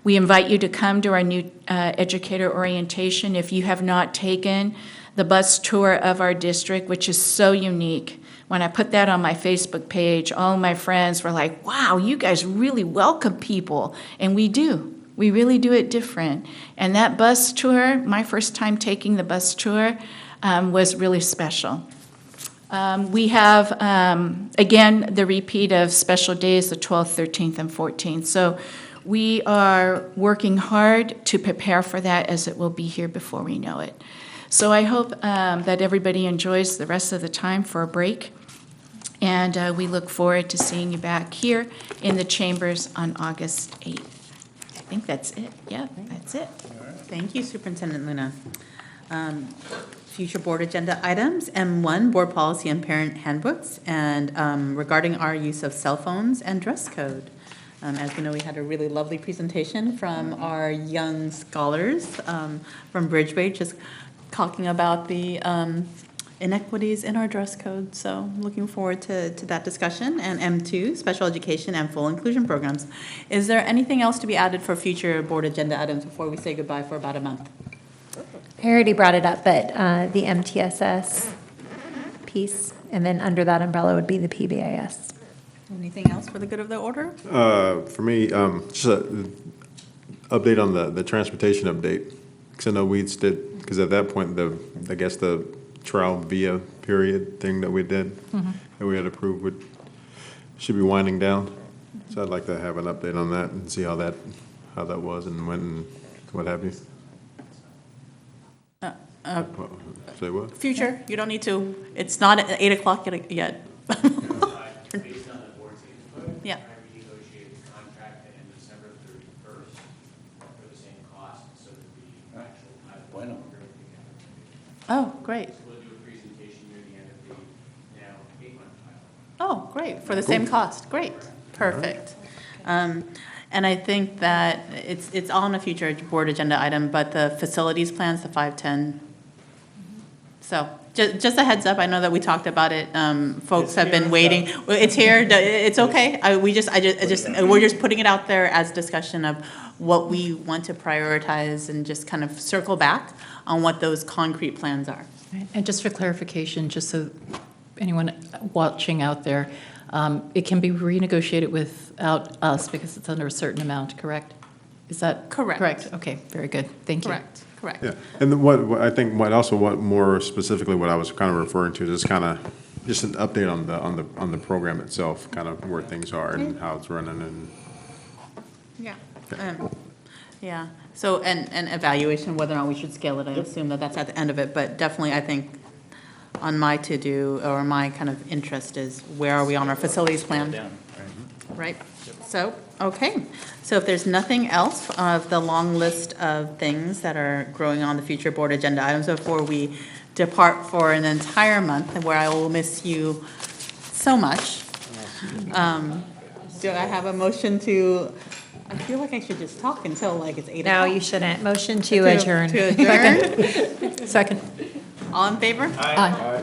We invite you to come to our new educator orientation if you have not taken the bus tour of our district, which is so unique. When I put that on my Facebook page, all my friends were like, wow, you guys really welcome people. And we do. We really do it different. And that bus tour, my first time taking the bus tour, was really special. We have, again, the repeat of special days, the 12th, 13th, and 14th. So we are working hard to prepare for that as it will be here before we know it. So I hope that everybody enjoys the rest of the time for a break. And we look forward to seeing you back here in the chambers on August 8th. I think that's it. Yeah, that's it. Thank you, Superintendent Luna. Future board agenda items, M1, board policy and parent handbooks, and regarding our use of cell phones and dress code. As you know, we had a really lovely presentation from our young scholars from Bridgeway, just talking about the inequities in our dress code. So looking forward to that discussion. And M2, special education and full inclusion programs. Is there anything else to be added for future board agenda items before we say goodbye for about a month? I already brought it up, but the MTSS piece, and then under that umbrella would be the PBIS. Anything else for the good of the order? For me, just an update on the transportation update, because I know Weeds did, because at that point, I guess the trial via period thing that we did, that we had approved, should be winding down. So I'd like to have an update on that and see how that was and when and what have you. Say what? Future, you don't need to. It's not at 8 o'clock yet. Based on the board's input, Yeah. I renegotiated the contract at end of December 31st for the same cost, so that the actual longer together. Oh, great. So we'll do a presentation near the end of the now 8-month pilot. Oh, great, for the same cost. Great, perfect. And I think that it's on a future board agenda item, but the facilities plans, the 510. So just a heads up, I know that we talked about it. Folks have been waiting. It's here, it's okay. We're just putting it out there as discussion of what we want to prioritize and just kind of circle back on what those concrete plans are. And just for clarification, just so anyone watching out there, it can be renegotiated without us because it's under a certain amount, correct? Is that Correct. correct? Okay, very good. Thank you. Correct. Yeah, and what more specifically what I was kind of referring to is kind of just an update on the program itself, kind of where things are and how it's running and. Yeah. Yeah. So, and evaluation, whether or not we should scale it, I assume that's at the end of it, but definitely I think on my to-do or my kind of interest is where are we on our facilities plan? Right? So, okay. So if there's nothing else of the long list of things that are growing on the future board agenda items before we depart for an entire month, where I will miss you so much. Do I have a motion to, I feel like I should just talk until like it's 8 o'clock. No, you shouldn't. Motion to adjourn. To adjourn? Second. All in favor? Aye.